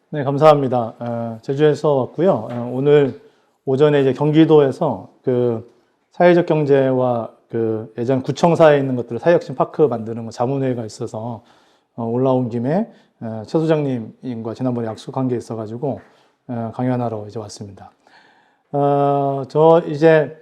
네, 감사합니다. 제주에서 왔고요. 오늘 오전에 이제 경기도에서 그 사회적 경제와 그 예전 구청사에 있는 것들을 사회혁신 파크 만드는 거 자문회의가 있어서 올라온 김에 최 소장님과 지난번에 약속한 게 있어가지고 강연하러 이제 왔습니다. 저 이제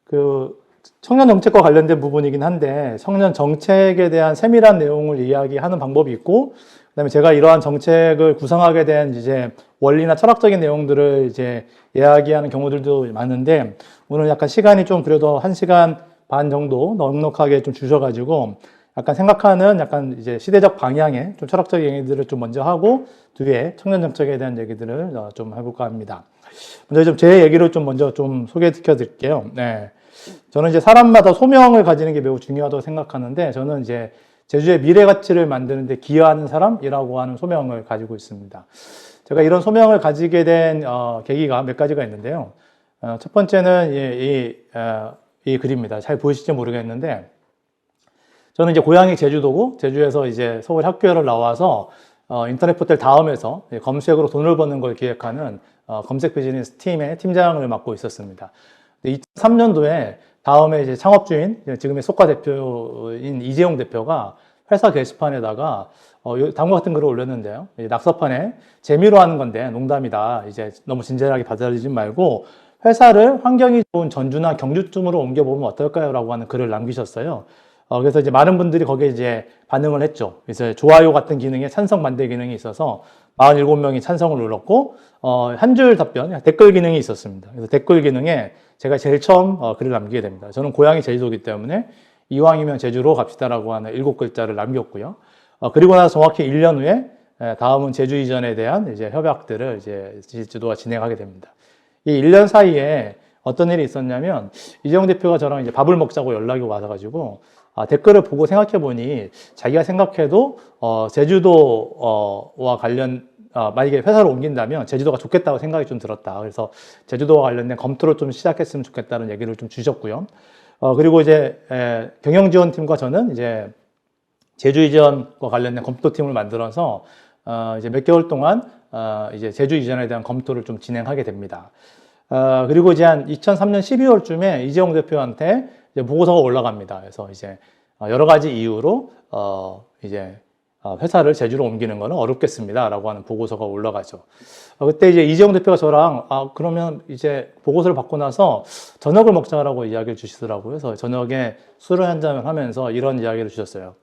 그 청년 정책과 관련된 부분이긴 한데 청년 정책에 대한 세밀한 내용을 이야기하는 방법이 있고, 그다음에 제가 이러한 정책을 구성하게 된 이제 원리나 철학적인 내용들을 이제 이야기하는 경우들도 많은데, 오늘 약간 시간이 좀 그래도 1시간 반 정도 넉넉하게 좀 주셔가지고 약간 생각하는 약간 이제 시대적 방향의 좀 철학적인 얘기들을 좀 먼저 하고 뒤에 청년 정책에 대한 얘기들을 좀 해볼까 합니다. 먼저 좀 제 얘기를 좀 먼저 좀 소개시켜 드릴게요. 네. 저는 이제 사람마다 소명을 가지는 게 매우 중요하다고 생각하는데, 저는 이제 제주의 미래 가치를 만드는 데 기여하는 사람이라고 하는 소명을 가지고 있습니다. 제가 이런 소명을 가지게 된 계기가 몇 가지가 있는데요. 첫 번째는 이 글입니다. 잘 보이실지 모르겠는데, 저는 이제 고향이 제주도고 제주에서 이제 서울 학교를 나와서 인터넷 포털 다음에서 검색으로 돈을 버는 걸 기획하는 검색 비즈니스 팀의 팀장을 맡고 있었습니다. 2003년도에 다음에 이제 창업주인, 지금의 속가 대표인 이재용 대표가 회사 게시판에다가 다음과 같은 글을 올렸는데요. 낙서판에 재미로 하는 건데 농담이다. 이제 너무 진지하게 받아들이지 말고 회사를 환경이 좋은 전주나 경주쯤으로 옮겨보면 어떨까요? 라고 하는 글을 남기셨어요. 그래서 이제 많은 분들이 거기에 이제 반응을 했죠. 그래서 좋아요 같은 기능에 찬성 반대 기능이 있어서 47명이 찬성을 눌렀고, 한 줄 답변, 댓글 기능이 있었습니다. 그래서 댓글 기능에 제가 제일 처음 글을 남기게 됩니다. 저는 고향이 제주도이기 때문에 이왕이면 제주로 갑시다라고 하는 7글자를 남겼고요. 그리고 나서 정확히 1년 후에 다음은 제주 이전에 대한 이제 협약들을 이제 제주도가 진행하게 됩니다. 이 1년 사이에 어떤 일이 있었냐면, 이재용 대표가 저랑 이제 밥을 먹자고 연락이 와서가지고, 댓글을 보고 생각해 보니 자기가 생각해도 제주도와 관련 만약에 회사를 옮긴다면 제주도가 좋겠다고 생각이 좀 들었다. 그래서 제주도와 관련된 검토를 좀 시작했으면 좋겠다는 얘기를 좀 주셨고요. 그리고 이제 경영지원팀과 저는 이제 제주 이전과 관련된 검토팀을 만들어서 이제 몇 개월 동안 이제 제주 이전에 대한 검토를 좀 진행하게 됩니다. 그리고 이제 한 2003년 12월쯤에 이재용 대표한테 이제 보고서가 올라갑니다. 그래서 이제 여러 가지 이유로 이제 회사를 제주로 옮기는 거는 어렵겠습니다라고 하는 보고서가 올라가죠. 그때 이제 이재용 대표가 저랑 그러면 이제 보고서를 받고 나서 저녁을 먹자라고 이야기를 주시더라고요. 그래서 저녁에 술을 한 잔을 하면서 이런 이야기를 주셨어요.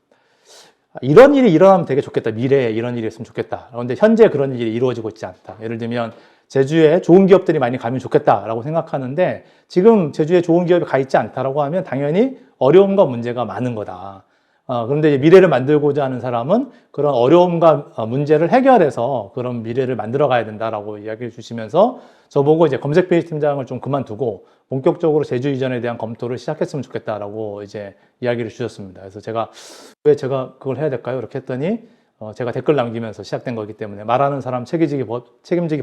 이런 일이 일어나면 되게 좋겠다. 미래에 이런 일이 있으면 좋겠다. 그런데 현재 그런 일이 이루어지고 있지 않다. 예를 들면 제주에 좋은 기업들이 많이 가면 좋겠다라고 생각하는데 지금 제주에 좋은 기업이 가 있지 않다라고 하면 당연히 어려움과 문제가 많은 거다. 그런데 이제 미래를 만들고자 하는 사람은 그런 어려움과 문제를 해결해서 그런 미래를 만들어 가야 된다라고 이야기를 주시면서 저보고 이제 검색 페이지 팀장을 좀 그만두고 본격적으로 제주 이전에 대한 검토를 시작했으면 좋겠다라고 이제 이야기를 주셨습니다. 그래서 왜 제가 그걸 해야 될까요? 이렇게 했더니 제가 댓글 남기면서 시작된 거기 때문에 말하는 사람 책임지기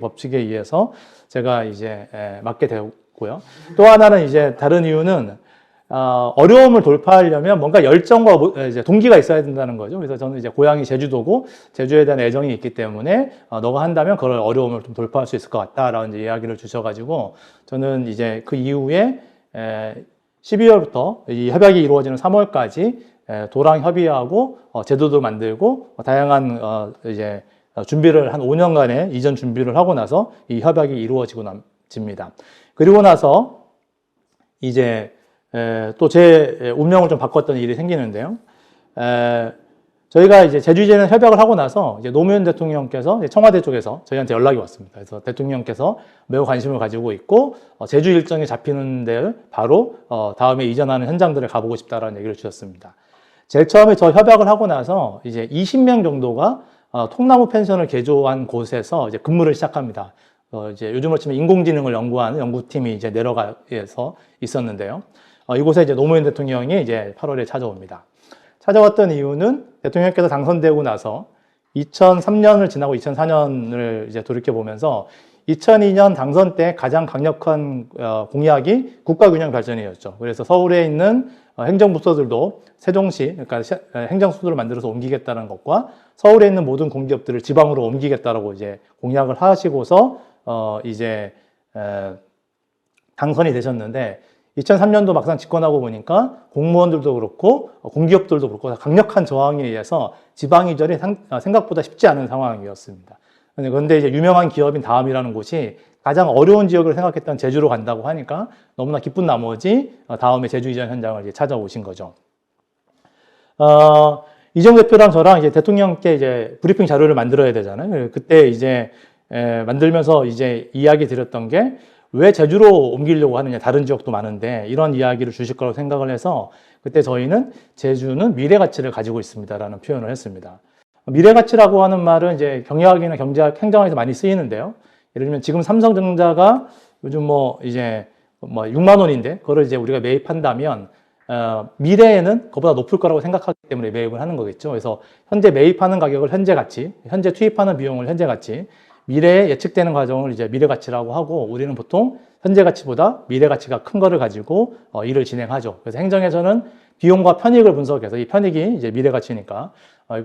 법칙에 의해서 제가 이제 맡게 되었고요. 또 하나는 이제 다른 이유는 어려움을 돌파하려면 뭔가 열정과 이제 동기가 있어야 된다는 거죠. 그래서 저는 이제 고향이 제주도고 제주에 대한 애정이 있기 때문에 너가 한다면 그걸 어려움을 좀 돌파할 수 있을 것 같다라는 이야기를 주셔가지고 저는 이제 그 이후에 12월부터 이 협약이 이루어지는 3월까지 도랑 협의하고 제도도 만들고 다양한 이제 준비를 한 5년간의 이전 준비를 하고 나서 이 협약이 이루어지고 집니다. 그리고 나서 이제 또 제 운명을 좀 바꿨던 일이 생기는데요. 저희가 이제 제주 이전에 협약을 하고 나서 이제 노무현 대통령께서 청와대 쪽에서 저희한테 연락이 왔습니다. 그래서 대통령께서 매우 관심을 가지고 있고 제주 일정이 잡히는 데를 바로 다음에 이전하는 현장들을 가보고 싶다라는 얘기를 주셨습니다. 제일 처음에 저 협약을 하고 나서 이제 20명 정도가 통나무 펜션을 개조한 곳에서 이제 근무를 시작합니다. 이제 요즘으로 치면 인공지능을 연구하는 연구팀이 이제 내려가서 있었는데요. 이곳에 이제 노무현 대통령이 이제 8월에 찾아옵니다. 찾아왔던 이유는 대통령께서 당선되고 나서 2003년을 지나고 2004년을 이제 돌이켜보면서 2002년 당선 때 가장 강력한 공약이 국가균형 발전이었죠. 그래서 서울에 있는 행정부서들도 세종시, 그러니까 행정수도를 만들어서 옮기겠다는 것과 서울에 있는 모든 공기업들을 지방으로 옮기겠다라고 이제 공약을 하시고서 이제 당선이 되셨는데 2003년도 막상 집권하고 보니까 공무원들도 그렇고 공기업들도 그렇고 강력한 저항에 의해서 지방 이전이 생각보다 쉽지 않은 상황이었습니다. 그런데 이제 유명한 기업인 다음이라는 곳이 가장 어려운 지역을 생각했던 제주로 간다고 하니까 너무나 기쁜 나머지 다음에 제주 이전 현장을 이제 찾아오신 거죠. 이정우 대표랑 저랑 이제 대통령께 이제 브리핑 자료를 만들어야 되잖아요. 그때 이제 만들면서 이제 이야기 드렸던 게 왜 제주로 옮기려고 하느냐, 다른 지역도 많은데 이런 이야기를 주실 거라고 생각을 해서 그때 저희는 제주는 미래 가치를 가지고 있습니다라는 표현을 했습니다. 미래 가치라고 하는 말은 이제 경영학이나 경제학, 행정학에서 많이 쓰이는데요. 예를 들면 지금 삼성전자가 요즘 이제 6만 원인데 그거를 이제 우리가 매입한다면 미래에는 그보다 높을 거라고 생각하기 때문에 매입을 하는 거겠죠. 그래서 현재 매입하는 가격을 현재 가치, 현재 투입하는 비용을 현재 가치, 미래에 예측되는 과정을 이제 미래 가치라고 하고 우리는 보통 현재 가치보다 미래 가치가 큰 거를 가지고 일을 진행하죠. 그래서 행정에서는 비용과 편익을 분석해서 이 편익이 이제 미래 가치니까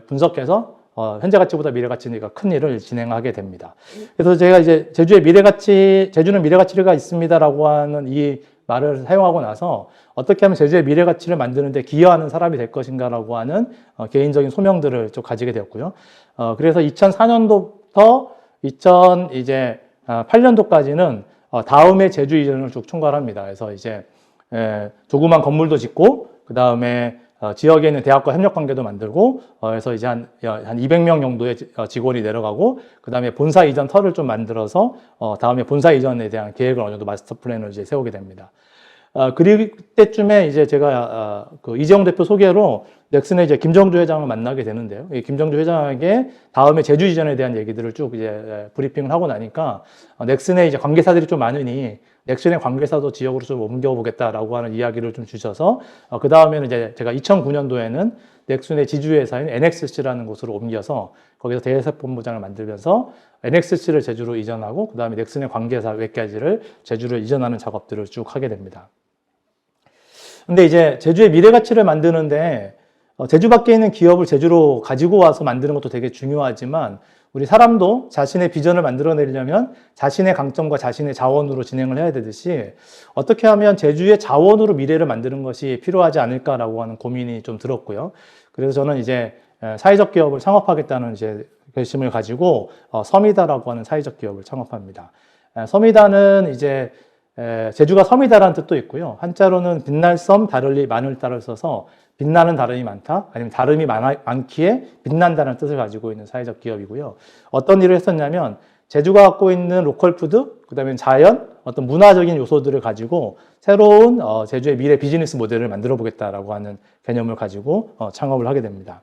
분석해서 현재 가치보다 미래 가치니까 큰 일을 진행하게 됩니다. 그래서 제가 이제 제주의 미래 가치, 제주는 미래 가치가 있습니다라고 하는 이 말을 사용하고 나서 어떻게 하면 제주의 미래 가치를 만드는데 기여하는 사람이 될 것인가라고 하는 개인적인 소명들을 좀 가지게 되었고요. 그래서 2004년도부터 2008년도까지는 다음에 제주 이전을 쭉 총괄합니다. 그래서 이제 조그만 건물도 짓고 그 다음에 지역에 있는 대학과 협력 관계도 만들고 그래서 이제 한 200명 정도의 직원이 내려가고 그 다음에 본사 이전 터를 좀 만들어서 다음에 본사 이전에 대한 계획을 어느 정도 마스터 플랜을 이제 세우게 됩니다. 그때쯤에 이제 제가 그 이재용 대표 소개로 넥슨의 이제 김정주 회장을 만나게 되는데요. 이 김정주 회장에게 다음에 제주 이전에 대한 얘기들을 쭉 이제 브리핑을 하고 나니까 넥슨의 이제 관계사들이 좀 많으니 넥슨의 관계사도 지역으로 좀 옮겨보겠다라고 하는 이야기를 좀 주셔서 그 다음에는 이제 제가 2009년도에는 넥슨의 지주회사인 NXC라는 곳으로 옮겨서 거기서 대외사업본부장을 만들면서 NXC를 제주로 이전하고 그 다음에 넥슨의 관계사 몇 가지를 제주로 이전하는 작업들을 쭉 하게 됩니다. 근데 이제 제주의 미래 가치를 만드는데 제주 밖에 있는 기업을 제주로 가지고 와서 만드는 것도 되게 중요하지만 우리 사람도 자신의 비전을 만들어내려면 자신의 강점과 자신의 자원으로 진행을 해야 되듯이 어떻게 하면 제주의 자원으로 미래를 만드는 것이 필요하지 않을까라고 하는 고민이 좀 들었고요. 그래서 저는 이제 사회적 기업을 창업하겠다는 이제 결심을 가지고 서미다라고 하는 사회적 기업을 창업합니다. 서미다는 이제 제주가 섬이다라는 뜻도 있고요. 한자로는 빛날 섬, 다를리, 많을 따를 써서 빛나는 다름이 많다, 아니면 다름이 많기에 빛난다는 뜻을 가지고 있는 사회적 기업이고요. 어떤 일을 했었냐면 제주가 갖고 있는 로컬 푸드, 그 다음에 자연, 어떤 문화적인 요소들을 가지고 새로운 제주의 미래 비즈니스 모델을 만들어 보겠다라고 하는 개념을 가지고 창업을 하게 됩니다.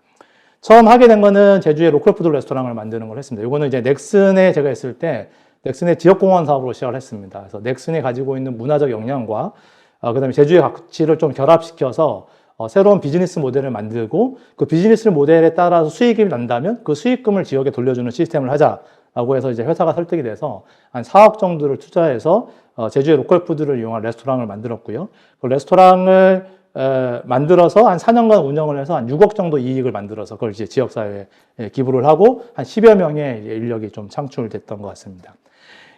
처음 하게 된 거는 제주의 로컬 푸드 레스토랑을 만드는 걸 했습니다. 이거는 이제 넥슨에 제가 있을 때 넥슨의 지역공원 사업으로 시작을 했습니다. 그래서 넥슨이 가지고 있는 문화적 역량과 그다음에 제주의 가치를 좀 결합시켜서 새로운 비즈니스 모델을 만들고 그 비즈니스 모델에 따라서 수익이 난다면 그 수익금을 지역에 돌려주는 시스템을 하자라고 해서 이제 회사가 설득이 돼서 한 4억 정도를 투자해서 제주의 로컬 푸드를 이용한 레스토랑을 만들었고요. 그 레스토랑을 만들어서 한 4년간 운영을 해서 한 6억 정도 이익을 만들어서 그걸 이제 지역사회에 기부를 하고 한 10여 명의 인력이 좀 창출됐던 것 같습니다.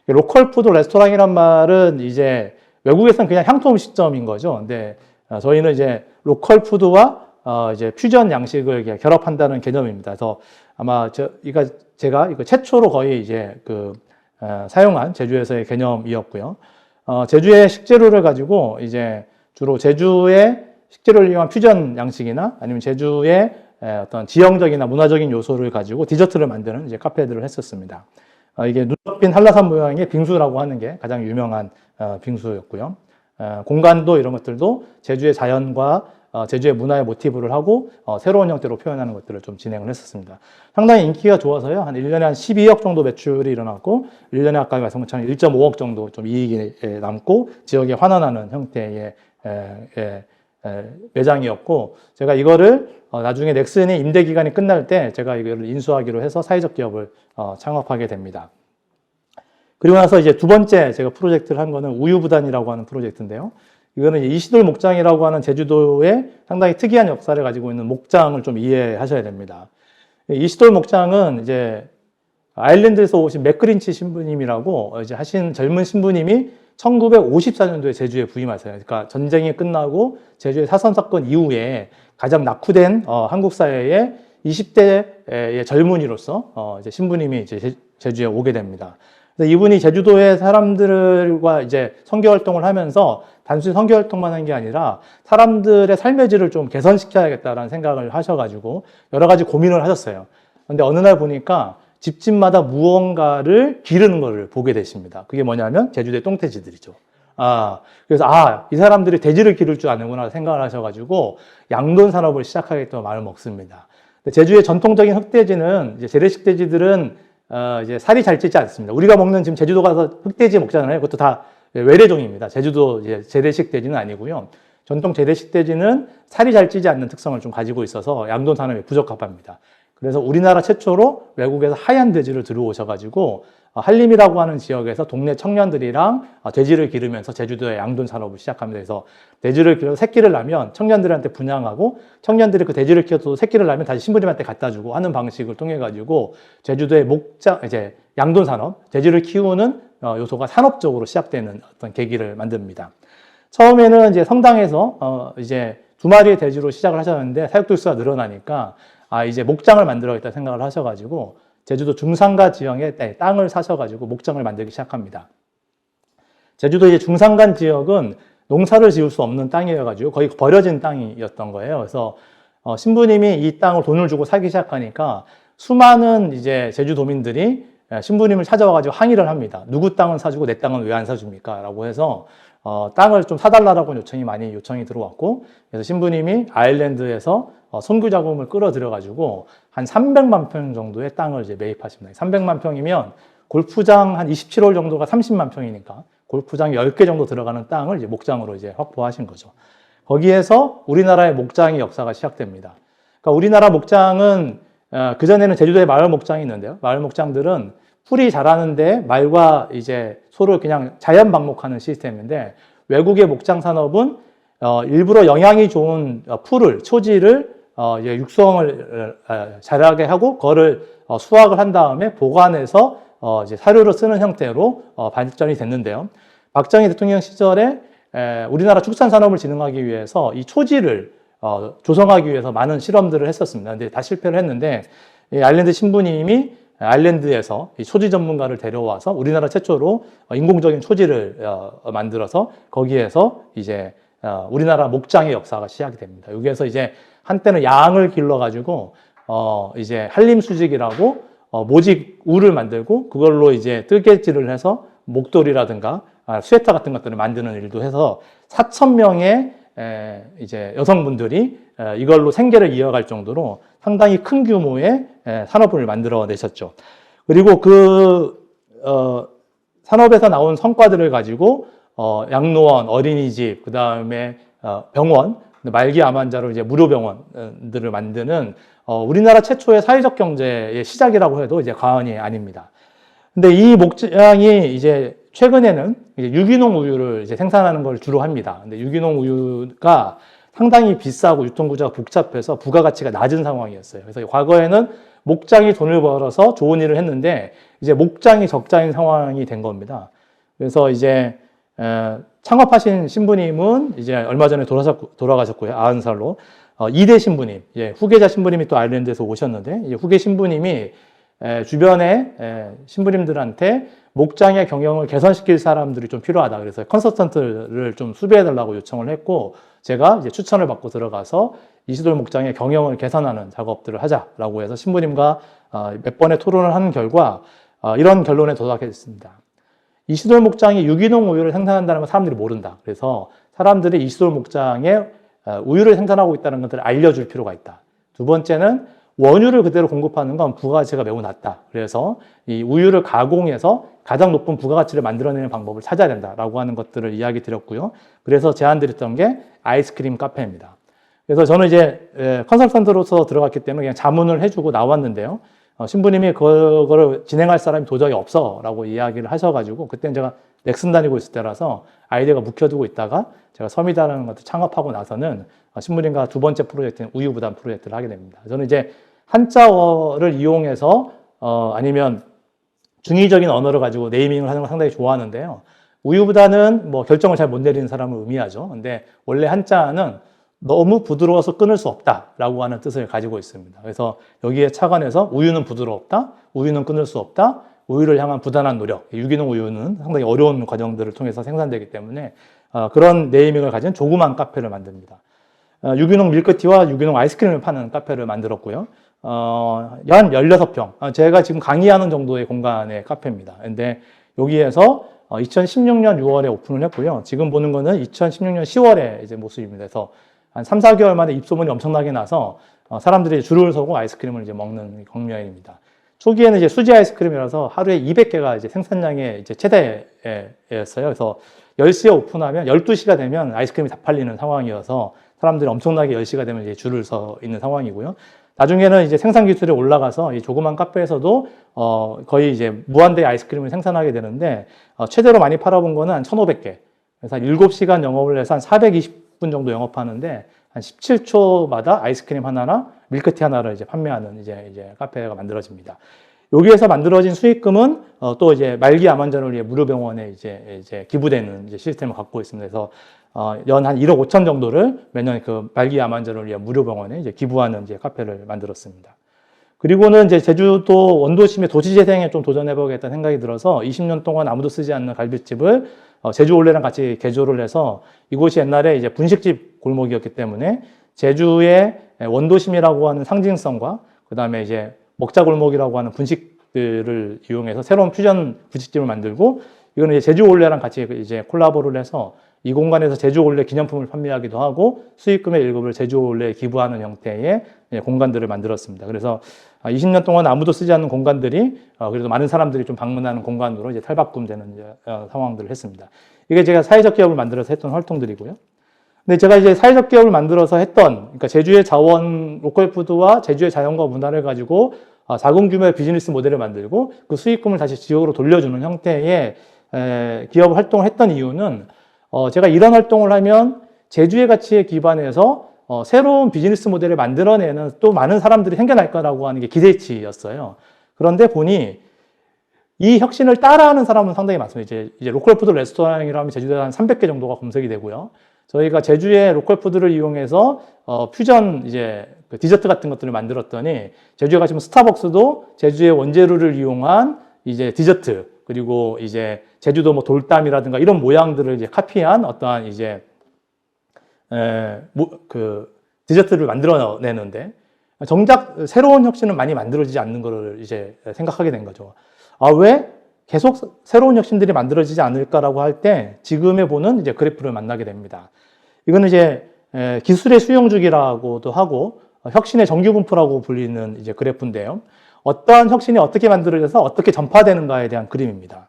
로컬 푸드 레스토랑이란 말은 이제 외국에서는 그냥 향토 음식점인 거죠. 근데 저희는 이제 로컬 푸드와 이제 퓨전 양식을 결합한다는 개념입니다. 그래서 아마 제가 이거 최초로 거의 이제 사용한 제주에서의 개념이었고요. 제주의 식재료를 가지고 이제 주로 제주의 식재료를 이용한 퓨전 양식이나 아니면 제주의 어떤 지형적이나 문화적인 요소를 가지고 디저트를 만드는 이제 카페들을 했었습니다. 이게 눈썹빈 한라산 모양의 빙수라고 하는 게 가장 유명한 빙수였고요. 공간도 이런 것들도 제주의 자연과 제주의 문화의 모티브를 하고 새로운 형태로 표현하는 것들을 좀 진행을 했었습니다. 상당히 인기가 좋아서요. 한 1년에 한 12억 정도 매출이 일어났고 1년에 아까 말씀한 것처럼 1.5억 정도 좀 이익이 남고 지역에 환원하는 형태의 매장이었고 제가 이거를 나중에 넥슨의 임대 기간이 끝날 때 제가 이거를 인수하기로 해서 사회적 기업을 창업하게 됩니다. 그리고 나서 이제 두 번째 제가 프로젝트를 한 거는 우유부단이라고 하는 프로젝트인데요. 이거는 이시돌 목장이라고 하는 제주도의 상당히 특이한 역사를 가지고 있는 목장을 좀 이해하셔야 됩니다. 이시돌 목장은 이제 아일랜드에서 오신 맥그린치 신부님이라고 이제 하신 젊은 신부님이 1954년도에 제주에 부임하세요. 그러니까 전쟁이 끝나고 제주의 사선 사건 이후에 가장 낙후된 한국 사회의 20대의 젊은이로서 이제 신부님이 이제 제주에 오게 됩니다. 그래서 이분이 제주도의 사람들과 이제 선교 활동을 하면서 단순히 선교 활동만 한 게 아니라 사람들의 삶의 질을 좀 개선시켜야겠다라는 생각을 하셔가지고 여러 가지 고민을 하셨어요. 근데 어느 날 보니까 집집마다 무언가를 기르는 것을 보게 되십니다. 그게 뭐냐면 제주도의 똥돼지들이죠. 그래서 이 사람들이 돼지를 기를 줄 아는구나 생각을 하셔가지고 양돈 산업을 시작하겠다고 마음을 먹습니다. 제주의 전통적인 흑돼지는 이제 재래식 돼지들은 이제 살이 잘 찌지 않습니다. 우리가 먹는 지금 제주도 가서 흑돼지 먹잖아요. 그것도 다 외래종입니다. 제주도 이제 재래식 돼지는 아니고요. 전통 재래식 돼지는 살이 잘 찌지 않는 특성을 좀 가지고 있어서 양돈 산업에 부적합합니다. 그래서 우리나라 최초로 외국에서 하얀 돼지를 들어오셔가지고 한림이라고 하는 지역에서 동네 청년들이랑 돼지를 기르면서 제주도의 양돈 산업을 시작합니다. 그래서 돼지를 기르서 새끼를 낳으면 청년들한테 분양하고 청년들이 그 돼지를 키워서 새끼를 낳으면 다시 신부님한테 갖다 주고 하는 방식을 통해 가지고 제주도의 이제 양돈 산업, 돼지를 키우는 요소가 산업적으로 시작되는 어떤 계기를 만듭니다. 처음에는 이제 성당에서 이제 2마리의 돼지로 시작을 하셨는데 사육도수가 늘어나니까 이제 목장을 만들어야겠다 생각을 하셔가지고 제주도 중산간 지역에 땅을 사셔가지고 목장을 만들기 시작합니다. 제주도 이제 중산간 지역은 농사를 지을 수 없는 땅이어가지고 거의 버려진 땅이었던 거예요. 그래서 신부님이 이 땅을 돈을 주고 사기 시작하니까 수많은 이제 제주도민들이 신부님을 찾아와가지고 항의를 합니다. 누구 땅은 사주고 내 땅은 왜 안 사줍니까? 라고 해서 땅을 좀 사달라고 요청이 들어왔고, 그래서 신부님이 아일랜드에서 선교 자금을 끌어들여가지고 한 300만 평 정도의 땅을 이제 매입하십니다. 300만 평이면 골프장 한 27홀 정도가 30만 평이니까 골프장 10개 정도 들어가는 땅을 이제 목장으로 이제 확보하신 거죠. 거기에서 우리나라의 목장의 역사가 시작됩니다. 그러니까 우리나라 목장은 그전에는 제주도에 마을 목장이 있는데요. 마을 목장들은 풀이 자라는데 말과 이제 소를 그냥 자연 방목하는 시스템인데, 외국의 목장 산업은 일부러 영양이 좋은 풀을, 초지를 이제 육성을 자라게 하고 그거를 수확을 한 다음에 보관해서 이제 사료로 쓰는 형태로 발전이 됐는데요. 박정희 대통령 시절에 우리나라 축산산업을 진흥하기 위해서 이 초지를 조성하기 위해서 많은 실험들을 했었습니다. 근데 다 실패를 했는데, 아일랜드 신부님이 아일랜드에서 이 초지 전문가를 데려와서 우리나라 최초로 인공적인 초지를 만들어서 거기에서 이제 우리나라 목장의 역사가 시작이 됩니다. 여기에서 이제 한때는 양을 길러가지고 이제 한림수직이라고 모직 울을 만들고 그걸로 이제 뜨개질을 해서 목도리라든가 스웨터 같은 것들을 만드는 일도 해서 4,000명의 이제 여성분들이 이걸로 생계를 이어갈 정도로 상당히 큰 규모의 산업을 만들어내셨죠. 그리고 그 산업에서 나온 성과들을 가지고 양로원, 어린이집, 그 다음에 병원, 말기 암 환자로 이제 무료 병원들을 만드는 우리나라 최초의 사회적 경제의 시작이라고 해도 이제 과언이 아닙니다. 근데 이 목장이 이제 최근에는 이제 유기농 우유를 이제 생산하는 걸 주로 합니다. 근데 유기농 우유가 상당히 비싸고 유통구조가 복잡해서 부가가치가 낮은 상황이었어요. 그래서 과거에는 목장이 돈을 벌어서 좋은 일을 했는데 이제 목장이 적자인 상황이 된 겁니다. 그래서 이제 창업하신 신부님은 이제 얼마 전에 돌아가셨고요. 90살로. 2대 신부님, 후계자 신부님이 또 아일랜드에서 오셨는데, 이제 후계 신부님이 주변에 신부님들한테 목장의 경영을 개선시킬 사람들이 좀 필요하다. 그래서 컨설턴트를 좀 수배해달라고 요청을 했고, 제가 이제 추천을 받고 들어가서 이시돌 목장의 경영을 개선하는 작업들을 하자라고 해서 신부님과 몇 번의 토론을 하는 결과 이런 결론에 도달하게 됐습니다. 이시돌 목장이 유기농 우유를 생산한다는 걸 사람들이 모른다. 그래서 사람들이 이시돌 목장에 우유를 생산하고 있다는 것들을 알려줄 필요가 있다. 두 번째는 원유를 그대로 공급하는 건 부가가치가 매우 낮다. 그래서 이 우유를 가공해서 가장 높은 부가가치를 만들어내는 방법을 찾아야 된다라고 하는 것들을 이야기 드렸고요. 그래서 제안드렸던 게 아이스크림 카페입니다. 그래서 저는 이제 컨설턴트로서 들어갔기 때문에 그냥 자문을 해주고 나왔는데요. 신부님이 그거를 진행할 사람이 도저히 없어라고 이야기를 하셔가지고 그때는 제가 넥슨 다니고 있을 때라서 아이디어가 묵혀두고 있다가 제가 섬이다라는 것을 창업하고 나서는 신문인가 두 번째 프로젝트인 우유부단 프로젝트를 하게 됩니다. 저는 이제 한자어를 이용해서 아니면 중의적인 언어를 가지고 네이밍을 하는 걸 상당히 좋아하는데요. 우유부단은 뭐 결정을 잘 못 내리는 사람을 의미하죠. 근데 원래 한자는 너무 부드러워서 끊을 수 없다라고 하는 뜻을 가지고 있습니다. 그래서 여기에 착안해서 우유는 부드럽다, 우유는 끊을 수 없다, 우유를 향한 부단한 노력. 유기농 우유는 상당히 어려운 과정들을 통해서 생산되기 때문에 그런 네이밍을 가진 조그만 카페를 만듭니다. 유기농 밀크티와 유기농 아이스크림을 파는 카페를 만들었고요. 한 16평. 제가 지금 강의하는 정도의 공간의 카페입니다. 근데 여기에서 2016년 6월에 오픈을 했고요. 지금 보는 거는 2016년 10월에 이제 모습입니다. 그래서 한 3, 4개월 만에 입소문이 엄청나게 나서 사람들이 줄을 서고 아이스크림을 이제 먹는 경우입니다. 초기에는 이제 수지 아이스크림이라서 하루에 200개가 이제 생산량의 이제 최대였어요. 그래서 10시에 오픈하면 12시가 되면 아이스크림이 다 팔리는 상황이어서 사람들이 엄청나게 10시가 되면 이제 줄을 서 있는 상황이고요. 나중에는 이제 생산 기술이 올라가서 이 조그만 카페에서도 거의 이제 무한대 아이스크림을 생산하게 되는데 최대로 많이 팔아본 거는 한 1,500개. 그래서 한 7시간 영업을 해서 한 420분 정도 영업하는데 한 17초마다 아이스크림 하나나 밀크티 하나를 이제 판매하는 이제 카페가 만들어집니다. 여기에서 만들어진 수익금은 또 이제 말기 암 환자를 위해 무료병원에 이제 기부되는 이제 시스템을 갖고 있습니다. 그래서 연 한 1억 5천 정도를 매년 그 말기 암 환자를 위해 무료병원에 이제 기부하는 이제 카페를 만들었습니다. 그리고는 이제 제주도 원도심의 도시재생에 좀 도전해보겠다는 생각이 들어서 20년 동안 아무도 쓰지 않는 갈비집을 제주 올레랑 같이 개조를 해서 이곳이 옛날에 이제 분식집 골목이었기 때문에 제주의 원도심이라고 하는 상징성과 그 다음에 이제 먹자골목이라고 하는 분식들을 이용해서 새로운 퓨전 분식집을 만들고 이거는 이제 제주 올레랑 같이 이제 콜라보를 해서 이 공간에서 제주 올레 기념품을 판매하기도 하고 수익금의 일부를 제주 올레에 기부하는 형태의 공간들을 만들었습니다. 그래서 20년 동안 아무도 쓰지 않는 공간들이 그래도 많은 사람들이 좀 방문하는 공간으로 이제 탈바꿈되는 상황들을 했습니다. 이게 제가 사회적 기업을 만들어서 했던 활동들이고요. 근데 제가 이제 사회적 기업을 만들어서 했던, 그러니까 제주의 자원, 로컬 푸드와 제주의 자연과 문화를 가지고 작은 규모의 비즈니스 모델을 만들고 그 수익금을 다시 지역으로 돌려주는 형태의 기업 활동을 했던 이유는 제가 이런 활동을 하면 제주의 가치에 기반해서 새로운 비즈니스 모델을 만들어내는 또 많은 사람들이 생겨날 거라고 하는 게 기대치였어요. 그런데 보니 이 혁신을 따라하는 사람은 상당히 많습니다. 이제 로컬 푸드 레스토랑이라고 하면 제주도에 한 300개 정도가 검색이 되고요. 저희가 제주의 로컬 푸드를 이용해서 퓨전 이제 그 디저트 같은 것들을 만들었더니 제주에 가시면 스타벅스도 제주의 원재료를 이용한 이제 디저트 그리고 이제 제주도 뭐 돌담이라든가 이런 모양들을 이제 카피한 어떠한 이제 그 디저트를 만들어내는데 정작 새로운 혁신은 많이 만들어지지 않는 것을 이제 생각하게 된 거죠. 왜 계속 새로운 혁신들이 만들어지지 않을까라고 할 때 지금에 보는 이제 그래프를 만나게 됩니다. 이거는 이제 기술의 수용주기라고도 하고 혁신의 정규분포라고 불리는 이제 그래프인데요. 어떠한 혁신이 어떻게 만들어져서 어떻게 전파되는가에 대한 그림입니다.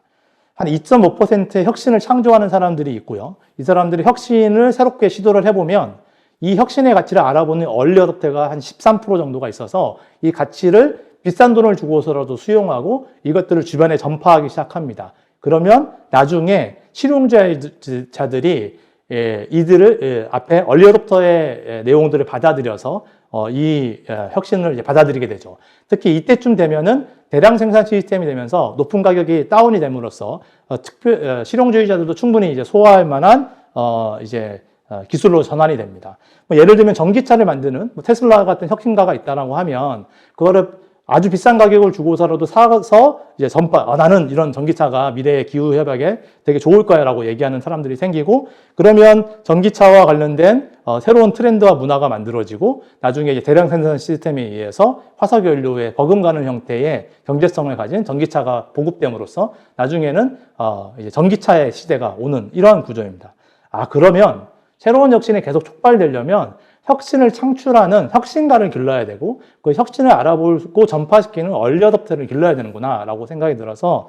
한 2.5%의 혁신을 창조하는 사람들이 있고요. 이 사람들이 혁신을 새롭게 시도를 해보면 이 혁신의 가치를 알아보는 얼리 어댑터가 한 13% 정도가 있어서 이 가치를 비싼 돈을 주고서라도 수용하고 이것들을 주변에 전파하기 시작합니다. 그러면 나중에 실용자들이 이들을 앞에 얼리 어댑터의 내용들을 받아들여서 이 혁신을 이제 받아들이게 되죠. 특히 이때쯤 되면은 대량 생산 시스템이 되면서 높은 가격이 다운이 됨으로써 실용주의자들도 충분히 이제 소화할 만한 이제 기술로 전환이 됩니다. 예를 들면 전기차를 만드는 테슬라 같은 혁신가가 있다라고 하면 그거를 아주 비싼 가격을 주고서라도 사서 이제 나는 이런 전기차가 미래의 기후 협약에 되게 좋을 거야라고 얘기하는 사람들이 생기고 그러면 전기차와 관련된 새로운 트렌드와 문화가 만들어지고 나중에 이제 대량 생산 시스템에 의해서 화석연료에 버금가는 형태의 경제성을 가진 전기차가 보급됨으로써 나중에는 이제 전기차의 시대가 오는 이러한 구조입니다. 그러면 새로운 혁신이 계속 촉발되려면 혁신을 창출하는 혁신가를 길러야 되고 그 혁신을 알아보고 전파시키는 얼리 어댑터를 길러야 되는구나 라고 생각이 들어서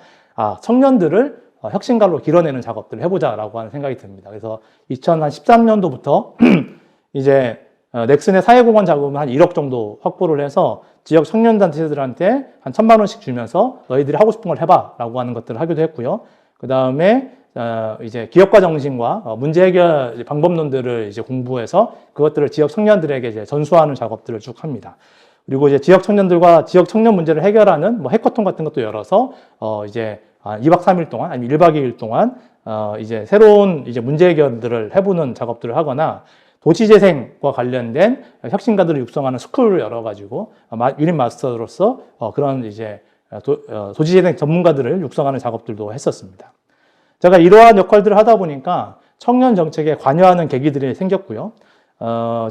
청년들을 혁신가로 길어내는 작업들을 해보자라고 하는 생각이 듭니다. 그래서 2013년도부터 이제 넥슨의 사회공헌 자금을 한 1억 정도 확보를 해서 지역 청년단체들한테 한 1,000만 원씩 주면서 너희들이 하고 싶은 걸 해봐 라고 하는 것들을 하기도 했고요. 그 다음에 이제 기업가 정신과 문제 해결 방법론들을 이제 공부해서 그것들을 지역 청년들에게 이제 전수하는 작업들을 쭉 합니다. 그리고 이제 지역 청년들과 지역 청년 문제를 해결하는 뭐 해커톤 같은 것도 열어서 이제 2박 3일 동안 아니면 1박 2일 동안 이제 새로운 이제 문제 해결들을 해보는 작업들을 하거나 도시재생과 관련된 혁신가들을 육성하는 스쿨을 열어가지고 유닛 마스터로서 그런 이제 도시재생 전문가들을 육성하는 작업들도 했었습니다. 제가 이러한 역할들을 하다 보니까 청년 정책에 관여하는 계기들이 생겼고요.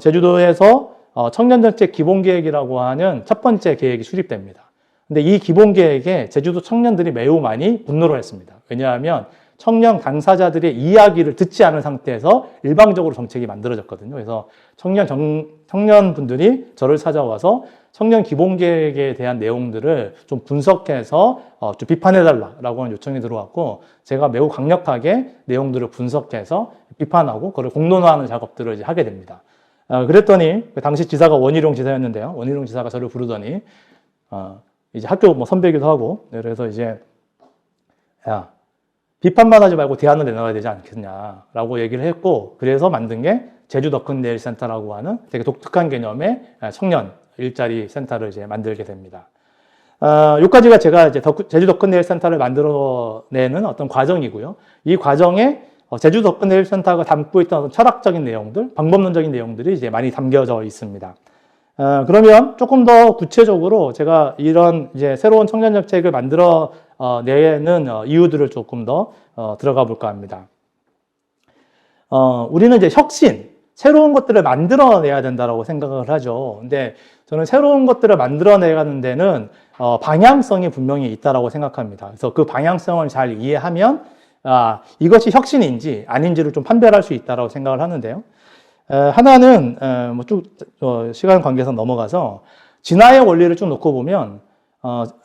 제주도에서 청년정책 기본계획이라고 하는 첫 번째 계획이 수립됩니다. 근데 이 기본계획에 제주도 청년들이 매우 많이 분노를 했습니다. 왜냐하면 청년 당사자들의 이야기를 듣지 않은 상태에서 일방적으로 정책이 만들어졌거든요. 그래서 청년분들이 저를 찾아와서 청년 기본계획에 대한 내용들을 좀 분석해서 좀 비판해달라고 하는 요청이 들어왔고, 제가 매우 강력하게 내용들을 분석해서 비판하고 그걸 공론화하는 작업들을 이제 하게 됩니다. 그랬더니 당시 지사가 원희룡 지사였는데요. 원희룡 지사가 저를 부르더니 이제 학교 뭐 선배기도 하고, 그래서 이제 야, 비판만 하지 말고 대안을 내놔야 되지 않겠냐라고 얘기를 했고, 그래서 만든 게 제주 더큰네일 센터라고 하는 되게 독특한 개념의 청년 일자리 센터를 이제 만들게 됩니다. 여기까지가 제가 이제 제주 더큰네일 센터를 만들어내는 어떤 과정이고요. 이 과정에 제주 더큰네일 센터가 담고 있던 어떤 철학적인 내용들, 방법론적인 내용들이 이제 많이 담겨져 있습니다. 그러면 조금 더 구체적으로 제가 이런 이제 새로운 청년 정책을 만들어 내는 이유들을 조금 더 들어가 볼까 합니다. 우리는 이제 혁신, 새로운 것들을 만들어내야 된다고 생각을 하죠. 근데 저는 새로운 것들을 만들어내가는 데는 방향성이 분명히 있다고 생각합니다. 그래서 그 방향성을 잘 이해하면 이것이 혁신인지 아닌지를 좀 판별할 수 있다고 생각을 하는데요. 하나는 뭐 쭉 시간 관계상 넘어가서 진화의 원리를 쭉 놓고 보면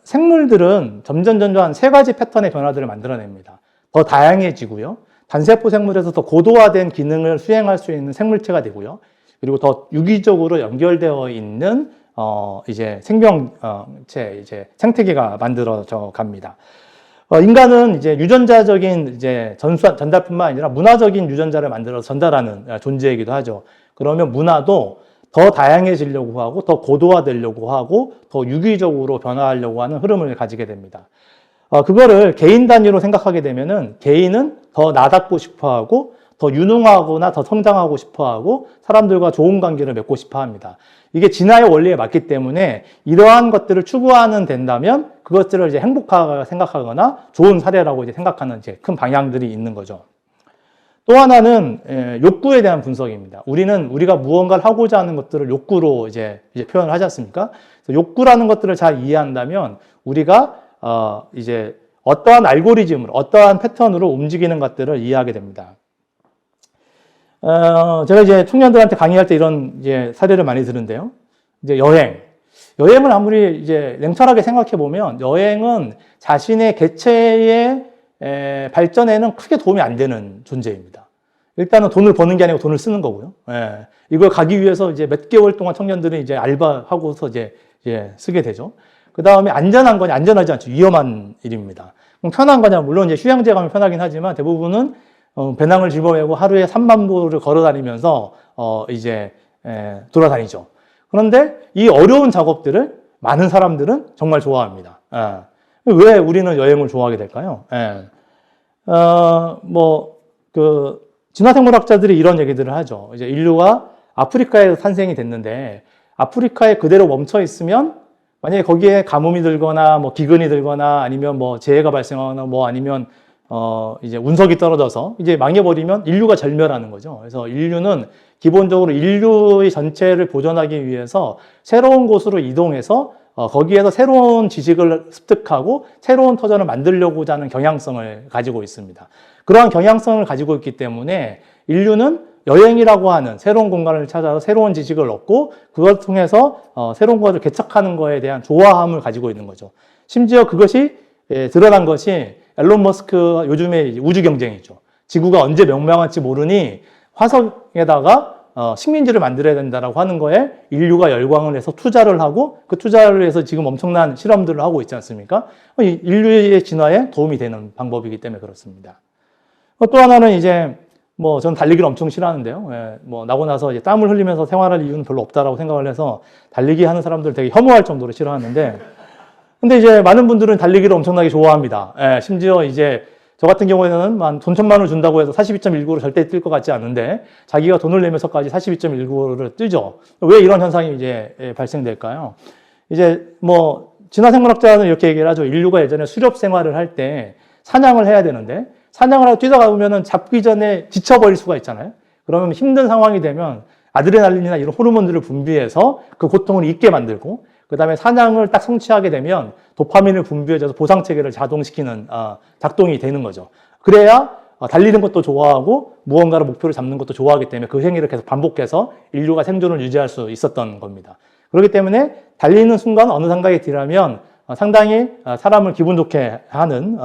생물들은 점점 한 세 가지 패턴의 변화들을 만들어냅니다. 더 다양해지고요. 단세포 생물에서 더 고도화된 기능을 수행할 수 있는 생물체가 되고요. 그리고 더 유기적으로 연결되어 있는 이제 생명체, 이제 생태계가 만들어져 갑니다. 인간은 이제 유전자적인 이제 전달뿐만 아니라 문화적인 유전자를 만들어서 전달하는 존재이기도 하죠. 그러면 문화도 더 다양해지려고 하고, 더 고도화되려고 하고, 더 유기적으로 변화하려고 하는 흐름을 가지게 됩니다. 그거를 개인 단위로 생각하게 되면은 개인은 더 나답고 싶어 하고, 더 유능하거나 더 성장하고 싶어 하고, 사람들과 좋은 관계를 맺고 싶어 합니다. 이게 진화의 원리에 맞기 때문에 이러한 것들을 추구하는 된다면 그것들을 이제 행복하게 생각하거나 좋은 사례라고 이제 생각하는 이제 큰 방향들이 있는 거죠. 또 하나는 욕구에 대한 분석입니다. 우리가 무언가를 하고자 하는 것들을 욕구로 이제 표현을 하지 않습니까? 그래서 욕구라는 것들을 잘 이해한다면 우리가 이제 어떠한 알고리즘으로, 어떠한 패턴으로 움직이는 것들을 이해하게 됩니다. 제가 이제 청년들한테 강의할 때 이런 이제 사례를 많이 드는데요. 이제 여행을 아무리 이제 냉철하게 생각해 보면 여행은 자신의 개체의 발전에는 크게 도움이 안 되는 존재입니다. 일단은 돈을 버는 게 아니고 돈을 쓰는 거고요. 이걸 가기 위해서 이제 몇 개월 동안 청년들은 이제 알바하고서 이제 쓰게 되죠. 그 다음에 안전한 거냐? 안전하지 않죠. 위험한 일입니다. 그럼 편한 거냐? 물론 이제 휴양지 가면 편하긴 하지만 대부분은 배낭을 짊어매고 하루에 3만 보를 걸어 다니면서 이제 돌아다니죠. 그런데 이 어려운 작업들을 많은 사람들은 정말 좋아합니다. 왜 우리는 여행을 좋아하게 될까요? 진화생물학자들이 이런 얘기들을 하죠. 이제 인류가 아프리카에서 탄생이 됐는데 아프리카에 그대로 멈춰 있으면 만약에 거기에 가뭄이 들거나 뭐 기근이 들거나 아니면 뭐 재해가 발생하거나 뭐 아니면 이제 운석이 떨어져서 이제 망해버리면 인류가 절멸하는 거죠. 그래서 인류는 기본적으로 인류의 전체를 보존하기 위해서 새로운 곳으로 이동해서 거기에서 새로운 지식을 습득하고 새로운 터전을 만들려고자 하는 경향성을 가지고 있습니다. 그러한 경향성을 가지고 있기 때문에 인류는 여행이라고 하는 새로운 공간을 찾아서 새로운 지식을 얻고 그걸 통해서 새로운 것을 개척하는 것에 대한 좋아함을 가지고 있는 거죠. 심지어 그것이 드러난 것이 앨런 머스크 요즘의 우주 경쟁이죠. 지구가 언제 멸망할지 모르니 화성에다가 식민지를 만들어야 된다라고 하는 거에 인류가 열광을 해서 투자를 하고 그 투자를 해서 지금 엄청난 실험들을 하고 있지 않습니까? 인류의 진화에 도움이 되는 방법이기 때문에 그렇습니다. 또 하나는 이제 뭐 저는 달리기를 엄청 싫어하는데요. 예, 뭐 나고 나서 이제 땀을 흘리면서 생활할 이유는 별로 없다라고 생각을 해서 달리기 하는 사람들 되게 혐오할 정도로 싫어하는데, 근데 이제 많은 분들은 달리기를 엄청나게 좋아합니다. 예, 심지어 이제 저 같은 경우에는 돈 1,000만 원을 준다고 해서 42.19를 절대 뛸 것 같지 않은데 자기가 돈을 내면서까지 42.19를 뛰죠. 왜 이런 현상이 이제 발생될까요? 이제 뭐 진화생물학자는 이렇게 얘기를 하죠. 인류가 예전에 수렵 생활을 할 때 사냥을 해야 되는데 사냥을 하고 뛰다가 보면은 잡기 전에 지쳐버릴 수가 있잖아요. 그러면 힘든 상황이 되면 아드레날린이나 이런 호르몬들을 분비해서 그 고통을 잊게 만들고, 그 다음에 사냥을 딱 성취하게 되면 도파민을 분비해줘서 보상체계를 자동시키는 작동이 되는 거죠. 그래야 달리는 것도 좋아하고 무언가를 목표를 잡는 것도 좋아하기 때문에 그 행위를 계속 반복해서 인류가 생존을 유지할 수 있었던 겁니다. 그렇기 때문에 달리는 순간 어느 생각이 들면 상당히 사람을 기분 좋게 하는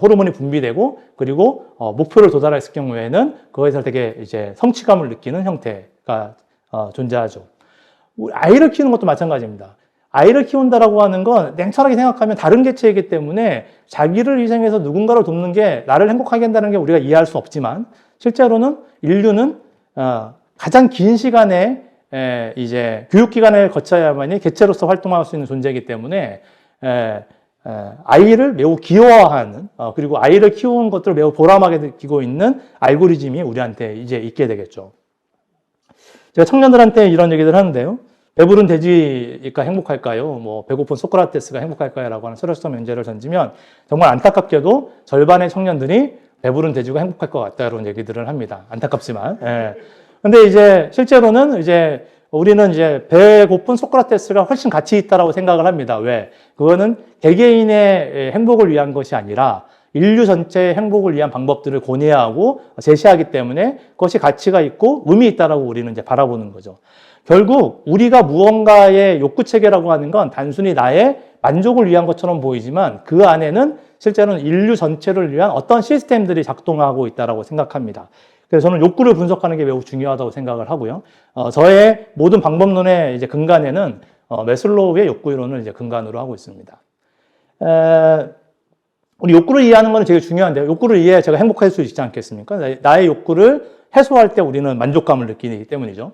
호르몬이 분비되고, 그리고 목표를 도달했을 경우에는 그것에서 되게 이제 성취감을 느끼는 형태가 존재하죠. 아이를 키우는 것도 마찬가지입니다. 아이를 키운다라고 하는 건 냉철하게 생각하면 다른 개체이기 때문에 자기를 희생해서 누군가를 돕는 게 나를 행복하게 한다는 게 우리가 이해할 수 없지만, 실제로는 인류는 가장 긴 시간에 이제 교육기관을 거쳐야만이 개체로서 활동할 수 있는 존재이기 때문에 아이를 매우 귀여워하는, 그리고 아이를 키우는 것들을 매우 보람하게 느끼고 있는 알고리즘이 우리한테 이제 있게 되겠죠. 제가 청년들한테 이런 얘기를 하는데요. 배부른 돼지가 행복할까요? 뭐 배고픈 소크라테스가 행복할까요? 라고 하는 철학적 문제를 던지면 정말 안타깝게도 절반의 청년들이 배부른 돼지가 행복할 것 같다 이런 얘기들을 합니다. 안타깝지만. 예. 근데 이제 실제로는 이제 우리는 이제 배고픈 소크라테스가 훨씬 가치 있다라고 생각을 합니다. 왜? 그거는 개개인의 행복을 위한 것이 아니라 인류 전체의 행복을 위한 방법들을 고뇌하고 제시하기 때문에 그것이 가치가 있고 의미 있다라고 우리는 이제 바라보는 거죠. 결국 우리가 무언가의 욕구 체계라고 하는 건 단순히 나의 만족을 위한 것처럼 보이지만 그 안에는 실제로는 인류 전체를 위한 어떤 시스템들이 작동하고 있다라고 생각합니다. 그래서 저는 욕구를 분석하는 게 매우 중요하다고 생각을 하고요. 저의 모든 방법론의 이제 근간에는 매슬로우의 욕구 이론을 이제 근간으로 하고 있습니다. 우리 욕구를 이해하는 건 되게 중요한데요. 욕구를 이해해야 제가 행복할 수 있지 않겠습니까? 나의 욕구를 해소할 때 우리는 만족감을 느끼기 때문이죠.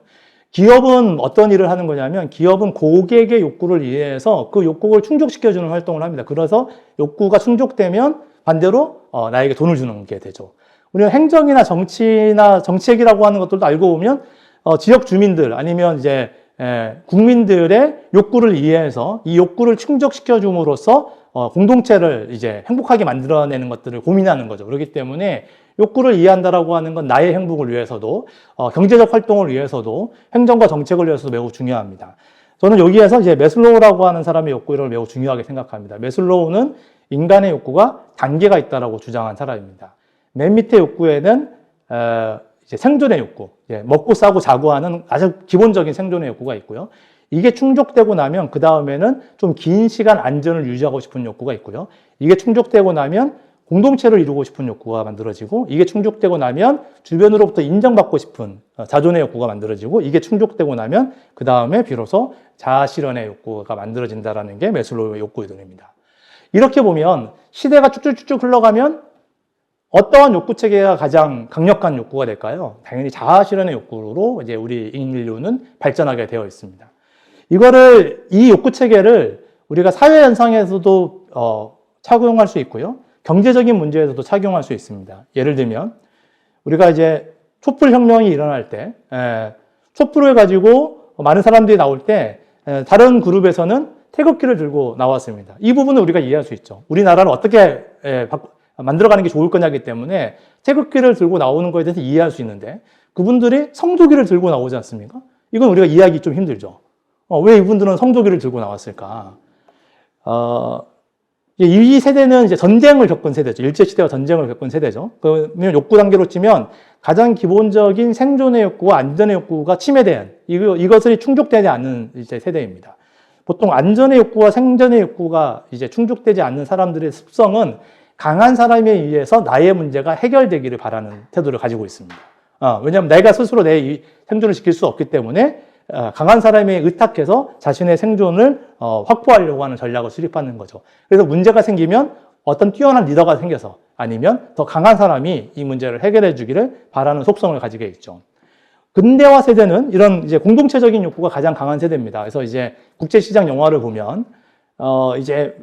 기업은 어떤 일을 하는 거냐면 기업은 고객의 욕구를 이해해서 그 욕구를 충족시켜주는 활동을 합니다. 그래서 욕구가 충족되면 반대로 나에게 돈을 주는 게 되죠. 우리는 행정이나 정치나 정책이라고 하는 것들도 알고 보면 지역 주민들 아니면 이제 국민들의 욕구를 이해해서 이 욕구를 충족시켜 줌으로써 공동체를 이제 행복하게 만들어내는 것들을 고민하는 거죠. 그렇기 때문에 욕구를 이해한다라고 하는 건 나의 행복을 위해서도 경제적 활동을 위해서도 행정과 정책을 위해서도 매우 중요합니다. 저는 여기에서 이제 매슬로우라고 하는 사람의 욕구를 매우 중요하게 생각합니다. 매슬로우는 인간의 욕구가 단계가 있다라고 주장한 사람입니다. 맨 밑에 욕구에는 이제 생존의 욕구, 먹고 싸고 자고 하는 아주 기본적인 생존의 욕구가 있고요. 이게 충족되고 나면 그 다음에는 좀 긴 시간 안전을 유지하고 싶은 욕구가 있고요. 이게 충족되고 나면 공동체를 이루고 싶은 욕구가 만들어지고, 이게 충족되고 나면 주변으로부터 인정받고 싶은 자존의 욕구가 만들어지고, 이게 충족되고 나면 그 다음에 비로소 자아실현의 욕구가 만들어진다는 게 매슬로우의 욕구 이론입니다. 이렇게 보면 시대가 쭉쭉쭉 흘러가면 어떠한 욕구 체계가 가장 강력한 욕구가 될까요? 당연히 자아실현의 욕구로 이제 우리 인류는 발전하게 되어 있습니다. 이 욕구 체계를 우리가 사회 현상에서도 착용할 수 있고요. 경제적인 문제에서도 착용할 수 있습니다. 예를 들면 우리가 이제 촛불 혁명이 일어날 때 촛불을 가지고 많은 사람들이 나올 때 다른 그룹에서는 태극기를 들고 나왔습니다. 이 부분은 우리가 이해할 수 있죠. 우리나라를 어떻게 만들어가는 게 좋을 거냐기 때문에 태극기를 들고 나오는 거에 대해서 이해할 수 있는데, 그분들이 성조기를 들고 나오지 않습니까? 이건 우리가 이해하기 좀 힘들죠. 왜 이분들은 성조기를 들고 나왔을까? 이 세대는 이제 전쟁을 겪은 세대죠. 일제시대와 전쟁을 겪은 세대죠. 그러면 욕구 단계로 치면 가장 기본적인 생존의 욕구와 안전의 욕구가 침해된, 이것을 충족되지 않는 이제 세대입니다. 보통 안전의 욕구와 생존의 욕구가 이제 충족되지 않는 사람들의 습성은 강한 사람에 의해서 나의 문제가 해결되기를 바라는 태도를 가지고 있습니다. 왜냐하면 내가 스스로 내 생존을 지킬 수 없기 때문에 강한 사람에 의탁해서 자신의 생존을 확보하려고 하는 전략을 수립하는 거죠. 그래서 문제가 생기면 어떤 뛰어난 리더가 생겨서 아니면 더 강한 사람이 이 문제를 해결해 주기를 바라는 속성을 가지게 있죠. 근대화 세대는 이런 이제 공동체적인 욕구가 가장 강한 세대입니다. 그래서 이제 국제시장 영화를 보면, 이제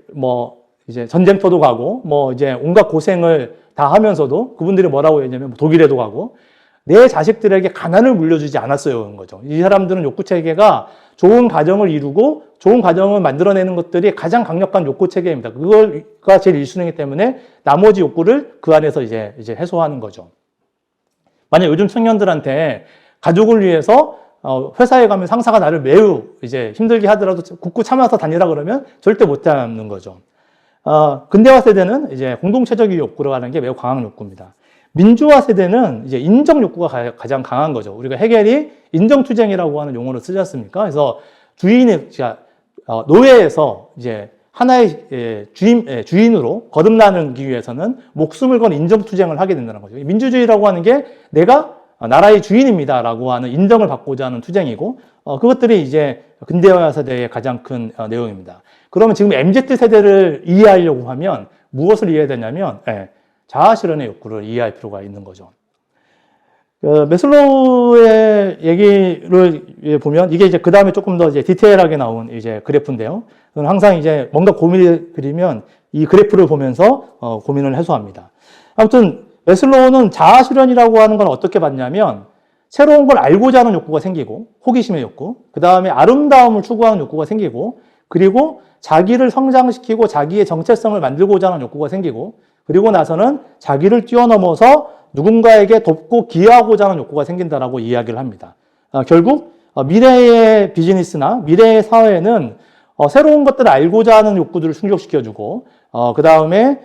전쟁터도 가고, 이제 온갖 고생을 다 하면서도 그분들이 뭐라고 했냐면 독일에도 가고, 내 자식들에게 가난을 물려주지 않았어요. 그런 거죠. 이 사람들은 욕구체계가 좋은 가정을 이루고 좋은 가정을 만들어내는 것들이 가장 강력한 욕구체계입니다. 그거가 제일 1순위이기 때문에 나머지 욕구를 그 안에서 이제 해소하는 거죠. 만약 요즘 청년들한테 가족을 위해서 회사에 가면 상사가 나를 매우 이제 힘들게 하더라도 굳고 참아서 다니라 그러면 절대 못 하는 거죠. 근대화 세대는 이제 공동체적인 욕구로 하는 게 매우 강한 욕구입니다. 민주화 세대는 이제 인정 욕구가 가장 강한 거죠. 우리가 헤겔이 인정투쟁이라고 하는 용어를 쓰지 않습니까? 그래서 노예에서 이제 하나의 주인으로 거듭나기 위해서는 목숨을 건 인정투쟁을 하게 된다는 거죠. 민주주의라고 하는 게 내가 나라의 주인입니다라고 하는 인정을 받고자 하는 투쟁이고, 그것들이 이제 근대화 세대의 가장 큰 내용입니다. 그러면 지금 MZ세대를 이해하려고 하면 무엇을 이해해야 되냐면, 자아실현의 욕구를 이해할 필요가 있는 거죠. 메슬로우의 얘기를 보면 이게 이제 그 다음에 조금 더 이제 디테일하게 나온 이제 그래프인데요. 저는 항상 이제 뭔가 고민을 그리면 이 그래프를 보면서 고민을 해소합니다. 아무튼 메슬로우는 자아실현이라고 하는 건 어떻게 봤냐면 새로운 걸 알고자 하는 욕구가 생기고 호기심의 욕구, 그 다음에 아름다움을 추구하는 욕구가 생기고, 그리고 자기를 성장시키고 자기의 정체성을 만들고자 하는 욕구가 생기고, 그리고 나서는 자기를 뛰어넘어서 누군가에게 돕고 기여하고자 하는 욕구가 생긴다라고 이야기를 합니다. 결국 미래의 비즈니스나 미래의 사회는 새로운 것들을 알고자 하는 욕구들을 충족시켜주고, 그 다음에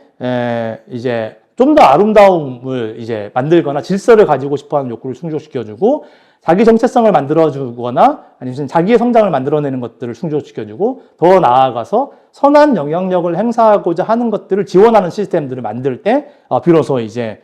이제 좀 더 아름다움을 이제 만들거나 질서를 가지고 싶어하는 욕구를 충족시켜주고, 자기 정체성을 만들어주거나 아니면 자기의 성장을 만들어내는 것들을 충족시켜주고, 더 나아가서 선한 영향력을 행사하고자 하는 것들을 지원하는 시스템들을 만들 때 비로소 이제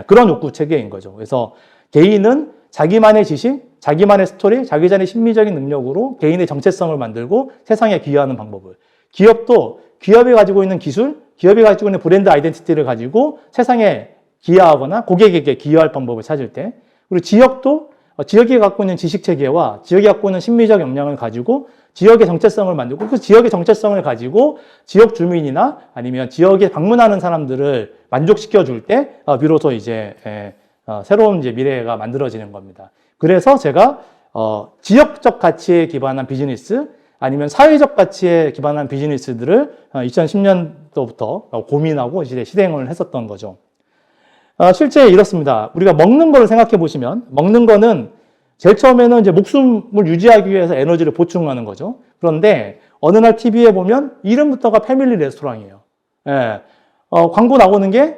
그런 욕구 체계인 거죠. 그래서 개인은 자기만의 지식, 자기만의 스토리, 자기 자신의 심리적인 능력으로 개인의 정체성을 만들고 세상에 기여하는 방법을, 기업도 기업이 가지고 있는 기술, 기업이 가지고 있는 브랜드 아이덴티티를 가지고 세상에 기여하거나 고객에게 기여할 방법을 찾을 때, 그리고 지역도 지역이 갖고 있는 지식체계와 지역이 갖고 있는 심리적 역량을 가지고 지역의 정체성을 만들고, 그 지역의 정체성을 가지고 지역 주민이나 아니면 지역에 방문하는 사람들을 만족시켜 줄 때 비로소 이제 새로운 이제 미래가 만들어지는 겁니다. 그래서 제가 지역적 가치에 기반한 비즈니스 아니면 사회적 가치에 기반한 비즈니스들을 2010년도부터 고민하고 이제 실행을 했었던 거죠. 실제 이렇습니다. 우리가 먹는 거를 생각해 보시면, 먹는 거는 제일 처음에는 이제 목숨을 유지하기 위해서 에너지를 보충하는 거죠. 그런데 어느 날 TV에 보면 이름부터가 패밀리 레스토랑이에요. 광고 나오는 게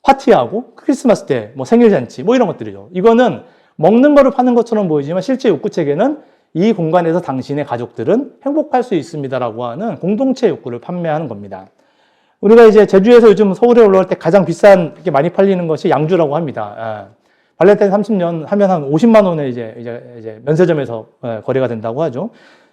파티하고 크리스마스 때 뭐 생일잔치 뭐 이런 것들이죠. 이거는 먹는 거를 파는 것처럼 보이지만 실제 욕구체계는 이 공간에서 당신의 가족들은 행복할 수 있습니다라고 하는 공동체 욕구를 판매하는 겁니다. 우리가 이제 제주에서 요즘 서울에 올라올 때 가장 비싼 게 많이 팔리는 것이 양주라고 합니다. 발렌타인 30년 하면 한 50만 원에 이제 면세점에서 거래가 된다고 하죠.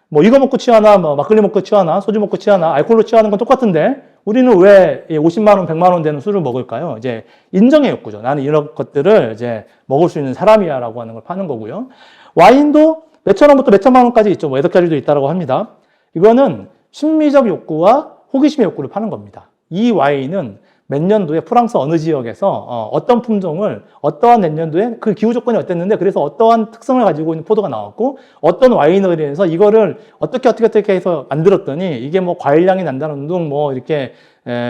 뭐 이거 먹고 취하나, 뭐 막걸리 먹고 취하나, 소주 먹고 취하나, 알코올로 취하는 건 똑같은데 우리는 왜 50만 원, 100만 원 되는 술을 먹을까요? 이제 인정의 욕구죠. 나는 이런 것들을 이제 먹을 수 있는 사람이야라고 하는 걸 파는 거고요. 와인도 몇천 원부터 몇천만 원까지 있죠. 뭐 8가지도 있다라고 합니다. 이거는 심리적 욕구와 호기심의 욕구를 파는 겁니다. 이 와인은 몇 년도에 프랑스 어느 지역에서 어떤 품종을 어떠한 몇 년도에 그 기후 조건이 어땠는데 그래서 어떠한 특성을 가지고 있는 포도가 나왔고 어떤 와이너리에서 이거를 어떻게 해서 만들었더니 이게 뭐 과일향이 난다는 등 뭐 이렇게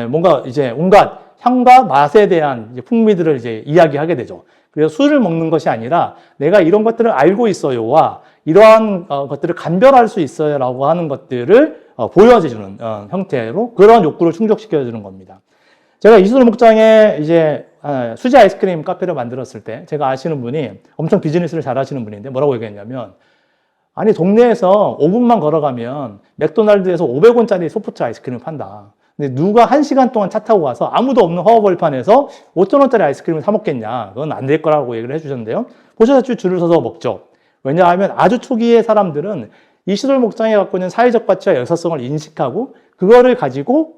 뭔가 이제 온갖 향과 맛에 대한 이제 풍미들을 이제 이야기하게 되죠. 그래서 술을 먹는 것이 아니라 내가 이런 것들을 알고 있어요와 이러한 것들을 간별할 수 있어요라고 하는 것들을 보여주는 형태로 그런 욕구를 충족시켜주는 겁니다. 제가 이수로 목장에 이제 수제 아이스크림 카페를 만들었을 때 제가 아시는 분이 엄청 비즈니스를 잘 하시는 분인데 뭐라고 얘기했냐면 아니 동네에서 5분만 걸어가면 맥도날드에서 500원짜리 소프트 아이스크림을 판다. 근데 누가 1시간 동안 차 타고 와서 아무도 없는 허허벌판에서 5,000원짜리 아이스크림을 사 먹겠냐. 그건 안 될 거라고 얘기를 해주셨는데요. 보셔서 줄을 서서 먹죠. 왜냐하면 아주 초기의 사람들은 이시돌 목장이 갖고 있는 사회적 가치와 역사성을 인식하고 그거를 가지고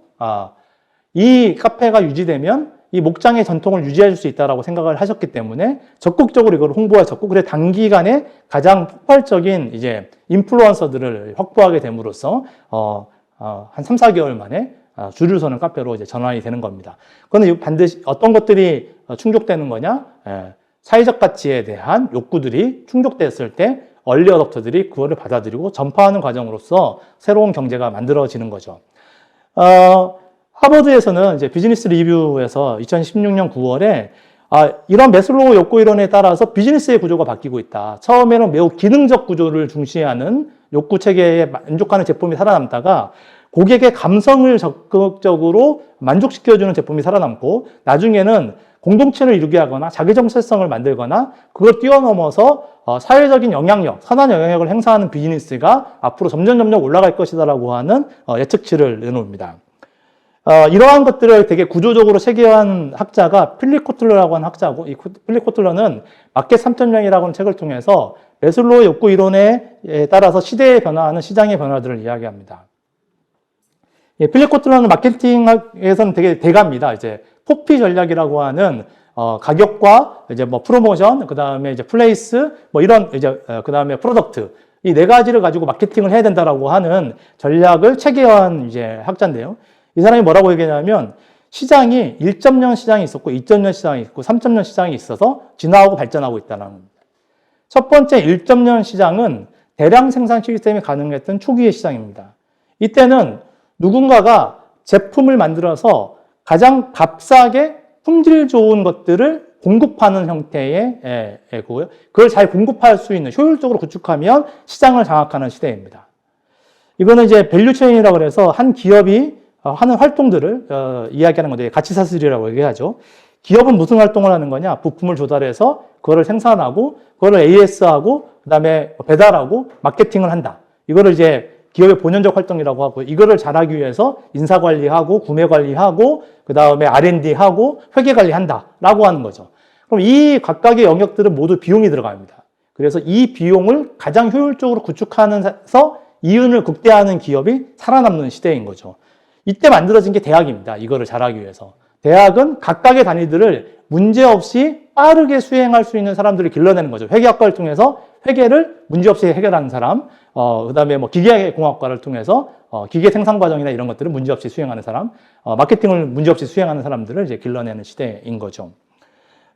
이 카페가 유지되면 이 목장의 전통을 유지해 줄 수 있다라고 생각을 하셨기 때문에 적극적으로 이걸 홍보하셨고, 그래 단기간에 가장 폭발적인 이제 인플루언서들을 확보하게 됨으로써 한 3, 4개월 만에 줄을 서는 카페로 이제 전환이 되는 겁니다. 그런데 반드시 어떤 것들이 충족되는 거냐? 사회적 가치에 대한 욕구들이 충족됐을 때 얼리 어댑터들이 그거를 받아들이고 전파하는 과정으로서 새로운 경제가 만들어지는 거죠. 하버드에서는 이제 비즈니스 리뷰에서 2016년 9월에 이런 매슬로우 욕구 이론에 따라서 비즈니스의 구조가 바뀌고 있다. 처음에는 매우 기능적 구조를 중시하는 욕구 체계에 만족하는 제품이 살아남다가 고객의 감성을 적극적으로 만족시켜주는 제품이 살아남고, 나중에는 공동체를 이루게 하거나 자기 정체성을 만들거나 그걸 뛰어넘어서 사회적인 영향력, 선한 영향력을 행사하는 비즈니스가 앞으로 점점 올라갈 것이다라고 하는 예측치를 내놓습니다. 이러한 것들을 되게 구조적으로 체계한 학자가 필립 코틀러라고 하는 학자고, 이 필립 코틀러는 마켓 3.0이라고 하는 책을 통해서 매슬로우 욕구 이론에 따라서 시대에 변화하는 시장의 변화들을 이야기합니다. 필립 코틀러는 마케팅에서는 되게 대가입니다. 이제 포피 전략이라고 하는 가격과 이제 뭐 프로모션, 그다음에 이제 플레이스, 뭐 이런 이제 그다음에 프로덕트, 이 네 가지를 가지고 마케팅을 해야 된다라고 하는 전략을 체계화한 이제 학자인데요. 이 사람이 뭐라고 얘기하냐면, 시장이 1.0 시장이 있었고 2.0 시장이 있고 3.0 시장이 있어서 진화하고 발전하고 있다는 겁니다. 첫 번째 1.0 시장은 대량 생산 시스템이 가능했던 초기의 시장입니다. 이때는 누군가가 제품을 만들어서 가장 값싸게 품질 좋은 것들을 공급하는 형태의 고요. 그걸 잘 공급할 수 있는, 효율적으로 구축하면 시장을 장악하는 시대입니다. 이거는 이제 밸류체인이라고 해서 한 기업이 하는 활동들을 이야기하는 건데, 가치사슬이라고 얘기하죠. 기업은 무슨 활동을 하는 거냐? 부품을 조달해서 그거를 생산하고, 그거를 AS하고, 그 다음에 배달하고, 마케팅을 한다. 이거를 이제 기업의 본연적 활동이라고 하고, 이거를 잘하기 위해서 인사 관리하고, 구매 관리하고, 그 다음에 R&D하고, 회계 관리한다. 라고 하는 거죠. 그럼 이 각각의 영역들은 모두 비용이 들어갑니다. 그래서 이 비용을 가장 효율적으로 구축하면서 이윤을 극대화하는 기업이 살아남는 시대인 거죠. 이때 만들어진 게 대학입니다. 이거를 잘하기 위해서. 대학은 각각의 단위들을 문제없이 빠르게 수행할 수 있는 사람들을 길러내는 거죠. 회계학과를 통해서 회계를 문제없이 해결하는 사람, 그 다음에 뭐 기계공학과를 통해서 기계 생산 과정이나 이런 것들을 문제없이 수행하는 사람, 마케팅을 문제없이 수행하는 사람들을 이제 길러내는 시대인 거죠.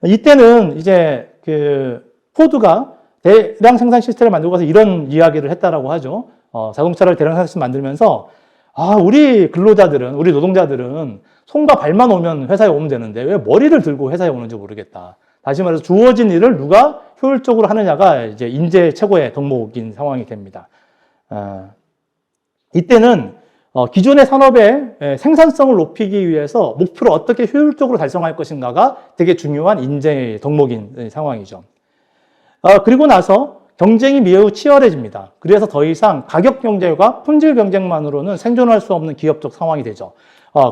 이때는 이제 포드가 대량 생산 시스템을 만들고 가서 이런 이야기를 했다라고 하죠. 자동차를 대량 생산 시스템 만들면서, 우리 근로자들은, 우리 노동자들은 손과 발만 오면 회사에 오면 되는데 왜 머리를 들고 회사에 오는지 모르겠다. 다시 말해서 주어진 일을 누가 효율적으로 하느냐가 이제 인재 최고의 덕목인 상황이 됩니다. 이때는 기존의 산업의 생산성을 높이기 위해서 목표를 어떻게 효율적으로 달성할 것인가가 되게 중요한 인재의 덕목인 상황이죠. 그리고 나서 경쟁이 매우 치열해집니다. 그래서 더 이상 가격 경쟁과 품질 경쟁만으로는 생존할 수 없는 기업적 상황이 되죠.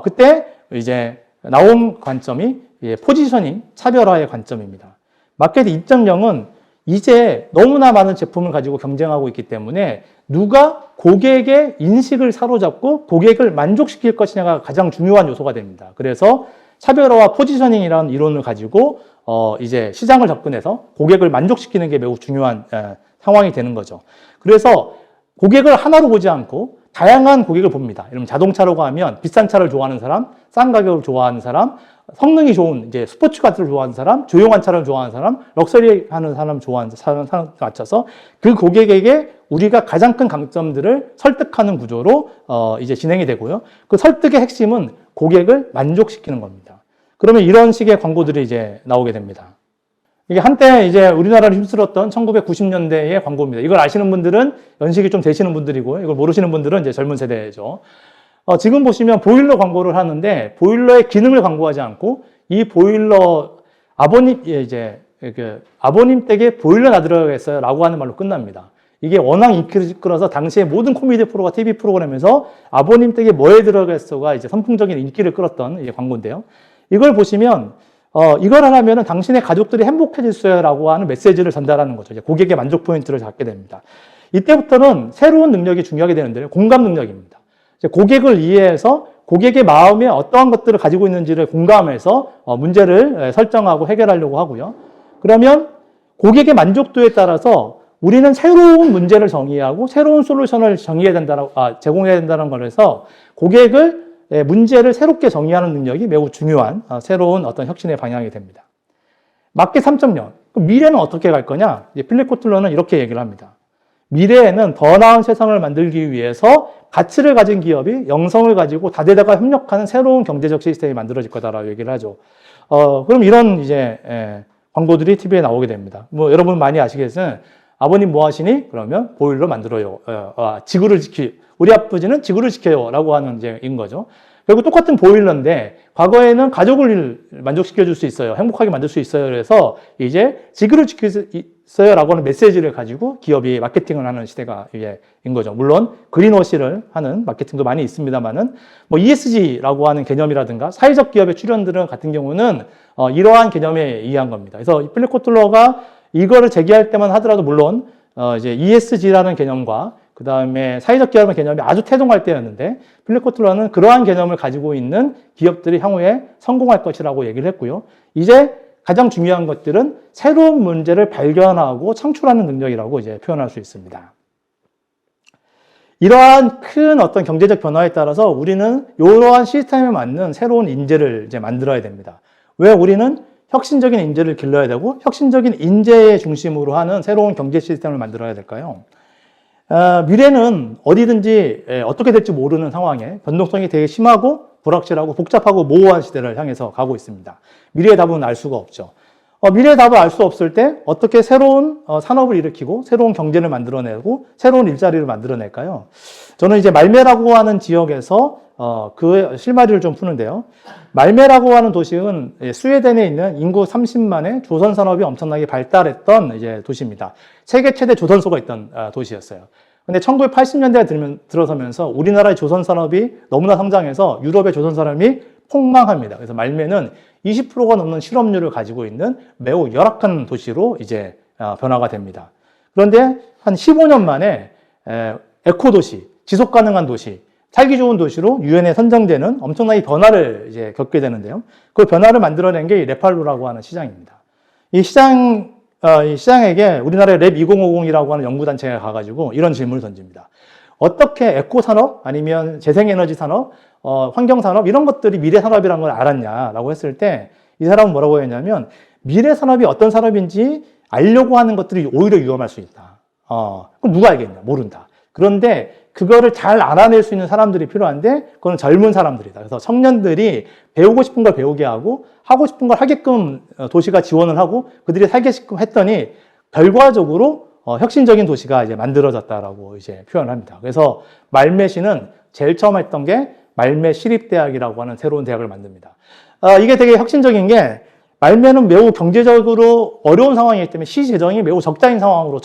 그때 이제 나온 관점이 포지셔닝, 차별화의 관점입니다. 마켓 2.0은 이제 너무나 많은 제품을 가지고 경쟁하고 있기 때문에 누가 고객의 인식을 사로잡고 고객을 만족시킬 것이냐가 가장 중요한 요소가 됩니다. 그래서 차별화와 포지셔닝이라는 이론을 가지고 이제 시장을 접근해서 고객을 만족시키는 게 매우 중요한 상황이 되는 거죠. 그래서 고객을 하나로 보지 않고 다양한 고객을 봅니다. 이러면 자동차라고 하면 비싼 차를 좋아하는 사람, 싼 가격을 좋아하는 사람, 성능이 좋은 이제 스포츠카를 좋아하는 사람, 조용한 차를 좋아하는 사람, 럭셔리 하는 사람 좋아하는 사람 맞춰서 그 고객에게 우리가 가장 큰 강점들을 설득하는 구조로 이제 진행이 되고요. 그 설득의 핵심은 고객을 만족시키는 겁니다. 그러면 이런 식의 광고들이 이제 나오게 됩니다. 이게 한때 이제 우리나라를 휩쓸었던 1990년대의 광고입니다. 이걸 아시는 분들은 연식이 좀 되시는 분들이고, 이걸 모르시는 분들은 이제 젊은 세대죠. 지금 보시면 보일러 광고를 하는데, 보일러의 기능을 광고하지 않고, 이 보일러, 아버님 댁에 보일러 놔들어야겠어요 라고 하는 말로 끝납니다. 이게 워낙 인기를 끌어서 당시에 모든 코미디 프로가 TV 프로그램에서 아버님 댁에 뭐에 들어가겠어가 이제 선풍적인 인기를 끌었던 이제 광고인데요. 이걸 보시면, 이걸 하려면 당신의 가족들이 행복해질 거라고 하는 메시지를 전달하는 거죠. 이제 고객의 만족 포인트를 잡게 됩니다. 이때부터는 새로운 능력이 중요하게 되는데요. 공감 능력입니다. 고객을 이해해서 고객의 마음에 어떠한 것들을 가지고 있는지를 공감해서 문제를 설정하고 해결하려고 하고요. 그러면 고객의 만족도에 따라서 우리는 새로운 문제를 정의하고 새로운 솔루션을 제공해야 된다는 거라서 고객을 문제를 새롭게 정의하는 능력이 매우 중요한 새로운 어떤 혁신의 방향이 됩니다. 마켓 3.0. 미래는 어떻게 갈 거냐? 필립 코틀러는 이렇게 얘기를 합니다. 미래에는 더 나은 세상을 만들기 위해서 가치를 가진 기업이 영성을 가지고 다대다가 협력하는 새로운 경제적 시스템이 만들어질 거다라고 얘기를 하죠. 그럼 이런 광고들이 TV에 나오게 됩니다. 뭐 여러분 많이 아시겠지만 아버님 뭐 하시니? 그러면 보일러 만들어요. 우리 아버지는 지구를 지켜요. 라고 하는 인 거죠. 결국 똑같은 보일러인데 과거에는 가족을 만족시켜 줄 수 있어요. 행복하게 만들 수 있어요. 그래서 이제 지구를 지킬 수 있어요. 라고 하는 메시지를 가지고 기업이 마케팅을 하는 시대가 인 거죠. 물론 그린워시를 하는 마케팅도 많이 있습니다만은 뭐 ESG라고 하는 개념이라든가 사회적 기업의 출연들은 같은 경우는 이러한 개념에 의한 겁니다. 그래서 필립 코틀러가 이거를 제기할 때만 하더라도 물론 이제 ESG라는 개념과 그 다음에 사회적 기업의 개념이 아주 태동할 때였는데 필립 코틀러는 그러한 개념을 가지고 있는 기업들이 향후에 성공할 것이라고 얘기를 했고요. 이제 가장 중요한 것들은 새로운 문제를 발견하고 창출하는 능력이라고 이제 표현할 수 있습니다. 이러한 큰 어떤 경제적 변화에 따라서 우리는 이러한 시스템에 맞는 새로운 인재를 이제 만들어야 됩니다. 왜 우리는 혁신적인 인재를 길러야 되고 혁신적인 인재의 중심으로 하는 새로운 경제 시스템을 만들어야 될까요? 미래는 어디든지 어떻게 될지 모르는 상황에 변동성이 되게 심하고 불확실하고 복잡하고 모호한 시대를 향해서 가고 있습니다. 미래의 답은 알 수가 없죠. 미래의 답을 알 수 없을 때 어떻게 새로운 산업을 일으키고 새로운 경제를 만들어내고 새로운 일자리를 만들어낼까요? 저는 이제 말메라고 하는 지역에서 그 실마리를 좀 푸는데요. 말메라고 하는 도시는 스웨덴에 있는 인구 30만의 조선 산업이 엄청나게 발달했던 이제 도시입니다. 세계 최대 조선소가 있던 도시였어요. 근데 1980년대에 들어서면서 우리나라의 조선 산업이 너무나 성장해서 유럽의 조선 산업이 폭망합니다. 그래서 말메는 20%가 넘는 실업률을 가지고 있는 매우 열악한 도시로 이제 변화가 됩니다. 그런데 한 15년 만에 에코도시, 지속 가능한 도시, 살기 좋은 도시로 유엔에 선정되는 엄청나게 변화를 이제 겪게 되는데요. 그 변화를 만들어낸 게 레팔로라고 하는 시장입니다. 이 시장에게 우리나라의 랩 2050이라고 하는 연구단체가 가가지고 이런 질문을 던집니다. 어떻게 에코산업 아니면 재생에너지 산업, 환경산업 이런 것들이 미래산업이라는 걸 알았냐라고 했을 때 이 사람은 뭐라고 했냐면 미래산업이 어떤 산업인지 알려고 하는 것들이 오히려 위험할 수 있다. 그럼 누가 알겠냐? 모른다. 그런데 그거를 잘 알아낼 수 있는 사람들이 필요한데 그건 젊은 사람들이다. 그래서 청년들이 배우고 싶은 걸 배우게 하고 싶은 걸 하게끔 도시가 지원을 하고 그들이 살게끔 했더니 결과적으로 혁신적인 도시가 이제 만들어졌다라고 이제 표현을 합니다. 그래서 말메시는 제일 처음 했던 게 말메 시립대학이라고 하는 새로운 대학을 만듭니다. 이게 되게 혁신적인 게 말메는 매우 경제적으로 어려운 상황이기 때문에 시 재정이 매우 적자인 상황으로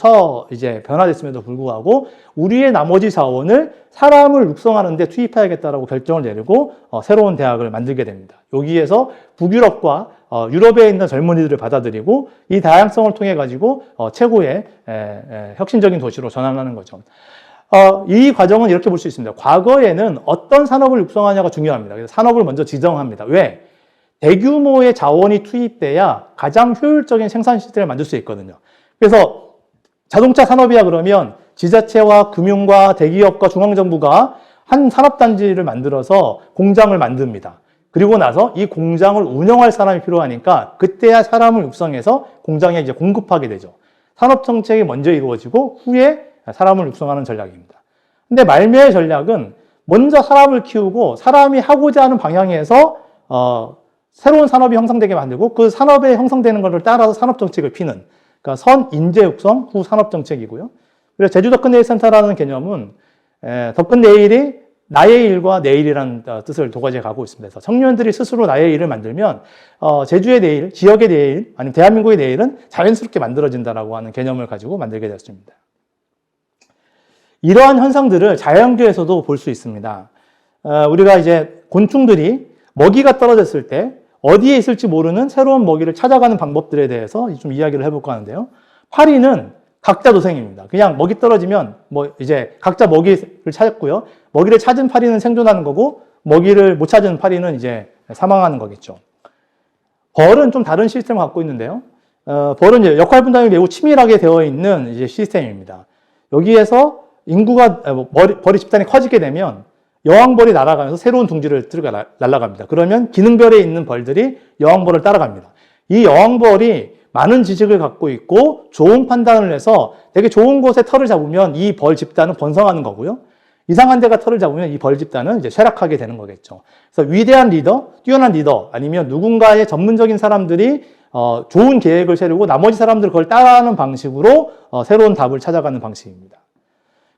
이제 변화됐음에도 불구하고 우리의 나머지 자원을 사람을 육성하는 데 투입해야겠다라고 결정을 내리고 새로운 대학을 만들게 됩니다. 여기에서 북유럽과 유럽에 있는 젊은이들을 받아들이고 이 다양성을 통해 가지고 최고의 혁신적인 도시로 전환하는 거죠. 이 과정은 이렇게 볼 수 있습니다. 과거에는 어떤 산업을 육성하냐가 중요합니다. 그래서 산업을 먼저 지정합니다. 왜? 대규모의 자원이 투입돼야 가장 효율적인 생산 시스템을 만들 수 있거든요. 그래서 자동차 산업이야 그러면 지자체와 금융과 대기업과 중앙정부가 한 산업단지를 만들어서 공장을 만듭니다. 그리고 나서 이 공장을 운영할 사람이 필요하니까 그때야 사람을 육성해서 공장에 이제 공급하게 되죠. 산업정책이 먼저 이루어지고 후에 사람을 육성하는 전략입니다. 근데 말메의 전략은 먼저 사람을 키우고 사람이 하고자 하는 방향에서 새로운 산업이 형성되게 만들고 그 산업에 형성되는 것을 따라서 산업정책을 피는 그러니까 선 인재 육성 후 산업정책이고요. 그래서 제주 덕근내일센터라는 개념은 덕근내일이 나의 일과 내일이라는 뜻을 도가지에 가고 있습니다. 그래서 청년들이 스스로 나의 일을 만들면 제주의 내일, 지역의 내일, 아니면 대한민국의 내일은 자연스럽게 만들어진다라고 하는 개념을 가지고 만들게 되었습니다. 이러한 현상들을 자연계에서도 볼 수 있습니다. 우리가 이제 곤충들이 먹이가 떨어졌을 때 어디에 있을지 모르는 새로운 먹이를 찾아가는 방법들에 대해서 좀 이야기를 해볼까 하는데요. 파리는 각자 도생입니다. 그냥 먹이 떨어지면 뭐 이제 각자 먹이를 찾았고요. 먹이를 찾은 파리는 생존하는 거고 먹이를 못 찾은 파리는 이제 사망하는 거겠죠. 벌은 좀 다른 시스템을 갖고 있는데요. 벌은 이제 역할 분담이 매우 치밀하게 되어 있는 이제 시스템입니다. 여기에서 인구가, 벌이 집단이 커지게 되면 여왕벌이 날아가면서 새로운 둥지를 들어가 날아갑니다. 그러면 기능별에 있는 벌들이 여왕벌을 따라갑니다. 이 여왕벌이 많은 지식을 갖고 있고 좋은 판단을 해서 되게 좋은 곳에 털을 잡으면 이 벌 집단은 번성하는 거고요. 이상한 데가 털을 잡으면 이 벌 집단은 이제 쇠락하게 되는 거겠죠. 그래서 위대한 리더, 뛰어난 리더, 아니면 누군가의 전문적인 사람들이 좋은 계획을 세우고 나머지 사람들 그걸 따라하는 방식으로 새로운 답을 찾아가는 방식입니다.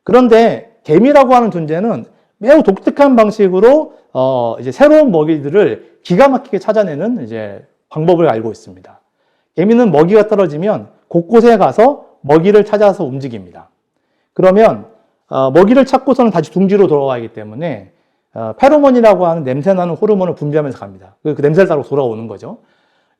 그런데 개미라고 하는 존재는 매우 독특한 방식으로 이제 새로운 먹이들을 기가 막히게 찾아내는 이제 방법을 알고 있습니다. 개미는 먹이가 떨어지면 곳곳에 가서 먹이를 찾아서 움직입니다. 그러면 먹이를 찾고서는 다시 둥지로 돌아가기 때문에 페로몬이라고 하는 냄새나는 호르몬을 분비하면서 갑니다. 그 냄새를 따라 돌아오는 거죠.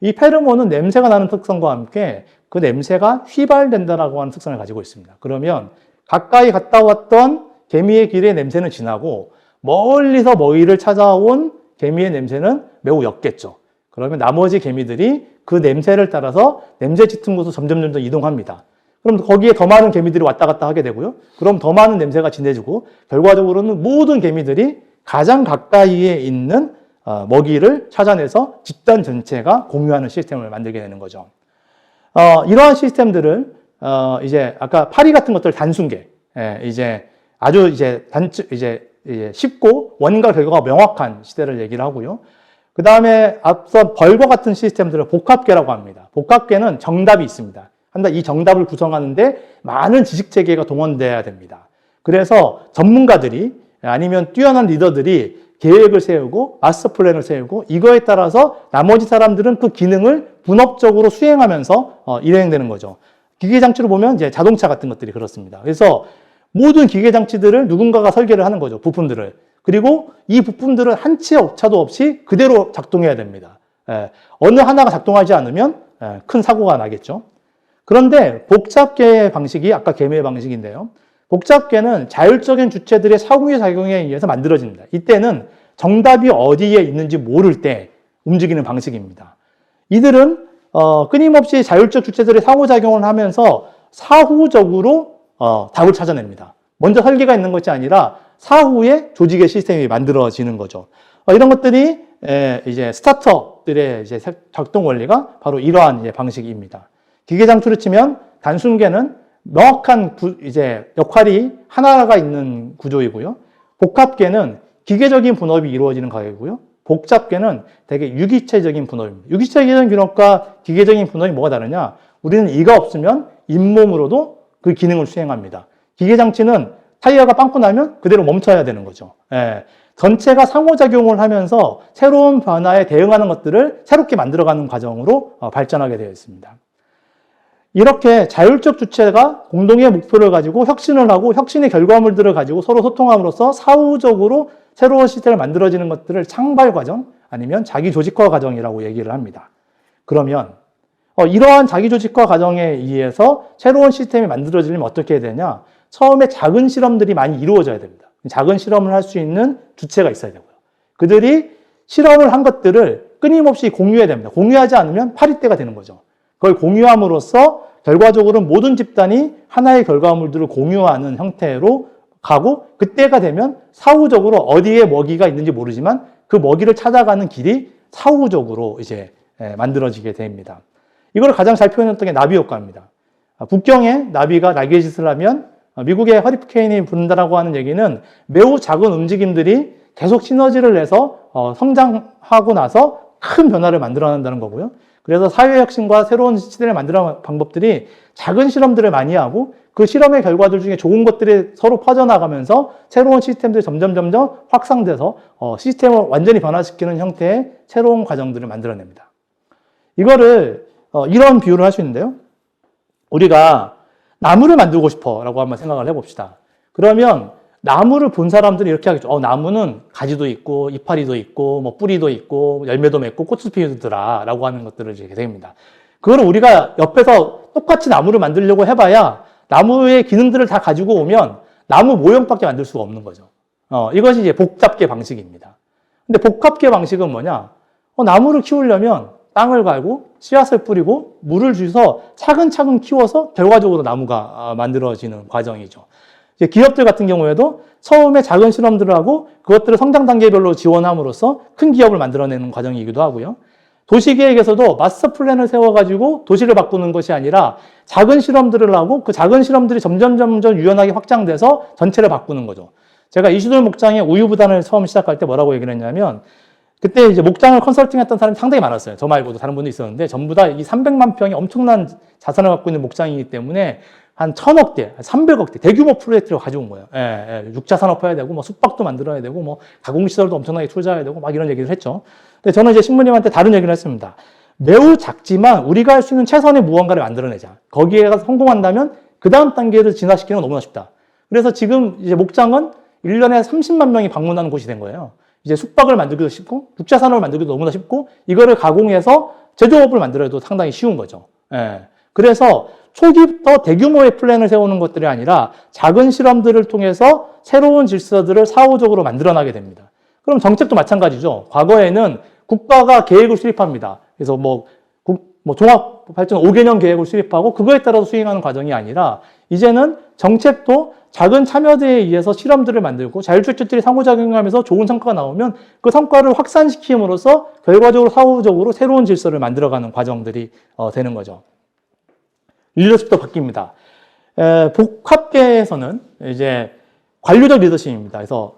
이 페로몬은 냄새가 나는 특성과 함께 그 냄새가 휘발된다라고 하는 특성을 가지고 있습니다. 그러면 가까이 갔다 왔던 개미의 길의 냄새는 진하고 멀리서 먹이를 찾아온 개미의 냄새는 매우 옅겠죠. 그러면 나머지 개미들이 그 냄새를 따라서 냄새 짙은 곳으로 점점 이동합니다. 그럼 거기에 더 많은 개미들이 왔다 갔다 하게 되고요. 그럼 더 많은 냄새가 진해지고 결과적으로는 모든 개미들이 가장 가까이에 있는 먹이를 찾아내서 집단 전체가 공유하는 시스템을 만들게 되는 거죠. 이러한 시스템들을 이제 아까 파리 같은 것들 단순계, 이제 아주 이제 쉽고 원인과 결과가 명확한 시대를 얘기를 하고요. 그 다음에 앞서 벌과 같은 시스템들을 복합계라고 합니다. 복합계는 정답이 있습니다. 이 정답을 구성하는데 많은 지식 체계가 동원돼야 됩니다. 그래서 전문가들이 아니면 뛰어난 리더들이 계획을 세우고 마스터 플랜을 세우고 이거에 따라서 나머지 사람들은 그 기능을 분업적으로 수행하면서 일행되는 거죠. 기계 장치로 보면 이제 자동차 같은 것들이 그렇습니다. 그래서 모든 기계 장치들을 누군가가 설계를 하는 거죠. 부품들을. 그리고 이 부품들은 한 치의 오차도 없이 그대로 작동해야 됩니다. 어느 하나가 작동하지 않으면 큰 사고가 나겠죠. 그런데 복잡계의 방식이 아까 개미의 방식인데요. 복잡계는 자율적인 주체들의 상호작용에 의해서 만들어집니다. 이때는 정답이 어디에 있는지 모를 때 움직이는 방식입니다. 이들은 끊임없이 자율적 주체들의 상호작용을 하면서 사후적으로 답을 찾아냅니다. 먼저 설계가 있는 것이 아니라 사후에 조직의 시스템이 만들어지는 거죠. 이런 것들이 이제 스타트업들의 이제 작동 원리가 바로 이러한 이제 방식입니다. 기계 장치로 치면 단순계는 명확한 이제 역할이 하나가 있는 구조이고요. 복합계는 기계적인 분업이 이루어지는 과정이고요. 복잡계는 되게 유기체적인 분업입니다. 유기체적인 분업과 기계적인 분업이 뭐가 다르냐? 우리는 이가 없으면 잇몸으로도 그 기능을 수행합니다. 기계 장치는 타이어가 빵꾸 나면 그대로 멈춰야 되는 거죠. 전체가 상호작용을 하면서 새로운 변화에 대응하는 것들을 새롭게 만들어가는 과정으로 발전하게 되어 있습니다. 이렇게 자율적 주체가 공동의 목표를 가지고 혁신을 하고 혁신의 결과물들을 가지고 서로 소통함으로써 사후적으로 새로운 시스템을 만들어지는 것들을 창발 과정 아니면 자기 조직화 과정이라고 얘기를 합니다. 그러면 이러한 자기 조직화 과정에 의해서 새로운 시스템이 만들어지려면 어떻게 해야 되냐? 처음에 작은 실험들이 많이 이루어져야 됩니다. 작은 실험을 할 수 있는 주체가 있어야 되고요. 그들이 실험을 한 것들을 끊임없이 공유해야 됩니다. 공유하지 않으면 파리떼가 되는 거죠. 그걸 공유함으로써 결과적으로는 모든 집단이 하나의 결과물들을 공유하는 형태로 가고 그때가 되면 사후적으로 어디에 먹이가 있는지 모르지만 그 먹이를 찾아가는 길이 사후적으로 이제 만들어지게 됩니다. 이걸 가장 잘 표현했던 게 나비 효과입니다. 북경에 나비가 날개짓을 하면 미국의 허리케인이 분다라고 하는 얘기는 매우 작은 움직임들이 계속 시너지를 내서 성장하고 나서 큰 변화를 만들어낸다는 거고요. 그래서 사회혁신과 새로운 시대를 만들어가는 방법들이 작은 실험들을 많이 하고 그 실험의 결과들 중에 좋은 것들이 서로 퍼져나가면서 새로운 시스템들이 점점 확산돼서 시스템을 완전히 변화시키는 형태의 새로운 과정들을 만들어냅니다. 이거를 이런 비유를 할 수 있는데요. 우리가 나무를 만들고 싶어 라고 한번 생각을 해봅시다. 그러면 나무를 본 사람들은 이렇게 하겠죠. 나무는 가지도 있고 이파리도 있고 뭐 뿌리도 있고 열매도 맺고 꽃도 피우더라 라고 하는 것들을 이렇게 됩니다. 그거를 우리가 옆에서 똑같이 나무를 만들려고 해봐야 나무의 기능들을 다 가지고 오면 나무 모형밖에 만들 수가 없는 거죠. 이것이 이제 복잡계 방식입니다. 근데 복합계 방식은 뭐냐? 나무를 키우려면 땅을 갈고 씨앗을 뿌리고 물을 주서 차근차근 키워서 결과적으로 나무가 만들어지는 과정이죠. 이제 기업들 같은 경우에도 처음에 작은 실험들을 하고 그것들을 성장 단계별로 지원함으로써 큰 기업을 만들어내는 과정이기도 하고요. 도시계획에서도 마스터 플랜을 세워가지고 도시를 바꾸는 것이 아니라 작은 실험들을 하고 그 작은 실험들이 점점 유연하게 확장돼서 전체를 바꾸는 거죠. 제가 이슈돌 목장의 우유부단을 처음 시작할 때 뭐라고 얘기를 했냐면 그때 이제 목장을 컨설팅했던 사람이 상당히 많았어요. 저 말고도 다른 분도 있었는데 전부 다 이 300만 평이 엄청난 자산을 갖고 있는 목장이기 때문에 한 1000억대, 300억대 대규모 프로젝트를 가져온 거예요. 육자 산업화해야 되고, 뭐 숙박도 만들어야 되고, 뭐 가공시설도 엄청나게 투자해야 되고, 막 이런 얘기를 했죠. 근데 저는 이제 신부님한테 다른 얘기를 했습니다. 매우 작지만 우리가 할 수 있는 최선의 무언가를 만들어내자. 거기에 가서 성공한다면 그 다음 단계를 진화시키는 건 너무나 쉽다. 그래서 지금 이제 목장은 1년에 30만 명이 방문하는 곳이 된 거예요. 이제 숙박을 만들기도 쉽고, 육자 산업을 만들기도 너무나 쉽고, 이거를 가공해서 제조업을 만들어도 상당히 쉬운 거죠. 그래서 초기부터 대규모의 플랜을 세우는 것들이 아니라 작은 실험들을 통해서 새로운 질서들을 사후적으로 만들어나게 됩니다. 그럼 정책도 마찬가지죠. 과거에는 국가가 계획을 수립합니다. 그래서 종합발전 5개년 계획을 수립하고 그거에 따라서 수행하는 과정이 아니라 이제는 정책도 작은 참여대에 의해서 실험들을 만들고 자율주택들이 상호작용하면서 좋은 성과가 나오면 그 성과를 확산시킴으로써 결과적으로 사후적으로 새로운 질서를 만들어가는 과정들이 되는 거죠. 리더십도 바뀝니다. 복합계에서는 이제 관료적 리더십입니다. 그래서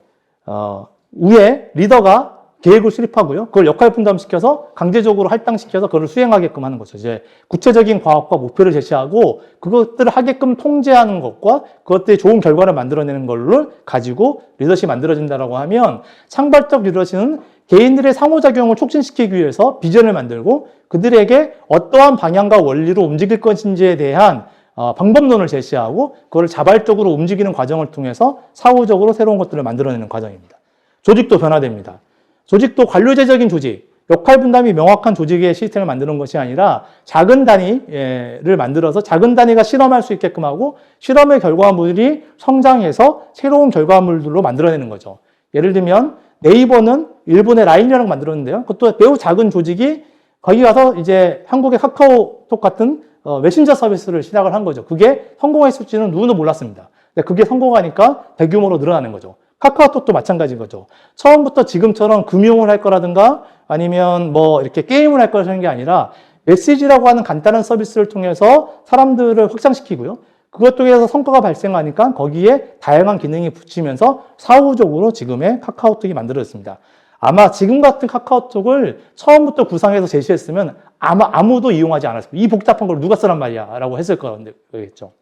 위에 리더가 계획을 수립하고요. 그걸 역할 분담시켜서 강제적으로 할당시켜서 그걸 수행하게끔 하는 거죠. 이제 구체적인 과업과 목표를 제시하고 그것들을 하게끔 통제하는 것과 그것들이 좋은 결과를 만들어내는 걸로 가지고 리더십이 만들어진다라고 하면 창발적 리더십은 개인들의 상호작용을 촉진시키기 위해서 비전을 만들고 그들에게 어떠한 방향과 원리로 움직일 것인지에 대한 방법론을 제시하고 그걸 자발적으로 움직이는 과정을 통해서 사후적으로 새로운 것들을 만들어내는 과정입니다. 조직도 변화됩니다. 조직도 관료제적인 조직, 역할 분담이 명확한 조직의 시스템을 만드는 것이 아니라 작은 단위를 만들어서 작은 단위가 실험할 수 있게끔 하고 실험의 결과물이 성장해서 새로운 결과물들로 만들어내는 거죠. 예를 들면 네이버는 일본의 라인이라는 걸 만들었는데요. 그것도 매우 작은 조직이 거기 가서 이제 한국의 카카오톡 같은 메신저 서비스를 시작을 한 거죠. 그게 성공했을지는 누구도 몰랐습니다. 근데 그게 성공하니까 대규모로 늘어나는 거죠. 카카오톡도 마찬가지인 거죠. 처음부터 지금처럼 금융을 할 거라든가 아니면 뭐 이렇게 게임을 할 거라는 게 아니라 메시지라고 하는 간단한 서비스를 통해서 사람들을 확장시키고요. 그것 통해서 성과가 발생하니까 거기에 다양한 기능이 붙이면서 사후적으로 지금의 카카오톡이 만들어졌습니다. 아마 지금 같은 카카오톡을 처음부터 구상해서 제시했으면 아마 아무도 이용하지 않았을 거예요. 이 복잡한 걸 누가 쓰란 말이야 라고 했을 거겠죠.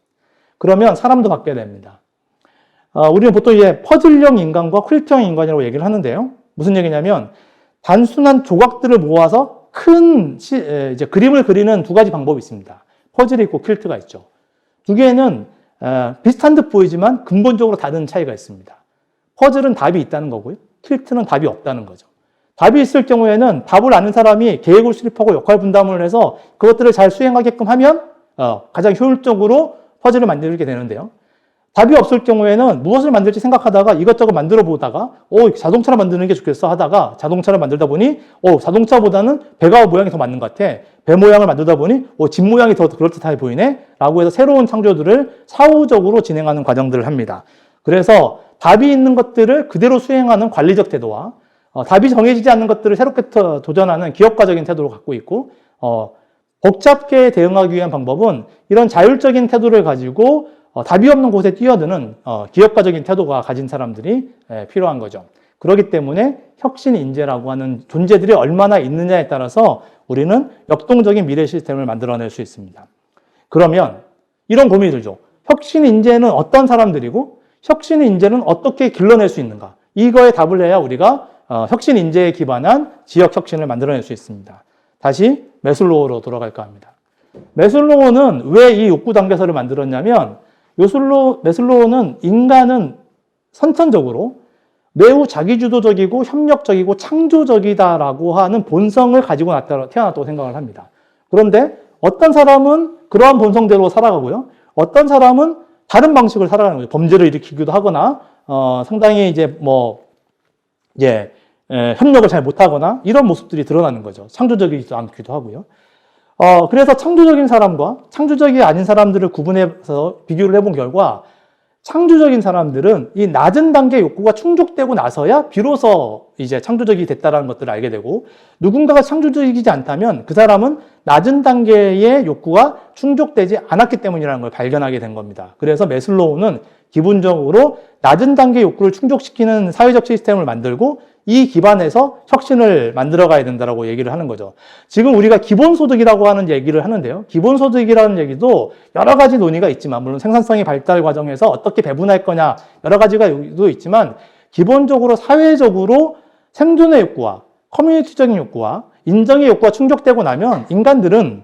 그러면 사람도 바뀌어야 됩니다. 우리는 보통 이제 퍼즐형 인간과 퀼트형 인간이라고 얘기를 하는데요. 무슨 얘기냐면 단순한 조각들을 모아서 큰 이제 그림을 그리는 두 가지 방법이 있습니다. 퍼즐이 있고 퀼트가 있죠. 두 개는 비슷한 듯 보이지만 근본적으로 다른 차이가 있습니다. 퍼즐은 답이 있다는 거고요. 퀼트는 답이 없다는 거죠. 답이 있을 경우에는 답을 아는 사람이 계획을 수립하고 역할 분담을 해서 그것들을 잘 수행하게끔 하면 가장 효율적으로 퍼즐을 만들게 되는데요. 답이 없을 경우에는 무엇을 만들지 생각하다가 이것저것 만들어 보다가 자동차를 만드는 게 좋겠어 하다가 자동차를 만들다 보니 자동차보다는 배가 모양이 더 맞는 것 같아. 배 모양을 만들다 보니 집 모양이 더 그럴듯하게 보이네 라고 해서 새로운 창조들을 사후적으로 진행하는 과정들을 합니다. 그래서 답이 있는 것들을 그대로 수행하는 관리적 태도와 답이 정해지지 않는 것들을 새롭게 도전하는 기업가적인 태도를 갖고 있고 복잡게 대응하기 위한 방법은 이런 자율적인 태도를 가지고 답이 없는 곳에 뛰어드는 기업가적인 태도가 가진 사람들이 필요한 거죠. 그렇기 때문에 혁신 인재라고 하는 존재들이 얼마나 있느냐에 따라서 우리는 역동적인 미래 시스템을 만들어낼 수 있습니다. 그러면 이런 고민이 들죠. 혁신 인재는 어떤 사람들이고 혁신 인재는 어떻게 길러낼 수 있는가? 이거에 답을 해야 우리가 혁신 인재에 기반한 지역 혁신을 만들어낼 수 있습니다. 다시 매슬로우로 돌아갈까 합니다. 매슬로우는 왜 이 욕구 단계설을 만들었냐면 매슬로우는 인간은 선천적으로 매우 자기주도적이고 협력적이고 창조적이다라고 하는 본성을 가지고 태어났다고 생각을 합니다. 그런데 어떤 사람은 그러한 본성대로 살아가고요. 어떤 사람은 다른 방식으로 살아가는 거죠. 범죄를 일으키기도 하거나 상당히 협력을 잘 못하거나 이런 모습들이 드러나는 거죠. 창조적이지 않기도 하고요. 그래서 창조적인 사람과 창조적이 아닌 사람들을 구분해서 비교를 해본 결과 창조적인 사람들은 이 낮은 단계 욕구가 충족되고 나서야 비로소 이제 창조적이 됐다는 것들을 알게 되고, 누군가가 창조적이지 않다면 그 사람은 낮은 단계의 욕구가 충족되지 않았기 때문이라는 걸 발견하게 된 겁니다. 그래서 매슬로우는 기본적으로 낮은 단계 욕구를 충족시키는 사회적 시스템을 만들고 이 기반에서 혁신을 만들어가야 된다고 얘기를 하는 거죠. 지금 우리가 기본소득이라고 하는 얘기를 하는데요. 기본소득이라는 얘기도 여러 가지 논의가 있지만, 물론 생산성의 발달 과정에서 어떻게 배분할 거냐 여러 가지가 있지만, 기본적으로 사회적으로 생존의 욕구와 커뮤니티적인 욕구와 인정의 욕구가 충족되고 나면 인간들은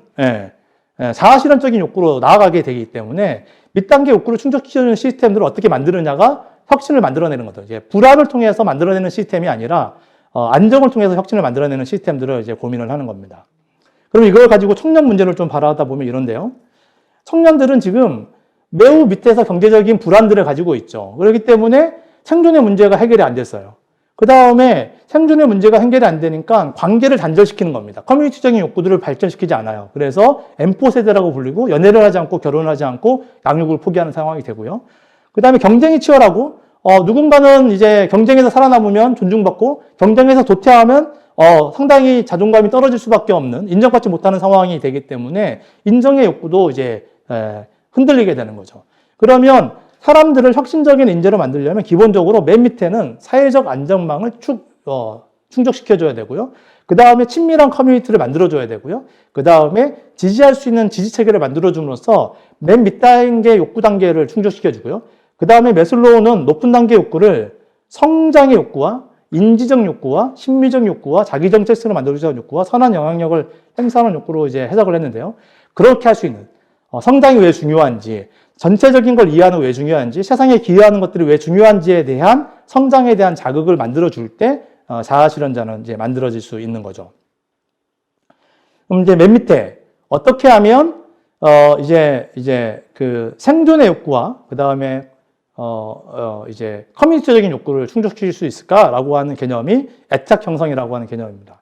자아실현적인 욕구로 나아가게 되기 때문에 밑단계 욕구를 충족시키는 시스템들을 어떻게 만드느냐가 혁신을 만들어내는 거죠. 이제 불안을 통해서 만들어내는 시스템이 아니라 안정을 통해서 혁신을 만들어내는 시스템들을 이제 고민을 하는 겁니다. 그럼 이걸 가지고 청년 문제를 좀 바라다 보면 이런데요. 청년들은 지금 매우 밑에서 경제적인 불안들을 가지고 있죠. 그렇기 때문에 생존의 문제가 해결이 안 됐어요. 그 다음에 생존의 문제가 해결이 안 되니까 관계를 단절시키는 겁니다. 커뮤니티적인 욕구들을 발전시키지 않아요. 그래서 M4 세대라고 불리고 연애를 하지 않고 결혼을 하지 않고 양육을 포기하는 상황이 되고요. 그 다음에 경쟁이 치열하고, 누군가는 이제 경쟁에서 살아남으면 존중받고, 경쟁에서 도태하면, 상당히 자존감이 떨어질 수밖에 없는, 인정받지 못하는 상황이 되기 때문에, 인정의 욕구도 이제, 흔들리게 되는 거죠. 그러면 사람들을 혁신적인 인재로 만들려면 기본적으로 맨 밑에는 사회적 안전망을 충족시켜줘야 되고요. 그 다음에 친밀한 커뮤니티를 만들어줘야 되고요. 그 다음에 지지할 수 있는 지지체계를 만들어줌으로써 맨 밑단계 욕구 단계를 충족시켜주고요. 그 다음에 매슬로우는 높은 단계 욕구를 성장의 욕구와 인지적 욕구와 심미적 욕구와 자기정체 스스로 만들어주는 욕구와 선한 영향력을 행사하는 욕구로 이제 해석을 했는데요. 그렇게 할 수 있는, 성장이 왜 중요한지, 전체적인 걸 이해하는 왜 중요한지, 세상에 기여하는 것들이 왜 중요한지에 대한 성장에 대한 자극을 만들어줄 때 자아실현자는 이제 만들어질 수 있는 거죠. 그럼 이제 맨 밑에 어떻게 하면 이제 그 생존의 욕구와 그 다음에 이제 커뮤니티적인 욕구를 충족시킬 수 있을까라고 하는 개념이 애착 형성이라고 하는 개념입니다.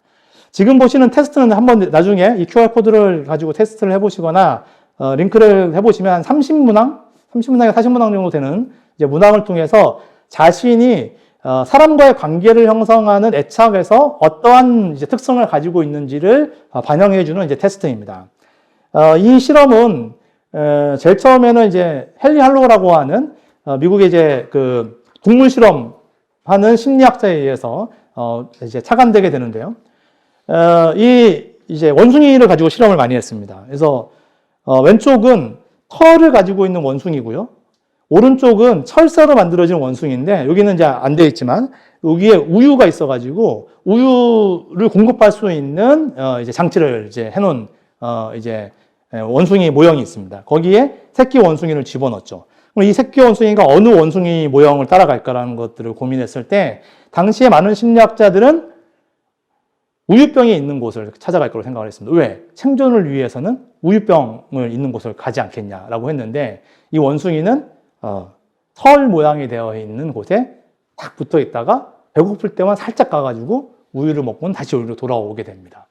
지금 보시는 테스트는 한번 나중에 이 QR코드를 가지고 테스트를 해보시거나 링크를 해보시면 한 30문항, 30문항에서 40문항 정도 되는 이제 문항을 통해서 자신이 사람과의 관계를 형성하는 애착에서 어떠한 이제 특성을 가지고 있는지를 반영해주는 이제 테스트입니다. 이 실험은 제일 처음에는 이제 헨리 할로우라고 하는 미국의 이제 그 동물 실험하는 심리학자에 의해서 이제 착안되게 되는데요. 이 이제 원숭이를 가지고 실험을 많이 했습니다. 그래서 왼쪽은 털을 가지고 있는 원숭이고요. 오른쪽은 철사로 만들어진 원숭이인데 여기는 이제 안 되어 있지만 여기에 우유가 있어가지고 우유를 공급할 수 있는 이제 장치를 이제 해놓은 이제 원숭이 모형이 있습니다. 거기에 새끼 원숭이를 집어넣었죠. 그럼 이 새끼 원숭이가 어느 원숭이 모형을 따라갈까라는 것들을 고민했을 때 당시에 많은 심리학자들은 우유병이 있는 곳을 찾아갈 거라고 생각을 했습니다. 왜? 생존을 위해서는 우유병을 있는 곳을 가지 않겠냐라고 했는데 이 원숭이는 털 모양이 되어 있는 곳에 딱 붙어 있다가 배고플 때만 살짝 가가지고 우유를 먹고는 다시 우유로 돌아오게 됩니다.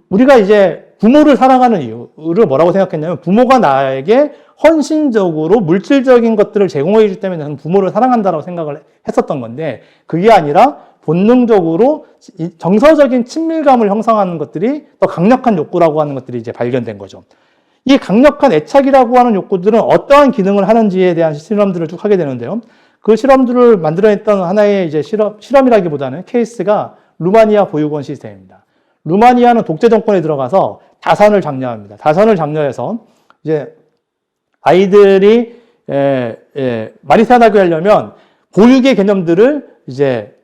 우리가 이제 부모를 사랑하는 이유를 뭐라고 생각했냐면 부모가 나에게 헌신적으로 물질적인 것들을 제공해 주기 때문에 저는 부모를 사랑한다라고 생각을 했었던 건데 그게 아니라 본능적으로 정서적인 친밀감을 형성하는 것들이 더 강력한 욕구라고 하는 것들이 이제 발견된 거죠. 이 강력한 애착이라고 하는 욕구들은 어떠한 기능을 하는지에 대한 실험들을 쭉 하게 되는데요. 그 실험들을 만들어냈던 하나의 이제 실험이라기보다는 케이스가 루마니아 보육원 시스템입니다. 루마니아는 독재 정권에 들어가서 다산을 장려합니다. 다산을 장려해서 이제 아이들이 많이 태어나게 하려면 보육의 개념들을 이제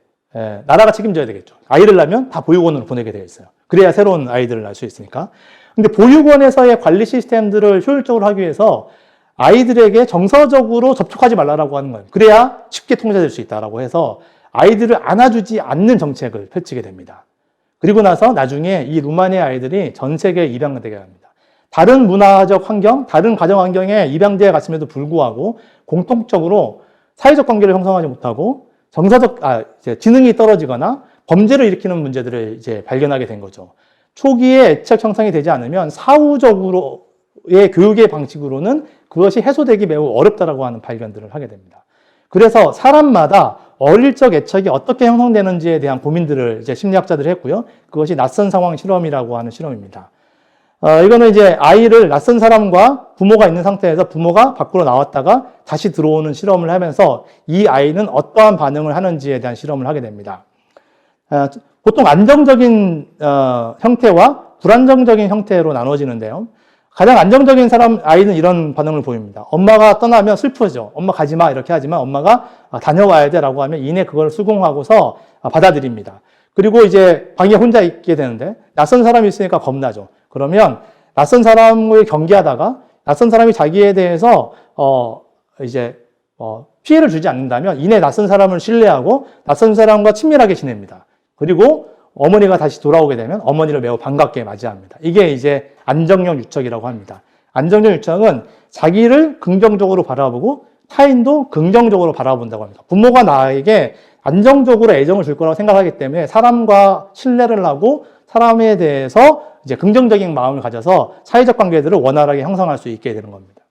나라가 책임져야 되겠죠. 아이를 낳으면 다 보육원으로 보내게 되어 있어요. 그래야 새로운 아이들을 낳을 수 있으니까. 근데 보육원에서의 관리 시스템들을 효율적으로 하기 위해서 아이들에게 정서적으로 접촉하지 말라고 하는 거예요. 그래야 쉽게 통제될 수 있다라고 해서 아이들을 안아주지 않는 정책을 펼치게 됩니다. 그리고 나서 나중에 이 루마니아 아이들이 전 세계에 입양되게 합니다. 다른 문화적 환경, 다른 가정 환경에 입양되어 갔음에도 불구하고 공통적으로 사회적 관계를 형성하지 못하고 이제 지능이 떨어지거나 범죄를 일으키는 문제들을 이제 발견하게 된 거죠. 초기에 애착 형성이 되지 않으면 사후적으로의 교육의 방식으로는 그것이 해소되기 매우 어렵다라고 하는 발견들을 하게 됩니다. 그래서 사람마다 어릴 적 애착이 어떻게 형성되는지에 대한 고민들을 이제 심리학자들이 했고요. 그것이 낯선 상황 실험이라고 하는 실험입니다. 이거는 이제 아이를 낯선 사람과 부모가 있는 상태에서 부모가 밖으로 나왔다가 다시 들어오는 실험을 하면서 이 아이는 어떠한 반응을 하는지에 대한 실험을 하게 됩니다. 보통 안정적인 형태와 불안정적인 형태로 나눠지는데요. 가장 안정적인 아이는 이런 반응을 보입니다. 엄마가 떠나면 슬프죠. 엄마 가지 마 이렇게 하지만 엄마가 다녀와야 돼 라고 하면 이내 그걸 수긍하고서 받아들입니다. 그리고 이제 방에 혼자 있게 되는데 낯선 사람이 있으니까 겁나죠. 그러면 낯선 사람을 경계하다가 낯선 사람이 자기에 대해서 피해를 주지 않는다면 이내 낯선 사람을 신뢰하고 낯선 사람과 친밀하게 지냅니다. 그리고 어머니가 다시 돌아오게 되면 어머니를 매우 반갑게 맞이합니다. 이게 이제 안정형 유척이라고 합니다. 안정형 유척은 자기를 긍정적으로 바라보고 타인도 긍정적으로 바라본다고 합니다. 부모가 나에게 안정적으로 애정을 줄 거라고 생각하기 때문에 사람과 신뢰를 하고 사람에 대해서 이제 긍정적인 마음을 가져서 사회적 관계들을 원활하게 형성할 수 있게 되는 겁니다.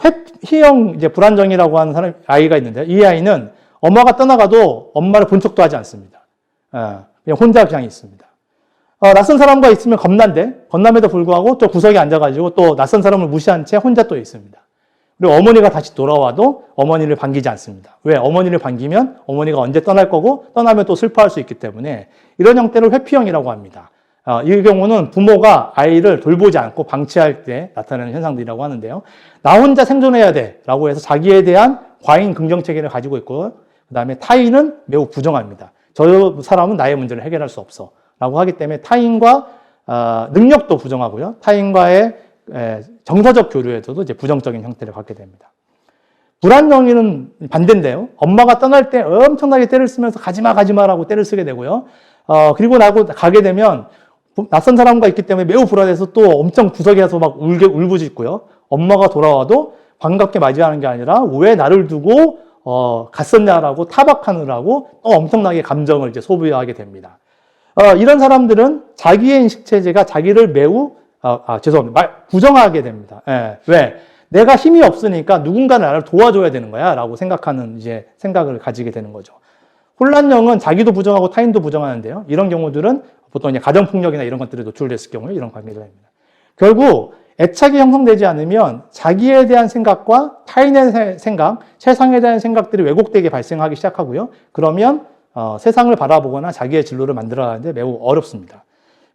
회피형 이제 불안정이라고 하는 아이가 있는데 이 아이는 엄마가 떠나가도 엄마를 본 척도 하지 않습니다. 그냥 혼자 그냥 있습니다. 낯선 사람과 있으면 겁남에도 불구하고 또 구석에 앉아가지고 또 낯선 사람을 무시한 채 혼자 또 있습니다. 그리고 어머니가 다시 돌아와도 어머니를 반기지 않습니다. 왜? 어머니를 반기면 어머니가 언제 떠날 거고 떠나면 또 슬퍼할 수 있기 때문에 이런 형태를 회피형이라고 합니다. 이 경우는 부모가 아이를 돌보지 않고 방치할 때 나타나는 현상들이라고 하는데요. 나 혼자 생존해야 돼 라고 해서 자기에 대한 과잉 긍정체계를 가지고 있고 그 다음에 타인은 매우 부정합니다. 저 사람은 나의 문제를 해결할 수 없어 라고 하기 때문에 타인과 능력도 부정하고요. 타인과의 정서적 교류에서도 이제 부정적인 형태를 갖게 됩니다. 불안정이는 반대인데요. 엄마가 떠날 때 엄청나게 때를 쓰면서 가지마라고 때를 쓰게 되고요. 그리고 가게 되면 낯선 사람과 있기 때문에 매우 불안해서 또 엄청 구석에서 막 울부짖고요. 엄마가 돌아와도 반갑게 맞이하는 게 아니라 왜 나를 두고 갔었냐라고 타박하느라고 또 엄청나게 감정을 이제 소비하게 됩니다. 이런 사람들은 자기의 인식체제가 자기를 매우 부정하게 됩니다. 왜? 내가 힘이 없으니까 누군가 나를 도와줘야 되는 거야 라고 생각하는 이제 생각을 가지게 되는 거죠. 혼란형은 자기도 부정하고 타인도 부정하는데요. 이런 경우들은 보통 이제 가정폭력이나 이런 것들에 노출됐을 경우에 이런 관계가 됩니다. 결국 애착이 형성되지 않으면 자기에 대한 생각과 타인의 생각, 세상에 대한 생각들이 왜곡되게 발생하기 시작하고요. 그러면 세상을 바라보거나 자기의 진로를 만들어가는데 매우 어렵습니다.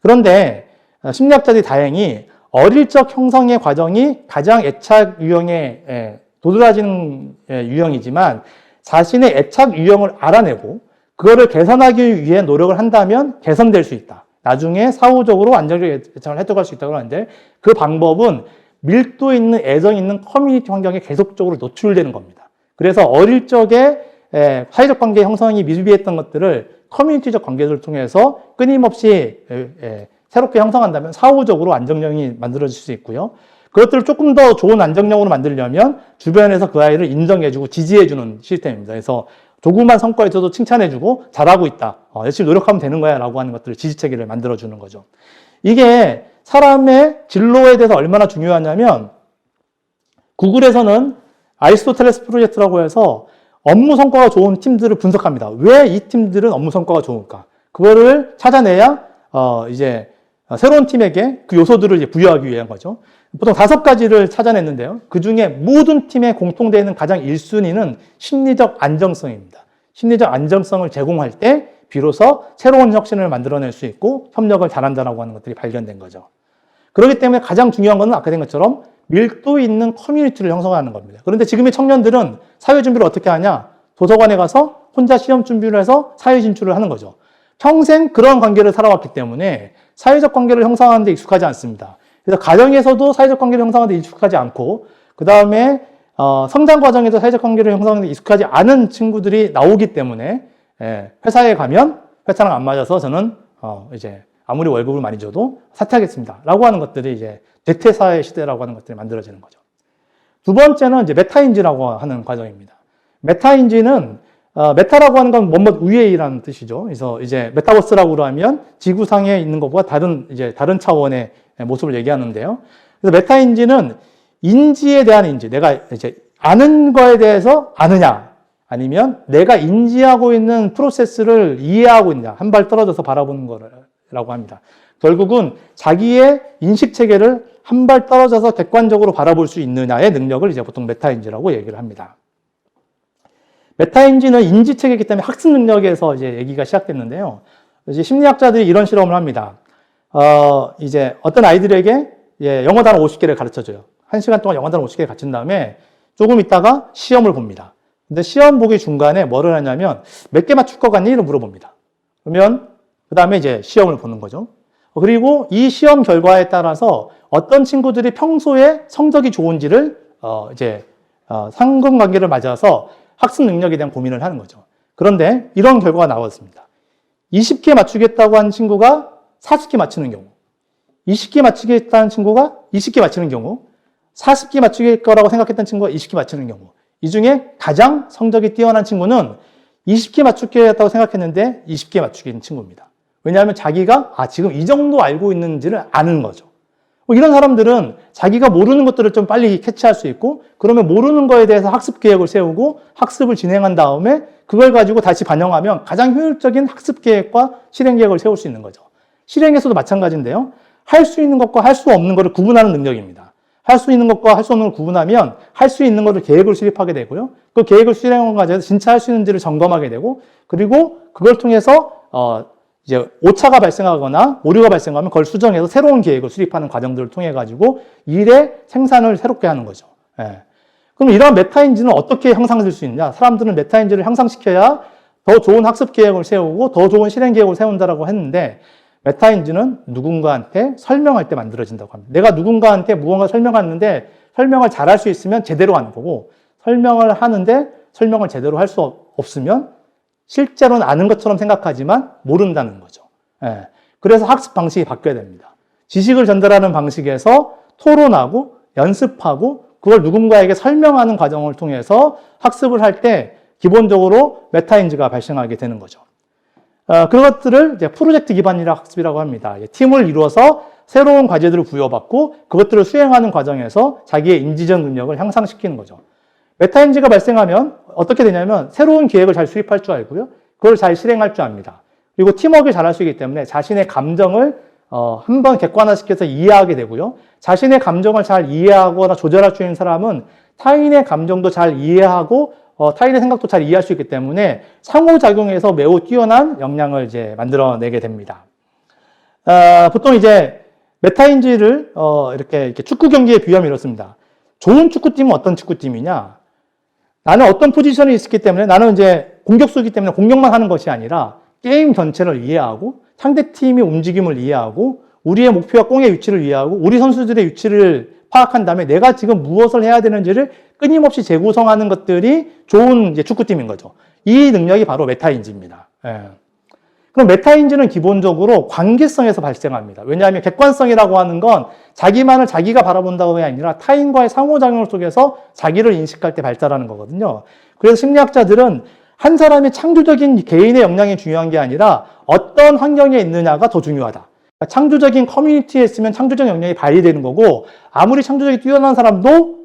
그런데 심리학자들이 다행히 어릴 적 형성의 과정이 가장 애착 유형에 도드라지는 유형이지만 자신의 애착 유형을 알아내고 그거를 개선하기 위해 노력을 한다면 개선될 수 있다. 나중에 사후적으로 안정적 애착을 획득할 수 있다고 하는데 그 방법은 밀도 있는 애정 있는 커뮤니티 환경에 계속적으로 노출되는 겁니다. 그래서 어릴 적에 사회적 관계 형성이 미비했던 것들을 커뮤니티적 관계들을 통해서 끊임없이 새롭게 형성한다면 사후적으로 안정형이 만들어질 수 있고요. 그것들을 조금 더 좋은 안정형으로 만들려면 주변에서 그 아이를 인정해주고 지지해주는 시스템입니다. 그래서 조그만 성과에 있어도 칭찬해주고 잘하고 있다. 열심히 노력하면 되는 거야 라고 하는 것들을 지지체계를 만들어주는 거죠. 이게 사람의 진로에 대해서 얼마나 중요하냐면 구글에서는 아리스토텔레스 프로젝트라고 해서 업무 성과가 좋은 팀들을 분석합니다. 왜 이 팀들은 업무 성과가 좋을까? 그거를 찾아내야 이제 새로운 팀에게 그 요소들을 이제 부여하기 위한 거죠. 보통 5가지를 찾아냈는데요. 그 중에 모든 팀에 공통되는 가장 1순위는 심리적 안정성입니다. 심리적 안정성을 제공할 때 비로소 새로운 혁신을 만들어낼 수 있고 협력을 잘한다라고 하는 것들이 발견된 거죠. 그렇기 때문에 가장 중요한 것은 아까 된 것처럼 밀도 있는 커뮤니티를 형성하는 겁니다. 그런데 지금의 청년들은 사회 준비를 어떻게 하냐? 도서관에 가서 혼자 시험 준비를 해서 사회 진출을 하는 거죠. 평생 그런 관계를 살아왔기 때문에 사회적 관계를 형성하는 데 익숙하지 않습니다. 그래서 가정에서도 사회적 관계를 형성하는 데 익숙하지 않고 그 다음에 성장 과정에서 사회적 관계를 형성하는 데 익숙하지 않은 친구들이 나오기 때문에 회사에 가면 회사랑 안 맞아서 저는 이제 아무리 월급을 많이 줘도 사퇴하겠습니다. 라고 하는 것들이 이제 대퇴사회 시대라고 하는 것들이 만들어지는 거죠. 두 번째는 이제 메타인지라고 하는 과정입니다. 메타인지는 메타라고 하는 건 뭐뭐 위에라는 뜻이죠. 그래서 이제 메타버스라고 하면 지구상에 있는 것보다 다른 차원의 모습을 얘기하는데요. 그래서 메타인지는 인지에 대한 인지, 내가 이제 아는 거에 대해서 아느냐, 아니면 내가 인지하고 있는 프로세스를 이해하고 있느냐, 한 발 떨어져서 바라보는 거라고 합니다. 결국은 자기의 인식 체계를 한 발 떨어져서 객관적으로 바라볼 수 있느냐의 능력을 이제 보통 메타인지라고 얘기를 합니다. 메타인지는 인지 체계이기 때문에 학습 능력에서 이제 얘기가 시작됐는데요. 이제 심리학자들이 이런 실험을 합니다. 이제 어떤 아이들에게 영어 단어 50개를 가르쳐 줘요. 1시간 동안 영어 단어 50개를 가르친 다음에 조금 있다가 시험을 봅니다. 근데 시험 보기 중간에 뭐를 하냐면 몇 개 맞출 것 같니?를 물어봅니다. 그러면 그 다음에 이제 시험을 보는 거죠. 그리고 이 시험 결과에 따라서 어떤 친구들이 평소에 성적이 좋은지를 상관관계를 맞아서 학습 능력에 대한 고민을 하는 거죠. 그런데 이런 결과가 나왔습니다. 20개 맞추겠다고 한 친구가 40개 맞추는 경우, 20개 맞추겠다는 친구가 20개 맞추는 경우, 40개 맞추길 거라고 생각했던 친구가 20개 맞추는 경우, 이 중에 가장 성적이 뛰어난 친구는 20개 맞추겠다고 생각했는데 20개 맞추긴 친구입니다. 왜냐하면 자기가 지금 이 정도 알고 있는지를 아는 거죠. 이런 사람들은 자기가 모르는 것들을 좀 빨리 캐치할 수 있고, 그러면 모르는 거에 대해서 학습 계획을 세우고 학습을 진행한 다음에 그걸 가지고 다시 반영하면 가장 효율적인 학습 계획과 실행 계획을 세울 수 있는 거죠. 실행에서도 마찬가지인데요. 할 수 있는 것과 할 수 없는 것을 구분하는 능력입니다. 할 수 있는 것과 할 수 없는 걸 구분하면 할 수 있는 것을 계획을 수립하게 되고요. 그 계획을 수행하는 과정에서 진짜 할 수 있는지를 점검하게 되고, 그리고 그걸 통해서 이제 오차가 발생하거나 오류가 발생하면 그걸 수정해서 새로운 계획을 수립하는 과정들을 통해 가지고 일의 생산을 새롭게 하는 거죠. 그럼 이러한 메타인지는 어떻게 형성될 수 있느냐? 사람들은 메타인지를 형성시켜야 더 좋은 학습 계획을 세우고 더 좋은 실행 계획을 세운다라고 했는데, 메타인지는 누군가한테 설명할 때 만들어진다고 합니다. 내가 누군가한테 무언가 설명하는데 설명을 잘할 수 있으면 제대로 하는 거고, 설명을 하는데 설명을 제대로 할 수 없으면 실제로는 아는 것처럼 생각하지만 모른다는 거죠. 그래서 학습 방식이 바뀌어야 됩니다. 지식을 전달하는 방식에서 토론하고 연습하고 그걸 누군가에게 설명하는 과정을 통해서 학습을 할 때 기본적으로 메타인지가 발생하게 되는 거죠. 그것들을 이제 프로젝트 기반이라 학습이라고 합니다. 팀을 이루어서 새로운 과제들을 부여받고 그것들을 수행하는 과정에서 자기의 인지적 능력을 향상시키는 거죠. 메타인지가 발생하면 어떻게 되냐면 새로운 계획을 잘 수립할 줄 알고요. 그걸 잘 실행할 줄 압니다. 그리고 팀워크를 잘 할 수 있기 때문에 자신의 감정을 한번 객관화시켜서 이해하게 되고요. 자신의 감정을 잘 이해하거나 조절할 수 있는 사람은 타인의 감정도 잘 이해하고 타인의 생각도 잘 이해할 수 있기 때문에 상호작용에서 매우 뛰어난 역량을 이제 만들어내게 됩니다. 보통 이제 메타인지를 이렇게 축구 경기에 비유하면 이렇습니다. 좋은 축구팀은 어떤 축구팀이냐? 나는 어떤 포지션이 있기 때문에 나는 이제 공격수이기 때문에 공격만 하는 것이 아니라 게임 전체를 이해하고 상대팀의 움직임을 이해하고 우리의 목표와 공의 위치를 이해하고 우리 선수들의 위치를 파악한 다음에 내가 지금 무엇을 해야 되는지를 끊임없이 재구성하는 것들이 좋은 이제 축구팀인 거죠. 이 능력이 바로 메타인지입니다. 그럼 메타인지는 기본적으로 관계성에서 발생합니다. 왜냐하면 객관성이라고 하는 건 자기만을 자기가 바라본다고가 아니라 타인과의 상호작용을 속에서 자기를 인식할 때 발달하는 거거든요. 그래서 심리학자들은 한 사람의 창조적인 개인의 역량이 중요한 게 아니라 어떤 환경에 있느냐가 더 중요하다. 그러니까 창조적인 커뮤니티에 있으면 창조적 역량이 발휘되는 거고, 아무리 창조적이 뛰어난 사람도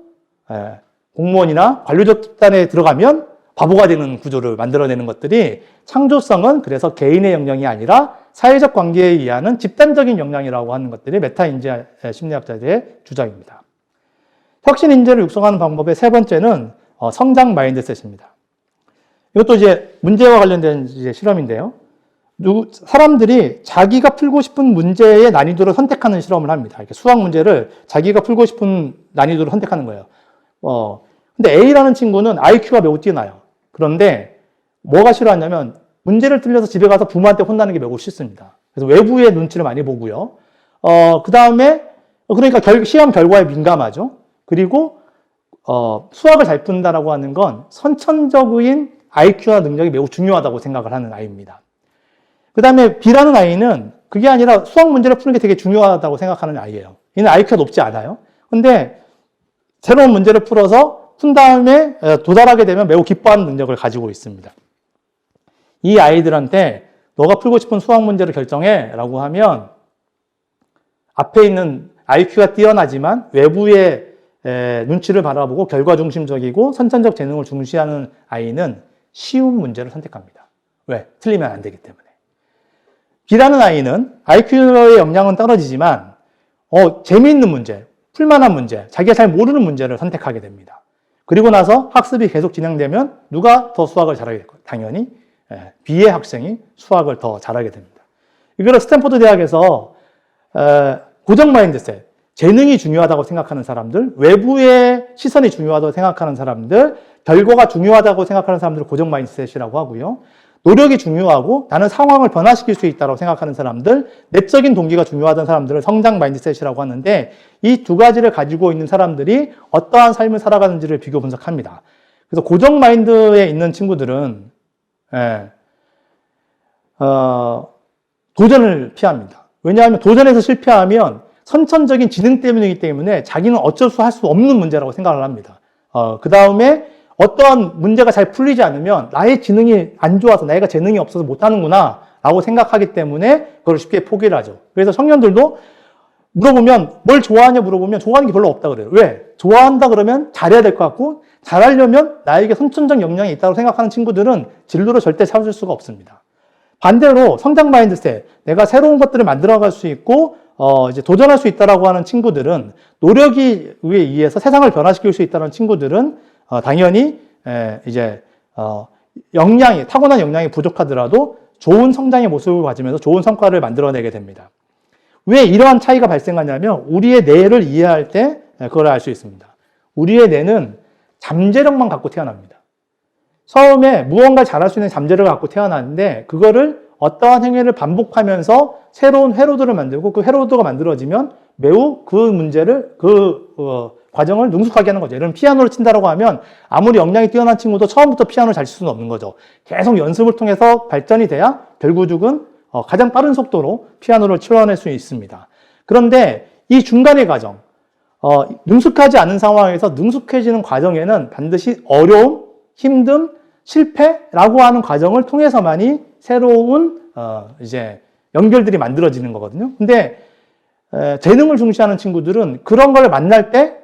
공무원이나 관료적 집단에 들어가면 바보가 되는 구조를 만들어내는 것들이, 창조성은 그래서 개인의 역량이 아니라 사회적 관계에 의한 집단적인 역량이라고 하는 것들이 메타인지 심리학자들의 주장입니다. 혁신 인재를 육성하는 방법의 세 번째는 성장 마인드셋입니다. 이것도 이제 문제와 관련된 이제 실험인데요. 사람들이 자기가 풀고 싶은 문제의 난이도를 선택하는 실험을 합니다. 이렇게 수학 문제를 자기가 풀고 싶은 난이도를 선택하는 거예요. 근데 A라는 친구는 IQ가 매우 뛰어나요. 그런데 뭐가 싫어하냐면 문제를 틀려서 집에 가서 부모한테 혼나는 게 매우 싫습니다. 그래서 외부의 눈치를 많이 보고요. 그 다음에 그러니까 시험 결과에 민감하죠. 그리고 수학을 잘 푼다라고 하는 건 선천적인 IQ와 능력이 매우 중요하다고 생각을 하는 아이입니다. 그 다음에 B라는 아이는 그게 아니라 수학 문제를 푸는 게 되게 중요하다고 생각하는 아이예요. 얘는 IQ가 높지 않아요. 근데 새로운 문제를 풀어서 푼 다음에 도달하게 되면 매우 기뻐하는 능력을 가지고 있습니다. 이 아이들한테 너가 풀고 싶은 수학 문제를 결정해 라고 하면 앞에 있는 IQ가 뛰어나지만 외부의 눈치를 바라보고 결과 중심적이고 선천적 재능을 중시하는 아이는 쉬운 문제를 선택합니다. 왜? 틀리면 안 되기 때문에. B라는 아이는 IQ의 역량은 떨어지지만 재미있는 문제, 풀만한 문제, 자기가 잘 모르는 문제를 선택하게 됩니다. 그리고 나서 학습이 계속 진행되면 누가 더 수학을 잘하게 될까요? 당연히 B의 학생이 수학을 더 잘하게 됩니다. 이거를 스탠포드 대학에서 고정 마인드셋, 재능이 중요하다고 생각하는 사람들, 외부의 시선이 중요하다고 생각하는 사람들, 결과가 중요하다고 생각하는 사람들을 고정 마인드셋이라고 하고요. 노력이 중요하고 나는 상황을 변화시킬 수 있다고 생각하는 사람들, 내적인 동기가 중요하다는 사람들을 성장 마인드셋이라고 하는데 이 두 가지를 가지고 있는 사람들이 어떠한 삶을 살아가는지를 비교 분석합니다. 그래서 고정 마인드에 있는 친구들은 도전을 피합니다. 왜냐하면 도전에서 실패하면 선천적인 지능 때문이기 때문에 자기는 어쩔 수 할 수 없는 문제라고 생각을 합니다. 그 다음에 어떠한 문제가 잘 풀리지 않으면 나의 지능이 안 좋아서 내가 재능이 없어서 못하는구나 라고 생각하기 때문에 그걸 쉽게 포기를 하죠. 그래서 청년들도 물어보면 뭘 좋아하냐 물어보면 좋아하는 게 별로 없다 그래요. 왜? 좋아한다 그러면 잘해야 될 것 같고 잘하려면 나에게 선천적 역량이 있다고 생각하는 친구들은 진로를 절대 찾을 수가 없습니다. 반대로 성장 마인드셋, 내가 새로운 것들을 만들어갈 수 있고 이제 도전할 수 있다라고 하는 친구들은 노력에 의해서 세상을 변화시킬 수 있다는 친구들은 당연히 이제 타고난 역량이 부족하더라도 좋은 성장의 모습을 가지면서 좋은 성과를 만들어내게 됩니다. 왜 이러한 차이가 발생하냐면 우리의 뇌를 이해할 때 그걸 알 수 있습니다. 우리의 뇌는 잠재력만 갖고 태어납니다. 처음에 무언가 잘할 수 있는 잠재력을 갖고 태어났는데 그거를 어떠한 행위를 반복하면서 새로운 회로도를 만들고 그 회로도가 만들어지면 매우 그 문제를 과정을 능숙하게 하는 거죠. 예를 들면 피아노를 친다라고 하면 아무리 역량이 뛰어난 친구도 처음부터 피아노를 잘 칠 수는 없는 거죠. 계속 연습을 통해서 발전이 돼야 결국은 가장 빠른 속도로 피아노를 치러낼 수 있습니다. 그런데 이 중간의 과정, 능숙하지 않은 상황에서 능숙해지는 과정에는 반드시 어려움, 힘듦, 실패라고 하는 과정을 통해서만이 새로운 이제 연결들이 만들어지는 거거든요. 근데 재능을 중시하는 친구들은 그런 걸 만날 때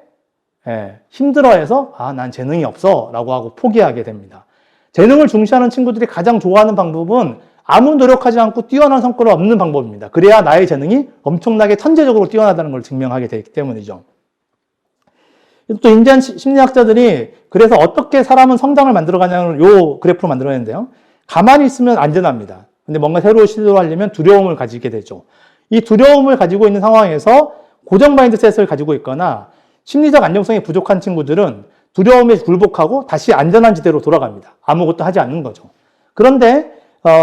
힘들어해서 난 재능이 없어 라고 하고 포기하게 됩니다. 재능을 중시하는 친구들이 가장 좋아하는 방법은 아무 노력하지 않고 뛰어난 성과를 얻는 방법입니다. 그래야 나의 재능이 엄청나게 천재적으로 뛰어나다는 걸 증명하게 되기 때문이죠. 또 인디안 심리학자들이 그래서 어떻게 사람은 성장을 만들어가냐는 요 그래프로 만들어냈는데요. 가만히 있으면 안전합니다. 근데 뭔가 새로운 시도를 하려면 두려움을 가지게 되죠. 이 두려움을 가지고 있는 상황에서 고정 마인드셋을 가지고 있거나 심리적 안정성이 부족한 친구들은 두려움에 굴복하고 다시 안전한 지대로 돌아갑니다. 아무것도 하지 않는 거죠. 그런데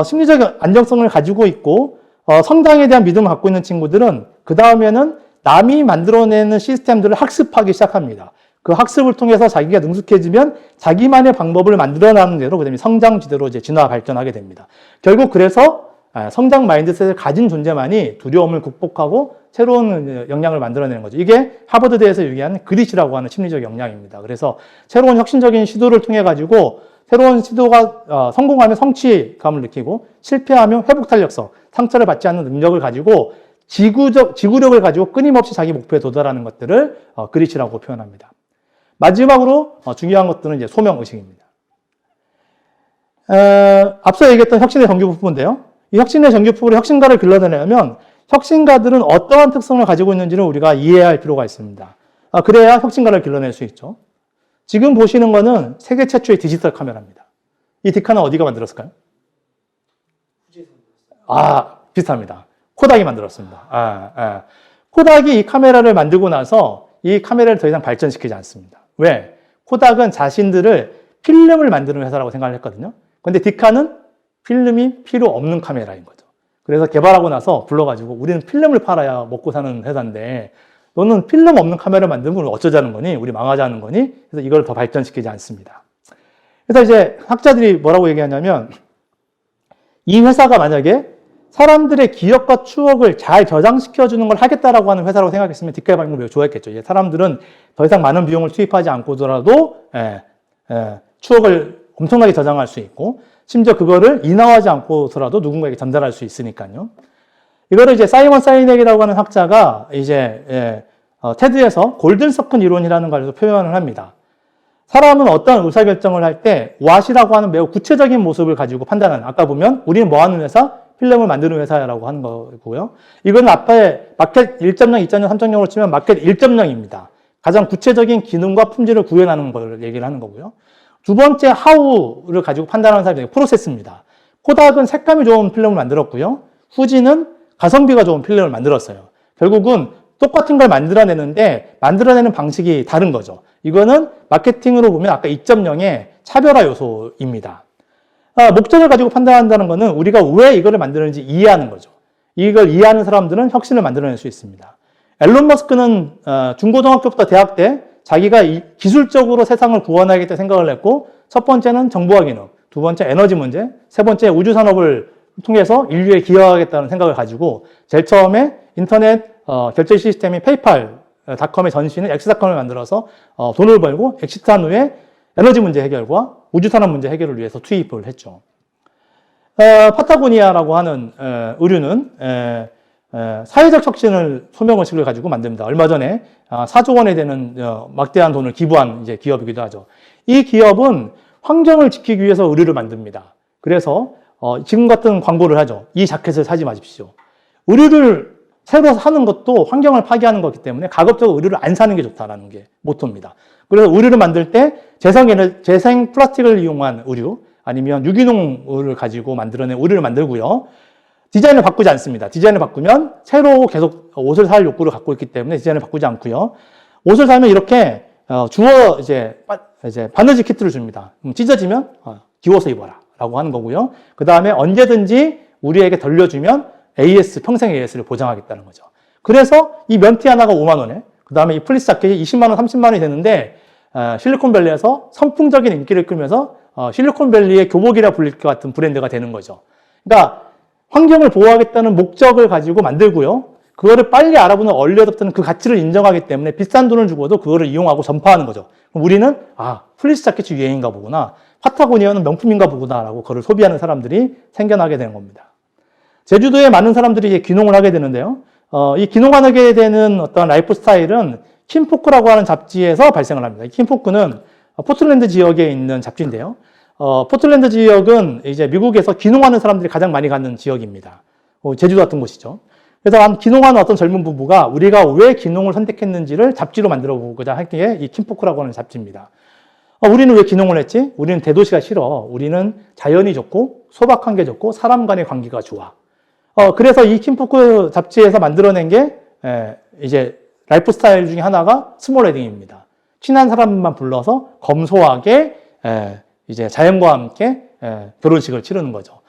심리적 안정성을 가지고 있고 성장에 대한 믿음을 갖고 있는 친구들은 그 다음에는 남이 만들어내는 시스템들을 학습하기 시작합니다. 그 학습을 통해서 자기가 능숙해지면 자기만의 방법을 만들어나는 대로 그다음에 성장지대로 이제 진화 발전하게 됩니다. 결국 그래서 성장 마인드셋을 가진 존재만이 두려움을 극복하고 새로운 역량을 만들어내는 거죠. 이게 하버드대에서 얘기하는 그릿이라고 하는 심리적 역량입니다. 그래서 새로운 혁신적인 시도를 통해 가지고 새로운 시도가 성공하면 성취감을 느끼고 실패하면 회복 탄력성, 상처를 받지 않는 능력을 가지고 지구력을 가지고 끊임없이 자기 목표에 도달하는 것들을 그릿이라고 표현합니다. 마지막으로 중요한 것들은 이제 소명의식입니다. 앞서 얘기했던 혁신의 정규부부인데요. 이 혁신의 정규부부로 혁신가를 길러내려면 혁신가들은 어떠한 특성을 가지고 있는지를 우리가 이해할 필요가 있습니다. 그래야 혁신가를 길러낼 수 있죠. 지금 보시는 거는 세계 최초의 디지털 카메라입니다. 이 디카는 어디가 만들었을까요? 비슷합니다. 코닥이 만들었습니다. 코닥이 이 카메라를 만들고 나서 이 카메라를 더 이상 발전시키지 않습니다. 왜? 코닥은 자신들을 필름을 만드는 회사라고 생각을 했거든요. 그런데 디카는 필름이 필요 없는 카메라인 거죠. 그래서 개발하고 나서 불러가지고 우리는 필름을 팔아야 먹고 사는 회사인데 너는 필름 없는 카메라 만들면 우리 어쩌자는 거니? 우리 망하자는 거니? 그래서 이걸 더 발전시키지 않습니다. 그래서 이제 학자들이 뭐라고 얘기하냐면 이 회사가 만약에 사람들의 기억과 추억을 잘 저장시켜주는 걸 하겠다라고 하는 회사라고 생각했으면 디카의 방법을 매우 좋아했겠죠. 사람들은 더 이상 많은 비용을 투입하지 않고더라도 추억을 엄청나게 저장할 수 있고 심지어 그거를 인하하지 않고서라도 누군가에게 전달할 수 있으니까요. 이거를 이제 사이먼 사이넥이라고 하는 학자가 이제 테드에서 골든 서클 이론이라는 걸 표현을 합니다. 사람은 어떤 의사결정을 할 때 what이라고 하는 매우 구체적인 모습을 가지고 판단하는, 아까 보면 우리는 뭐 하는 회사? 필름을 만드는 회사라고 하는 거고요. 이건 앞에 마켓 1.0, 2.0, 3.0으로 치면 마켓 1.0입니다. 가장 구체적인 기능과 품질을 구현하는 걸 얘기를 하는 거고요. 두 번째 how를 가지고 판단하는 사람이 프로세스입니다. 코닥은 색감이 좋은 필름을 만들었고요. 후지는 가성비가 좋은 필름을 만들었어요. 결국은 똑같은 걸 만들어내는데 만들어내는 방식이 다른 거죠. 이거는 마케팅으로 보면 아까 2.0의 차별화 요소입니다. 목적을 가지고 판단한다는 것은 우리가 왜 이거를 만드는지 이해하는 거죠. 이걸 이해하는 사람들은 혁신을 만들어낼 수 있습니다. 앨런 머스크는 중고등학교부터 대학 때 자기가 기술적으로 세상을 구원하겠다 생각을 했고, 첫 번째는 정보화 기능, 두 번째 에너지 문제, 세 번째 우주 산업을 통해서 인류에 기여하겠다는 생각을 가지고 제일 처음에 인터넷 결제 시스템인 페이팔닷컴의 전신을 엑스닷컴을 만들어서 돈을 벌고 엑시트한 후에 에너지 문제 해결과 우주 산업 문제 해결을 위해서 투입을 했죠. 파타고니아라고 하는 의류는 사회적 혁신을 소명의식을 가지고 만듭니다. 얼마 전에 4조 원에 되는 막대한 돈을 기부한 이제 기업이기도 하죠. 이 기업은 환경을 지키기 위해서 의류를 만듭니다. 그래서 지금 같은 광고를 하죠. 이 자켓을 사지 마십시오. 의류를 새로 사는 것도 환경을 파괴하는 거기 때문에 가급적 의류를 안 사는 게 좋다라는 게 모토입니다. 그래서 의류를 만들 때 재생 플라스틱을 이용한 의류, 아니면 유기농을 가지고 만들어낸 의류를 만들고요. 디자인을 바꾸지 않습니다. 디자인을 바꾸면 새로 계속 옷을 살 욕구를 갖고 있기 때문에 디자인을 바꾸지 않고요. 옷을 사면 이렇게 이제 바느질 키트를 줍니다. 찢어지면 기워서 입어라 라고 하는 거고요. 그 다음에 언제든지 우리에게 돌려주면 평생 AS를 보장하겠다는 거죠. 그래서 이 면티 하나가 5만 원에, 그 다음에 이 플리스 자켓이 20만 원, 30만 원이 되는데 실리콘밸리에서 선풍적인 인기를 끌면서 실리콘밸리의 교복이라 불릴 것 같은 브랜드가 되는 거죠. 그러니까 환경을 보호하겠다는 목적을 가지고 만들고요. 그거를 빨리 알아보는 얼리 어댑터는 그 가치를 인정하기 때문에 비싼 돈을 주고도 그거를 이용하고 전파하는 거죠. 그럼 우리는 플리스 자켓이 유행인가 보구나, 파타고니아는 명품인가 보구나 라고 그걸 소비하는 사람들이 생겨나게 되는 겁니다. 제주도에 많은 사람들이 이제 귀농을 하게 되는데요. 이 귀농하게 되는 어떤 라이프 스타일은 킴포크라고 하는 잡지에서 발생을 합니다. 이 킴포크는 포틀랜드 지역에 있는 잡지인데요. 포틀랜드 지역은 이제 미국에서 귀농하는 사람들이 가장 많이 가는 지역입니다. 제주도 같은 곳이죠. 그래서 귀농하는 어떤 젊은 부부가 우리가 왜 귀농을 선택했는지를 잡지로 만들어 보고자 할 게 이 킴포크라고 하는 잡지입니다. 우리는 왜 귀농을 했지? 우리는 대도시가 싫어. 우리는 자연이 좋고 소박한 게 좋고 사람 간의 관계가 좋아. 그래서 이 킴포크 잡지에서 만들어낸 게 이제 라이프 스타일 중에 하나가 스몰 웨딩입니다. 친한 사람만 불러서 검소하게 이제 자연과 함께 결혼식을 치르는 거죠.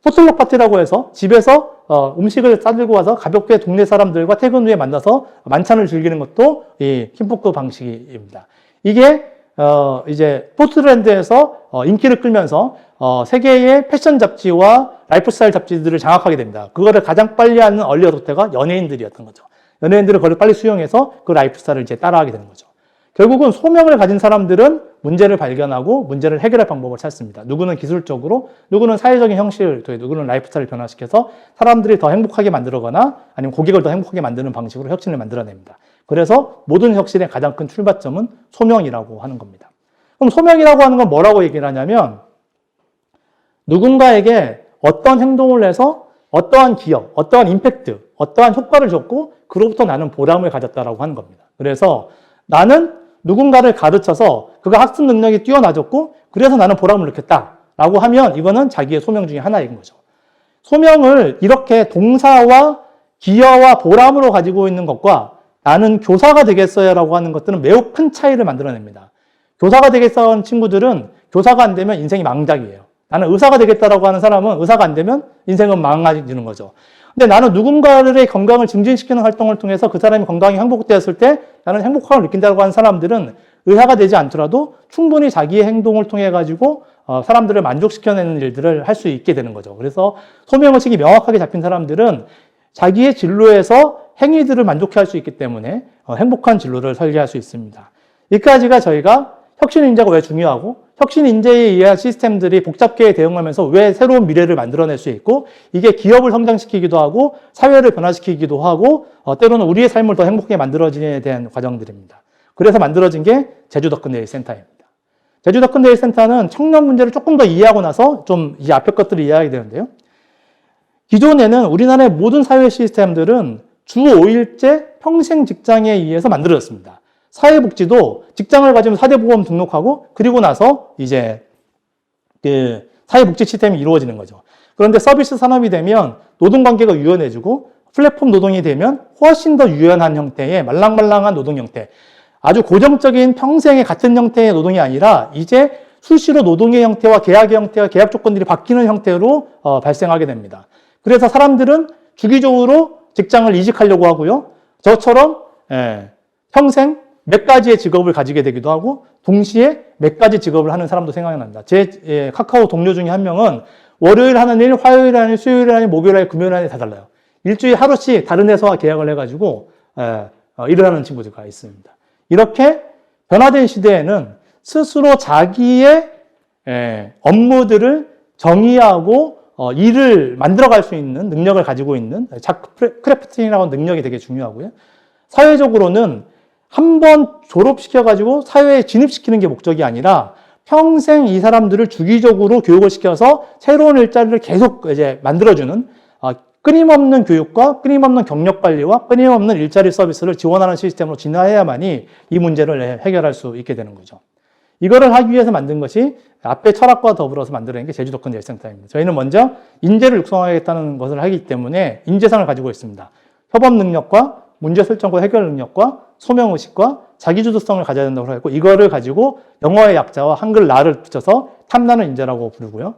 포틀럭 파티라고 해서 집에서 음식을 싸들고 와서 가볍게 동네 사람들과 퇴근 후에 만나서 만찬을 즐기는 것도 이 킴포크 방식입니다. 이게 이제 포틀랜드에서 인기를 끌면서 세계의 패션 잡지와 라이프 스타일 잡지들을 장악하게 됩니다. 그거를 가장 빨리 하는 얼리 어댑터가 연예인들이었던 거죠. 연예인들은 그걸 빨리 수용해서 그 라이프 스타일을 이제 따라하게 되는 거죠. 결국은 소명을 가진 사람들은 문제를 발견하고 문제를 해결할 방법을 찾습니다. 누구는 기술적으로, 누구는 사회적인 형식을 통해, 누구는 라이프 스타일을 변화시켜서 사람들이 더 행복하게 만들거나 아니면 고객을 더 행복하게 만드는 방식으로 혁신을 만들어냅니다. 그래서 모든 혁신의 가장 큰 출발점은 소명이라고 하는 겁니다. 그럼 소명이라고 하는 건 뭐라고 얘기를 하냐면, 누군가에게 어떤 행동을 해서 어떠한 기업, 어떠한 임팩트, 어떠한 효과를 줬고 그로부터 나는 보람을 가졌다라고 하는 겁니다. 그래서 나는 누군가를 가르쳐서 그가 학습 능력이 뛰어나졌고 그래서 나는 보람을 느꼈다라고 하면 이거는 자기의 소명 중에 하나인 거죠. 소명을 이렇게 동사와 기여와 보람으로 가지고 있는 것과 나는 교사가 되겠어요라고 하는 것들은 매우 큰 차이를 만들어냅니다. 교사가 되겠어 하는 친구들은 교사가 안 되면 인생이 망작이에요. 나는 의사가 되겠다라고 하는 사람은 의사가 안 되면 인생은 망가지는 거죠. 근데 나는 누군가의 건강을 증진시키는 활동을 통해서 그 사람이 건강이 행복되었을 때 나는 행복함을 느낀다고 하는 사람들은 의사가 되지 않더라도 충분히 자기의 행동을 통해 가지고 사람들을 만족시켜내는 일들을 할 수 있게 되는 거죠. 그래서 소명의식이 명확하게 잡힌 사람들은 자기의 진로에서 행위들을 만족해 할 수 있기 때문에 행복한 진로를 설계할 수 있습니다. 여기까지가 저희가 혁신 인재가 왜 중요하고 혁신 인재에 의한 시스템들이 복잡하게 대응하면서 왜 새로운 미래를 만들어낼 수 있고 이게 기업을 성장시키기도 하고 사회를 변화시키기도 하고 때로는 우리의 삶을 더 행복하게 만들어지에 대한 과정들입니다. 그래서 만들어진 게 제주덕근대일센터입니다. 제주덕근대일센터는 청년 문제를 조금 더 이해하고 나서 좀 이 앞에 것들을 이해하게 되는데요. 기존에는 우리나라의 모든 사회 시스템들은 주 5일제 평생 직장에 의해서 만들어졌습니다. 사회복지도 직장을 가지면 4대 보험 등록하고 그리고 나서 이제 그 사회복지 시스템이 이루어지는 거죠. 그런데 서비스 산업이 되면 노동관계가 유연해지고 플랫폼 노동이 되면 훨씬 더 유연한 형태의 말랑말랑한 노동 형태, 아주 고정적인 평생의 같은 형태의 노동이 아니라 이제 수시로 노동의 형태와 계약의 형태와 계약 조건들이 바뀌는 형태로 발생하게 됩니다. 그래서 사람들은 주기적으로 직장을 이직하려고 하고요. 저처럼 평생 몇 가지의 직업을 가지게 되기도 하고 동시에 몇 가지 직업을 하는 사람도 생각이 납니다. 제 카카오 동료 중에 한 명은 월요일 하는 일, 화요일 하는 일, 수요일 하는 일, 목요일 하는 일, 금요일 하는 일 다 달라요. 일주일에 하루씩 다른 회사와 계약을 해가지고 일을 하는 친구들과 있습니다. 이렇게 변화된 시대에는 스스로 자기의 업무들을 정의하고 일을 만들어갈 수 있는 능력을 가지고 있는 크래프팅이라고 하는 능력이 되게 중요하고요. 사회적으로는 한 번 졸업시켜가지고 사회에 진입시키는 게 목적이 아니라 평생 이 사람들을 주기적으로 교육을 시켜서 새로운 일자리를 계속 이제 만들어주는 끊임없는 교육과 끊임없는 경력 관리와 끊임없는 일자리 서비스를 지원하는 시스템으로 진화해야만이 이 문제를 해결할 수 있게 되는 거죠. 이거를 하기 위해서 만든 것이 앞에 철학과 더불어서 만들어낸 게 제주덕근대일센터입니다. 저희는 먼저 인재를 육성하겠다는 것을 하기 때문에 인재상을 가지고 있습니다. 협업 능력과 문제 설정과 해결 능력과 소명의식과 자기주도성을 가져야 된다고 했고 이거를 가지고 영어의 약자와 한글 나를 붙여서 탐나는 인재라고 부르고요.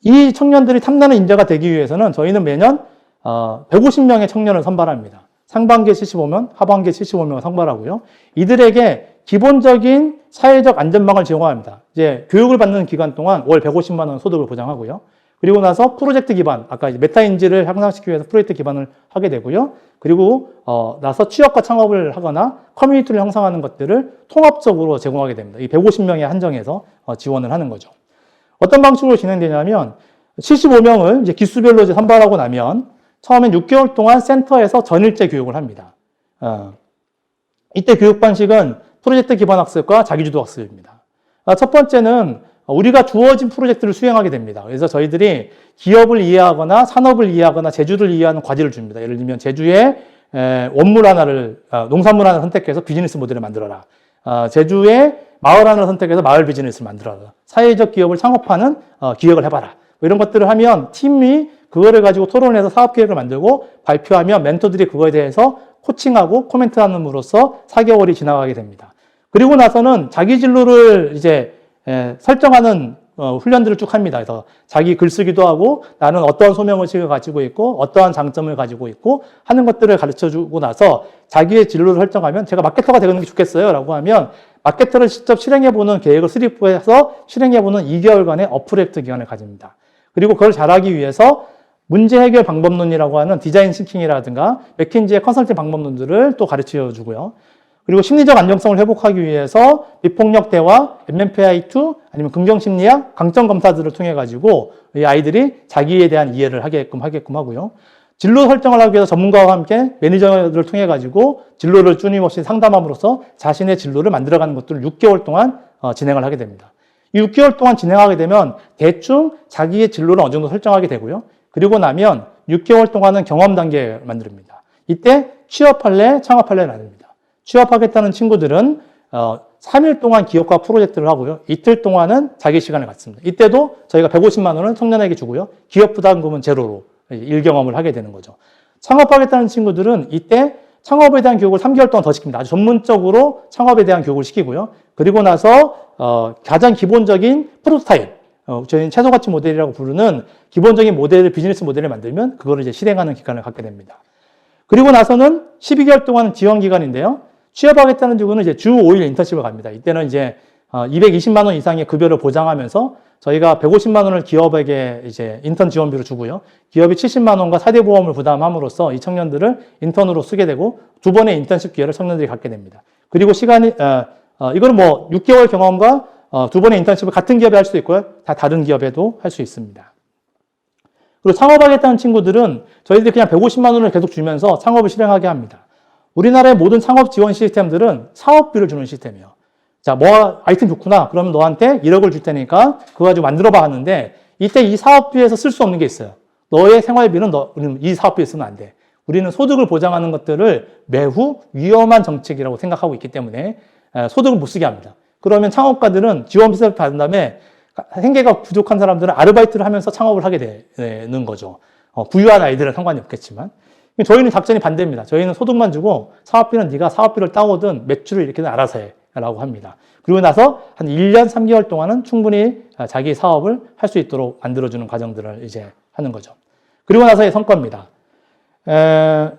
이 청년들이 탐나는 인재가 되기 위해서는 저희는 매년 150명의 청년을 선발합니다. 상반기에 75명, 하반기에 75명을 선발하고요. 이들에게 기본적인 사회적 안전망을 제공합니다. 이제 교육을 받는 기간 동안 월 150만 원 소득을 보장하고요. 그리고 나서 프로젝트 기반, 아까 이제 메타인지를 향상시키기 위해서 프로젝트 기반을 하게 되고요. 그리고 나서 취업과 창업을 하거나 커뮤니티를 형성하는 것들을 통합적으로 제공하게 됩니다. 이 150명에 한정해서 지원을 하는 거죠. 어떤 방식으로 진행되냐면 75명을 이제 기수별로 이제 선발하고 나면 처음엔 6개월 동안 센터에서 전일제 교육을 합니다. 이때 교육 방식은 프로젝트 기반 학습과 자기주도 학습입니다. 첫 번째는 우리가 주어진 프로젝트를 수행하게 됩니다. 그래서 저희들이 기업을 이해하거나 산업을 이해하거나 제주를 이해하는 과제를 줍니다. 예를 들면 제주의 원물 하나를, 농산물 하나를 선택해서 비즈니스 모델을 만들어라. 제주의 마을 하나를 선택해서 마을 비즈니스를 만들어라. 사회적 기업을 창업하는 기획을 해봐라. 이런 것들을 하면 팀이 그거를 가지고 토론해서 사업 계획을 만들고 발표하면 멘토들이 그거에 대해서 코칭하고 코멘트함으로써 4개월이 지나가게 됩니다. 그리고 나서는 자기 진로를 이제 설정하는 훈련들을 쭉 합니다. 그래서 자기 글쓰기도 하고 나는 어떠한 소명의식을 가지고 있고 어떠한 장점을 가지고 있고 하는 것들을 가르쳐주고 나서 자기의 진로를 설정하면 제가 마케터가 되는 게 좋겠어요 라고 하면 마케터를 직접 실행해보는 계획을 수립해서 실행해보는 2개월간의 어프랩트 기간을 가집니다. 그리고 그걸 잘하기 위해서 문제 해결 방법론이라고 하는 디자인 싱킹이라든가 맥킨지의 컨설팅 방법론들을 또 가르쳐 주고요. 그리고 심리적 안정성을 회복하기 위해서 비폭력 대화, MMPI2 아니면 긍정심리학, 강점 검사들을 통해 가지고 이 아이들이 자기에 대한 이해를 하게끔 하고요. 진로 설정을 하기 위해서 전문가와 함께 매니저들을 통해 가지고 진로를 끊임없이 상담함으로써 자신의 진로를 만들어가는 것들을 6개월 동안 진행을 하게 됩니다. 이 6개월 동안 진행하게 되면 대충 자기의 진로를 어느 정도 설정하게 되고요. 그리고 나면 6개월 동안은 경험 단계를 만듭니다. 이때 취업할래, 창업할래 나눕니다. 취업하겠다는 친구들은 3일 동안 기업과 프로젝트를 하고요. 이틀 동안은 자기 시간을 갖습니다. 이때도 저희가 150만 원을 청년에게 주고요. 기업 부담금은 제로로 일 경험을 하게 되는 거죠. 창업하겠다는 친구들은 이때 창업에 대한 교육을 3개월 동안 더 시킵니다. 아주 전문적으로 창업에 대한 교육을 시키고요. 그리고 나서 가장 기본적인 프로토타입, 저희는 최소가치 모델이라고 부르는 기본적인 모델을 비즈니스 모델을 만들면 그거를 이제 실행하는 기간을 갖게 됩니다. 그리고 나서는 12개월 동안 지원 기간인데요. 취업하겠다는 친구는 이제 주 5일 인턴십을 갑니다. 이때는 이제 220만 원 이상의 급여를 보장하면서 저희가 150만 원을 기업에게 이제 인턴 지원비로 주고요. 기업이 70만 원과 4대 보험을 부담함으로써 이 청년들을 인턴으로 쓰게 되고 두 번의 인턴십 기회를 청년들이 갖게 됩니다. 그리고 시간이 이거는 뭐 6개월 경험과 2번의 인턴십을 같은 기업에 할 수도 있고요. 다 다른 기업에도 할 수 있습니다. 그리고 창업하겠다는 친구들은 저희들이 그냥 150만 원을 계속 주면서 창업을 실행하게 합니다. 우리나라의 모든 창업 지원 시스템들은 사업비를 주는 시스템이에요. 자, 뭐 아이템 좋구나. 그러면 너한테 1억을 줄 테니까 그거 가지고 만들어봐 하는데 이때 이 사업비에서 쓸 수 없는 게 있어요. 너의 생활비는 우리는 이 사업비에 쓰면 안 돼. 우리는 소득을 보장하는 것들을 매우 위험한 정책이라고 생각하고 있기 때문에 소득을 못 쓰게 합니다. 그러면 창업가들은 지원 비서를 받은 다음에 생계가 부족한 사람들은 아르바이트를 하면서 창업을 하게 되는 거죠. 부유한 아이들은 상관이 없겠지만. 저희는 작전이 반대입니다. 저희는 소득만 주고 사업비는 네가 사업비를 따오든 매출을 이렇게는 알아서 해 라고 합니다. 그리고 나서 한 1년 3개월 동안은 충분히 자기 사업을 할 수 있도록 만들어주는 과정들을 이제 하는 거죠. 그리고 나서의 성과입니다.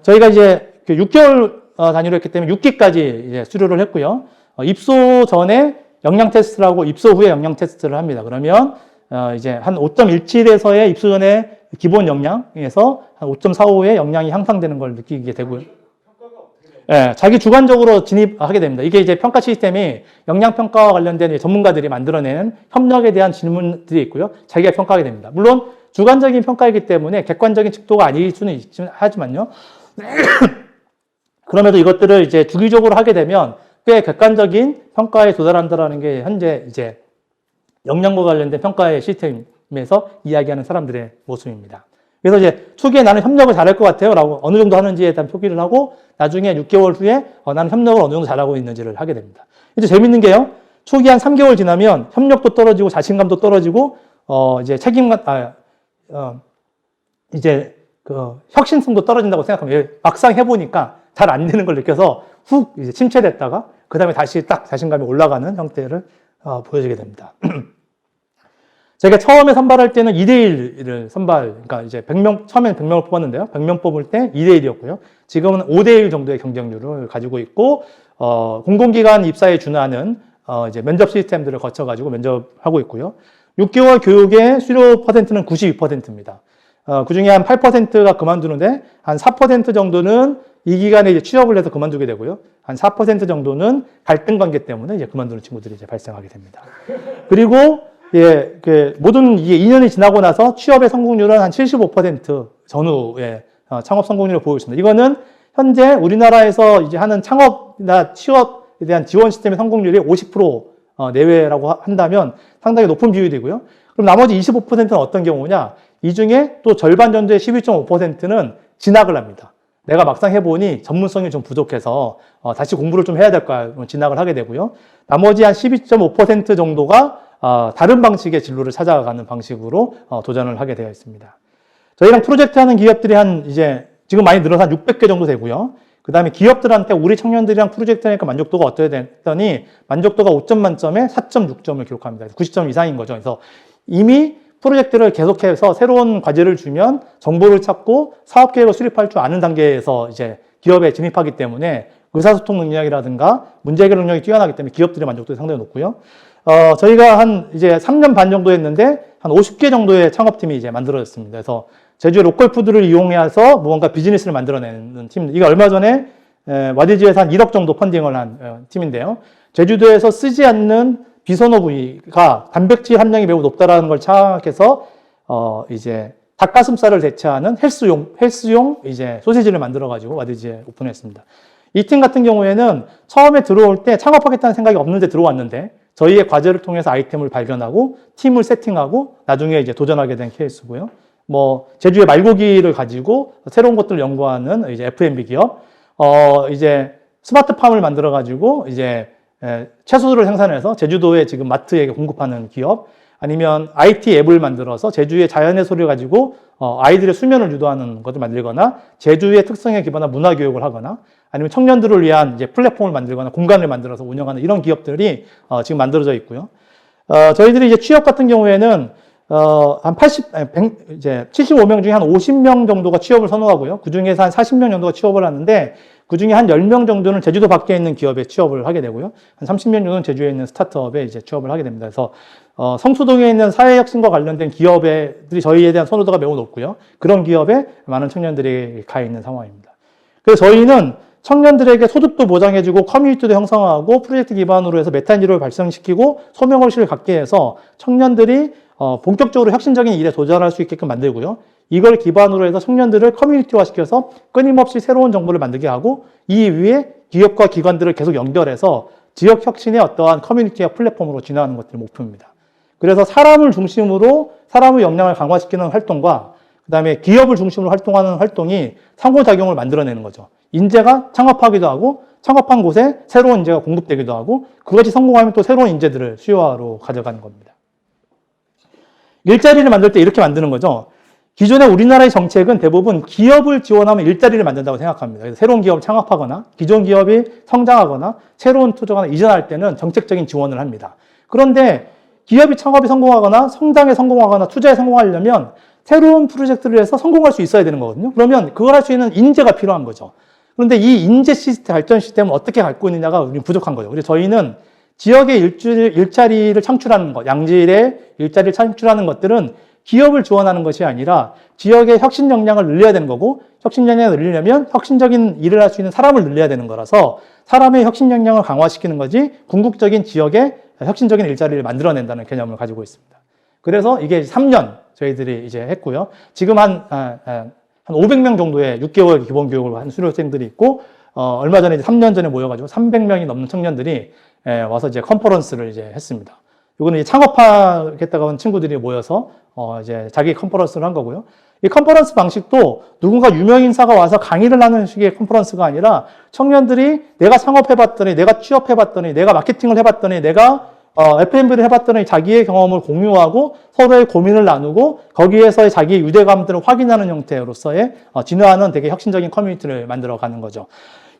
저희가 이제 6개월 단위로 했기 때문에 6기까지 이제 수료를 했고요. 입소 전에 역량 테스트라고 입소 후에 역량 테스트를 합니다. 그러면 이제 한 5.17에서의 입소 전에 기본 역량에서 한 5.45의 역량이 향상되는 걸 느끼게 되고요. 예, 자기 주관적으로 진입하게 됩니다. 이게 이제 평가 시스템이 역량평가와 관련된 전문가들이 만들어낸 협력에 대한 질문들이 있고요. 자기가 평가하게 됩니다. 물론 주관적인 평가이기 때문에 객관적인 측도가 아닐 수는 있지만, 하지만요. 그럼에도 이것들을 이제 주기적으로 하게 되면 꽤 객관적인 평가에 도달한다라는 게 현재 이제 역량과 관련된 평가의 시스템에서 이야기하는 사람들의 모습입니다. 그래서 이제 초기에 나는 협력을 잘할 것 같아요 라고 어느 정도 하는지에 대한 표기를 하고 나중에 6개월 후에 나는 협력을 어느 정도 잘하고 있는지를 하게 됩니다. 이제 재밌는 게요. 초기 한 3개월 지나면 협력도 떨어지고 자신감도 떨어지고 이제 이제 그 혁신성도 떨어진다고 생각하면 막상 해보니까 잘 안 되는 걸 느껴서 훅 이제 침체됐다가 그 다음에 다시 딱 자신감이 올라가는 형태를 보여주게 됩니다. 제가 처음에 선발할 때는 2대1을 그러니까 이제 100명, 처음에는 100명을 뽑았는데요. 100명 뽑을 때 2대1이었고요. 지금은 5대1 정도의 경쟁률을 가지고 있고, 공공기관 입사에 준하는, 이제 면접 시스템들을 거쳐가지고 면접하고 있고요. 6개월 교육의 수료 퍼센트는 92%입니다. 그 중에 한 8%가 그만두는데, 한 4% 정도는 이 기간에 이제 취업을 해서 그만두게 되고요. 한 4% 정도는 갈등 관계 때문에 이제 그만두는 친구들이 이제 발생하게 됩니다. 그리고 예, 모든 이게 2년이 지나고 나서 취업의 성공률은 한 75% 전후의 창업 성공률을 보이고 있습니다. 이거는 현재 우리나라에서 이제 하는 창업이나 취업에 대한 지원 시스템의 성공률이 50% 내외라고 한다면 상당히 높은 비율이고요. 그럼 나머지 25%는 어떤 경우냐? 이 중에 또 절반 정도의 12.5%는 진학을 합니다. 내가 막상 해보니 전문성이 좀 부족해서 다시 공부를 좀 해야 될 거야. 진학을 하게 되고요. 나머지 한 12.5% 정도가 다른 방식의 진로를 찾아가는 방식으로 도전을 하게 되어 있습니다. 저희랑 프로젝트 하는 기업들이 이제 지금 많이 늘어서 한 600개 정도 되고요. 그 다음에 기업들한테 우리 청년들이랑 프로젝트 하니까 만족도가 어떻게 됐더니 만족도가 5점 만점에 4.6점을 기록합니다. 90점 이상인 거죠. 그래서 이미 프로젝트를 계속해서 새로운 과제를 주면 정보를 찾고 사업 계획을 수립할 줄 아는 단계에서 이제 기업에 진입하기 때문에 의사소통 능력이라든가 문제 해결 능력이 뛰어나기 때문에 기업들의 만족도가 상당히 높고요. 저희가 이제 3년 반 정도 했는데 한 50개 정도의 창업팀이 이제 만들어졌습니다. 그래서 제주의 로컬 푸드를 이용해서 무언가 비즈니스를 만들어내는 팀입니다. 이게 얼마 전에 와디즈에서 한 1억 정도 펀딩을 한 팀인데요. 제주도에서 쓰지 않는 비선호 부위가 단백질 함량이 매우 높다라는 걸 착각해서 이제 닭가슴살을 대체하는 헬스용 이제 소시지를 만들어가지고 와디즈에 오픈했습니다. 이 팀 같은 경우에는 처음에 들어올 때 창업하겠다는 생각이 없는데 들어왔는데 저희의 과제를 통해서 아이템을 발견하고 팀을 세팅하고 나중에 이제 도전하게 된 케이스고요. 뭐 제주의 말고기를 가지고 새로운 것들을 연구하는 이제 F&B 기업, 이제 스마트팜을 만들어 가지고 이제 채소를 생산해서 제주도에 지금 마트에 공급하는 기업, 아니면 IT 앱을 만들어서 제주의 자연의 소리를 가지고 아이들의 수면을 유도하는 것을 만들거나 제주의 특성에 기반한 문화 교육을 하거나 아니면 청년들을 위한 이제 플랫폼을 만들거나 공간을 만들어서 운영하는 이런 기업들이 지금 만들어져 있고요. 저희들이 이제 취업 같은 경우에는 한 75명 중에 한 50명 정도가 취업을 선호하고요. 그 중에서 한 40명 정도가 취업을 하는데 그 중에 한 10명 정도는 제주도 밖에 있는 기업에 취업을 하게 되고요. 한 30명 정도는 제주에 있는 스타트업에 이제 취업을 하게 됩니다. 그래서 성수동에 있는 사회혁신과 관련된 기업들이 저희에 대한 선호도가 매우 높고요. 그런 기업에 많은 청년들이 가 있는 상황입니다. 그래서 저희는 청년들에게 소득도 보장해주고 커뮤니티도 형성하고 프로젝트 기반으로 해서 메타인지를 발생시키고 소명의식을 갖게 해서 청년들이 본격적으로 혁신적인 일에 도전할 수 있게끔 만들고요. 이걸 기반으로 해서 청년들을 커뮤니티화시켜서 끊임없이 새로운 정보를 만들게 하고 이 위에 기업과 기관들을 계속 연결해서 지역 혁신의 어떠한 커뮤니티와 플랫폼으로 진화하는 것들이 목표입니다. 그래서 사람을 중심으로 사람의 역량을 강화시키는 활동과 그다음에 기업을 중심으로 활동하는 활동이 상호작용을 만들어내는 거죠. 인재가 창업하기도 하고 창업한 곳에 새로운 인재가 공급되기도 하고 그것이 성공하면 또 새로운 인재들을 수요하러 가져가는 겁니다. 일자리를 만들 때 이렇게 만드는 거죠. 기존의 우리나라의 정책은 대부분 기업을 지원하면 일자리를 만든다고 생각합니다. 그래서 새로운 기업을 창업하거나 기존 기업이 성장하거나 새로운 투자나 이전할 때는 정책적인 지원을 합니다. 그런데 기업이 창업에 성공하거나 성장에 성공하거나 투자에 성공하려면 새로운 프로젝트를 해서 성공할 수 있어야 되는 거거든요. 그러면 그걸 할 수 있는 인재가 필요한 거죠. 그런데 이 인재 시스템, 발전 시스템을 어떻게 갖고 있느냐가 우리는 부족한 거죠. 그래서 저희는 지역의 일자리를 창출하는 것, 양질의 일자리를 창출하는 것들은 기업을 지원하는 것이 아니라 지역의 혁신 역량을 늘려야 되는 거고 혁신 역량을 늘리려면 혁신적인 일을 할 수 있는 사람을 늘려야 되는 거라서 사람의 혁신 역량을 강화시키는 거지 궁극적인 지역의 혁신적인 일자리를 만들어낸다는 개념을 가지고 있습니다. 그래서 이게 3년 저희들이 이제 했고요. 지금 한 500명 정도의 6개월 기본 교육을 한 수료생들이 있고 얼마 전에 이제 3년 전에 모여가지고 300명이 넘는 청년들이 와서 이제 컨퍼런스를 이제 했습니다. 이거는 이제 창업하겠다고 하는 친구들이 모여서 이제 자기 컨퍼런스를 한 거고요. 이 컨퍼런스 방식도 누군가 유명 인사가 와서 강의를 하는 식의 컨퍼런스가 아니라 청년들이 내가 창업해봤더니, 내가 취업해봤더니, 내가 마케팅을 해봤더니, 내가 F&B를 해봤더니 자기의 경험을 공유하고 서로의 고민을 나누고 거기에서의 자기의 유대감들을 확인하는 형태로서의 진화하는 되게 혁신적인 커뮤니티를 만들어가는 거죠.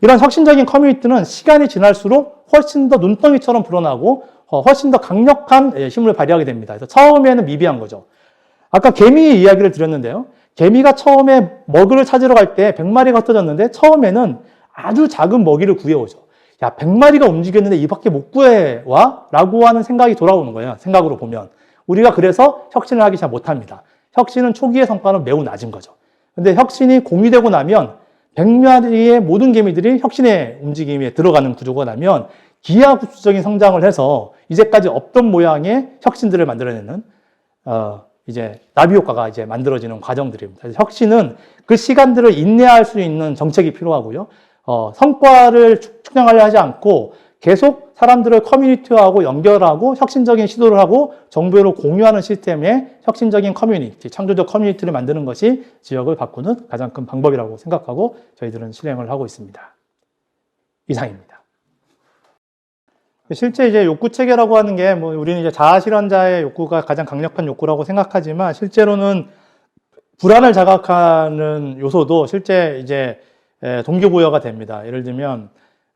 이런 혁신적인 커뮤니티는 시간이 지날수록 훨씬 더 눈덩이처럼 불어나고 훨씬 더 강력한 힘을 발휘하게 됩니다. 그래서 처음에는 미비한 거죠. 아까 개미 이야기를 드렸는데요. 개미가 처음에 먹이를 찾으러 갈 때 100마리가 흩어졌는데 처음에는 아주 작은 먹이를 구해오죠. 야, 100마리가 움직였는데 이밖에 못 구해와? 라고 하는 생각이 돌아오는 거예요. 생각으로 보면. 우리가 그래서 혁신을 하기 잘 못합니다. 혁신은 초기의 성과는 매우 낮은 거죠. 근데 혁신이 공유되고 나면 100마리의 모든 개미들이 혁신의 움직임에 들어가는 구조가 나면 기하급수적인 성장을 해서 이제까지 없던 모양의 혁신들을 만들어내는 이제 나비 효과가 이제 만들어지는 과정들입니다. 그래서 혁신은 그 시간들을 인내할 수 있는 정책이 필요하고요. 성과를 측량하려 하지 않고 계속 사람들을 커뮤니티화하고 연결하고 혁신적인 시도를 하고 정보를 공유하는 시스템의 혁신적인 커뮤니티, 창조적 커뮤니티를 만드는 것이 지역을 바꾸는 가장 큰 방법이라고 생각하고 저희들은 실행을 하고 있습니다. 이상입니다. 실제 이제 욕구 체계라고 하는 게 뭐 우리는 이제 자아 실현자의 욕구가 가장 강력한 욕구라고 생각하지만 실제로는 불안을 자극하는 요소도 실제 이제 동기부여가 됩니다. 예를 들면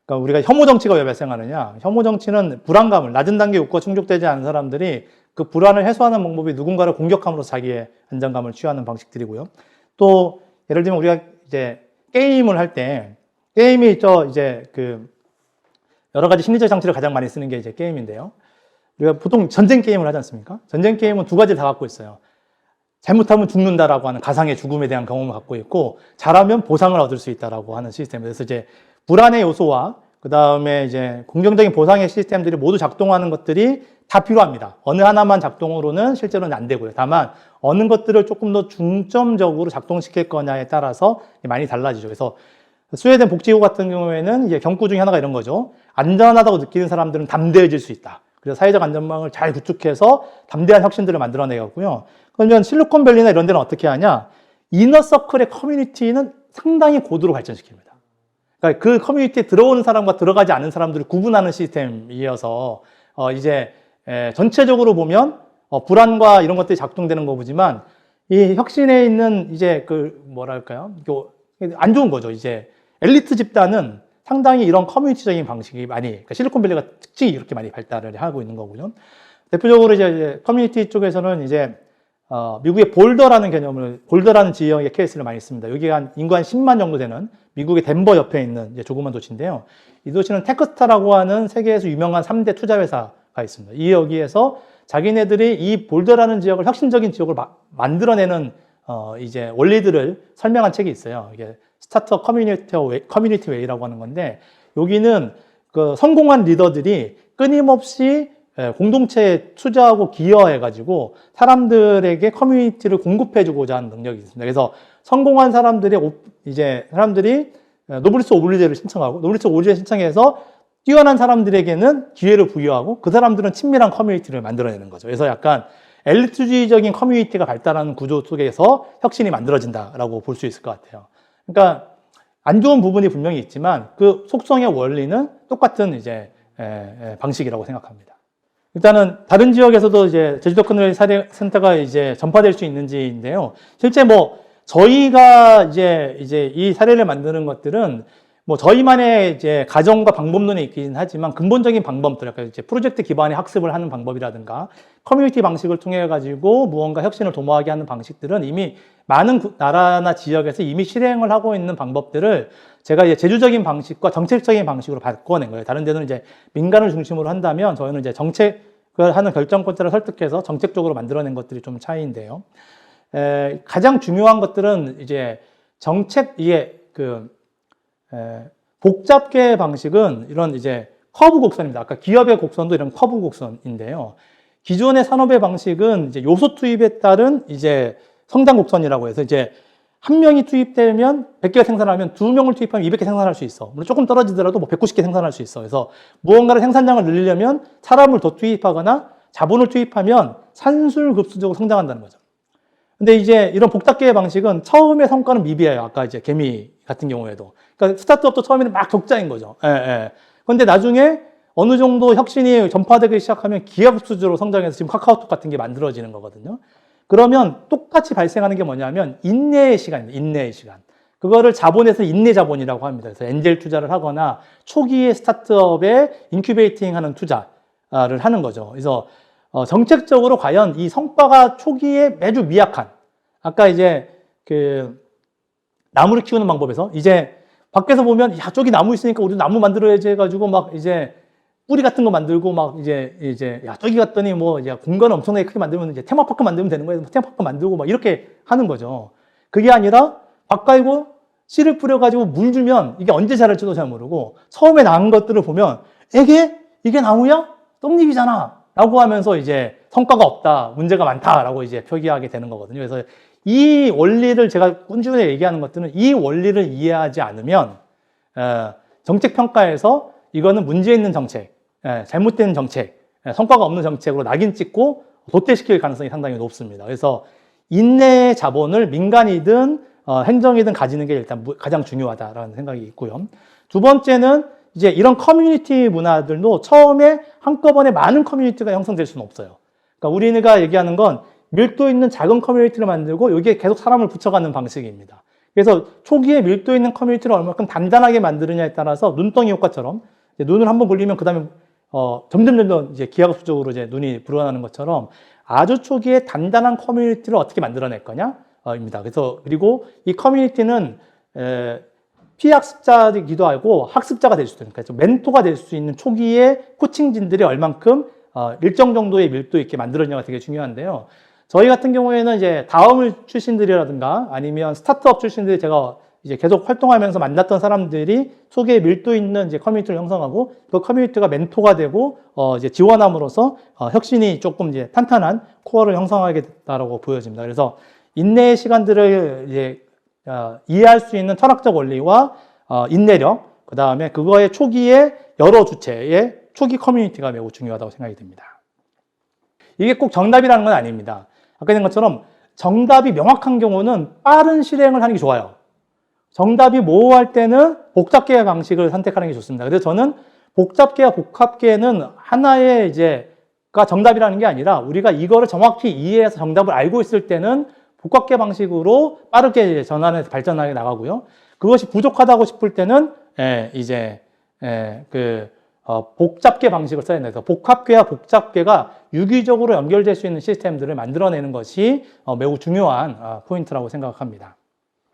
그러니까 우리가 혐오 정치가 왜 발생하느냐? 혐오 정치는 불안감을 낮은 단계 욕구가 충족되지 않은 사람들이 그 불안을 해소하는 방법이 누군가를 공격함으로써 자기의 안정감을 취하는 방식들이고요. 또 예를 들면 우리가 이제 게임을 할 때 게임이 있죠. 이제 그 여러 가지 심리적 장치를 가장 많이 쓰는 게 이제 게임인데요. 우리가 보통 전쟁 게임을 하지 않습니까? 전쟁 게임은 두 가지를 다 갖고 있어요. 잘못하면 죽는다라고 하는 가상의 죽음에 대한 경험을 갖고 있고, 잘하면 보상을 얻을 수 있다라고 하는 시스템. 그래서 이제 불안의 요소와 그 다음에 이제 긍정적인 보상의 시스템들이 모두 작동하는 것들이 다 필요합니다. 어느 하나만 작동으로는 실제로는 안 되고요. 다만 어느 것들을 조금 더 중점적으로 작동시킬 거냐에 따라서 많이 달라지죠. 그래서 스웨덴 복지국 같은 경우에는 이제 경구 중에 하나가 이런 거죠. 안전하다고 느끼는 사람들은 담대해질 수 있다. 그래서 사회적 안전망을 잘 구축해서 담대한 혁신들을 만들어내고요. 그러면 실리콘밸리나 이런 데는 어떻게 하냐? 이너서클의 커뮤니티는 상당히 고도로 발전시킵니다. 그러니까 그 커뮤니티에 들어오는 사람과 들어가지 않는 사람들을 구분하는 시스템이어서 이제 전체적으로 보면 불안과 이런 것들이 작동되는 거 보지만 이 혁신에 있는 이제 그 뭐랄까요? 안 좋은 거죠. 이제 엘리트 집단은 상당히 이런 커뮤니티적인 방식이 많이, 그러니까 실리콘밸리가 특징이 이렇게 많이 발달을 하고 있는 거고요. 대표적으로 이제 커뮤니티 쪽에서는 이제 미국의 볼더라는 지역의 케이스를 많이 씁니다. 여기가 한 인구 한 10만 정도 되는 미국의 덴버 옆에 있는 이제 조그만 도시인데요. 이 도시는 테크스타라고 하는 세계에서 유명한 3대 투자 회사가 있습니다. 이 여기에서 자기네들이 이 볼더라는 지역을 혁신적인 지역을 만들어내는 이제 원리들을 설명한 책이 있어요. 이게 스타트업 커뮤니티 웨이라고 하는 건데, 여기는 그 성공한 리더들이 끊임없이 공동체에 투자하고 기여해가지고 사람들에게 커뮤니티를 공급해주고자 하는 능력이 있습니다. 그래서 성공한 사람들이 노블리스 오블리제를 신청하고, 노블리스 오블리제 신청해서 뛰어난 사람들에게는 기회를 부여하고, 그 사람들은 친밀한 커뮤니티를 만들어내는 거죠. 그래서 약간 엘리트주의적인 커뮤니티가 발달하는 구조 속에서 혁신이 만들어진다라고 볼 수 있을 것 같아요. 그러니까 안 좋은 부분이 분명히 있지만 그 속성의 원리는 똑같은 방식이라고 생각합니다. 일단은 다른 지역에서도 제주도 커뮤니티 사례센터가 전파될 수 있는지인데요. 실제 저희가 이 사례를 만드는 것들은 저희만의 가정과 방법론이 있긴 하지만 근본적인 방법들, 약간 프로젝트 기반의 학습을 하는 방법이라든가 커뮤니티 방식을 통해 가지고 무언가 혁신을 도모하게 하는 방식들은 이미 많은 나라나 지역에서 이미 실행을 하고 있는 방법들을 제가 제주적인 방식과 정책적인 방식으로 바꿔낸 거예요. 다른 데는 민간을 중심으로 한다면 저희는 정책을 하는 결정권자를 설득해서 정책적으로 만들어낸 것들이 좀 차이인데요. 가장 중요한 것들은 복잡계의 방식은 이런 커브 곡선입니다. 아까 기업의 곡선도 이런 커브 곡선인데요. 기존의 산업의 방식은 요소 투입에 따른 성장 곡선이라고 해서 한 명이 투입되면 100개가 생산하면 2명을 투입하면 200개 생산할 수 있어. 물론 조금 떨어지더라도 190개 생산할 수 있어. 그래서 무언가를 생산량을 늘리려면 사람을 더 투입하거나 자본을 투입하면 산술급수적으로 성장한다는 거죠. 근데 이런 복잡계의 방식은 처음의 성과는 미비해요. 아까 개미 같은 경우에도. 그러니까 스타트업도 처음에는 막 적자인 거죠. 그런데 나중에 어느 정도 혁신이 전파되기 시작하면 기하급수적으로 성장해서 지금 카카오톡 같은 게 만들어지는 거거든요. 그러면 똑같이 발생하는 게 뭐냐면 인내의 시간입니다. 인내의 시간. 그거를 자본에서 인내 자본이라고 합니다. 그래서 엔젤 투자를 하거나 초기의 스타트업에 인큐베이팅 하는 투자를 하는 거죠. 그래서 정책적으로 과연 이 성과가 초기에 매주 미약한, 아까 나무를 키우는 방법에서 밖에서 보면 저기 나무 있으니까 우리도 나무 만들어야지 해가지고 뿌리 같은 거 만들고 저기 갔더니 공간을 엄청나게 크게 만들면 테마파크 만들면 되는 거예요. 테마파크 만들고 이렇게 하는 거죠. 그게 아니라 바꿔이고 씨를 뿌려가지고 물 주면 이게 언제 자랄지도 잘 모르고 처음에 나은 것들을 보면 이게 나무야? 떡잎이잖아. 라고 하면서 성과가 없다, 문제가 많다라고 표기하게 되는 거거든요. 그래서 이 원리를 제가 꾸준히 얘기하는 것들은 이 원리를 이해하지 않으면 정책 평가에서 이거는 문제 있는 정책, 잘못된 정책, 성과가 없는 정책으로 낙인 찍고 도태시킬 가능성이 상당히 높습니다. 그래서 인내의 자본을 민간이든 행정이든 가지는 게 일단 가장 중요하다라는 생각이 있고요. 두 번째는 이런 커뮤니티 문화들도 처음에 한꺼번에 많은 커뮤니티가 형성될 수는 없어요. 그러니까 우리가 얘기하는 건 밀도 있는 작은 커뮤니티를 만들고 여기에 계속 사람을 붙여가는 방식입니다. 그래서 초기에 밀도 있는 커뮤니티를 얼마큼 단단하게 만드느냐에 따라서 눈덩이 효과처럼 눈을 한번 굴리면 그 다음에 점점 기하급수적으로 눈이 불어나는 것처럼 아주 초기에 단단한 커뮤니티를 어떻게 만들어낼 거냐입니다. 그리고 이 커뮤니티는 피학습자이기도 하고 학습자가 될 수도 있는, 그러니까 멘토가 될 수 있는 초기에 코칭진들이 얼만큼 일정 정도의 밀도 있게 만들어내냐가 되게 중요한데요. 저희 같은 경우에는 다음 출신들이라든가 아니면 스타트업 출신들이 제가 계속 활동하면서 만났던 사람들이 초기에 밀도 있는 커뮤니티를 형성하고 그 커뮤니티가 멘토가 되고 지원함으로써 혁신이 조금 탄탄한 코어를 형성하게 됐다라고 보여집니다. 그래서 인내의 시간들을 이해할 수 있는 철학적 원리와 인내력, 그 다음에 그거의 초기에 여러 주체의 초기 커뮤니티가 매우 중요하다고 생각이 듭니다. 이게 꼭 정답이라는 건 아닙니다. 아까 얘기한 것처럼 정답이 명확한 경우는 빠른 실행을 하는 게 좋아요. 정답이 모호할 때는 복잡계의 방식을 선택하는 게 좋습니다. 그래서 저는 복잡계와 복합계는 하나의 가 정답이라는 게 아니라 우리가 이거를 정확히 이해해서 정답을 알고 있을 때는 복합계 방식으로 빠르게 전환해서 발전하게 나가고요. 그것이 부족하다고 싶을 때는 복잡계 방식을 써야 돼서 복합계와 복잡계가 유기적으로 연결될 수 있는 시스템들을 만들어내는 것이 매우 중요한 포인트라고 생각합니다.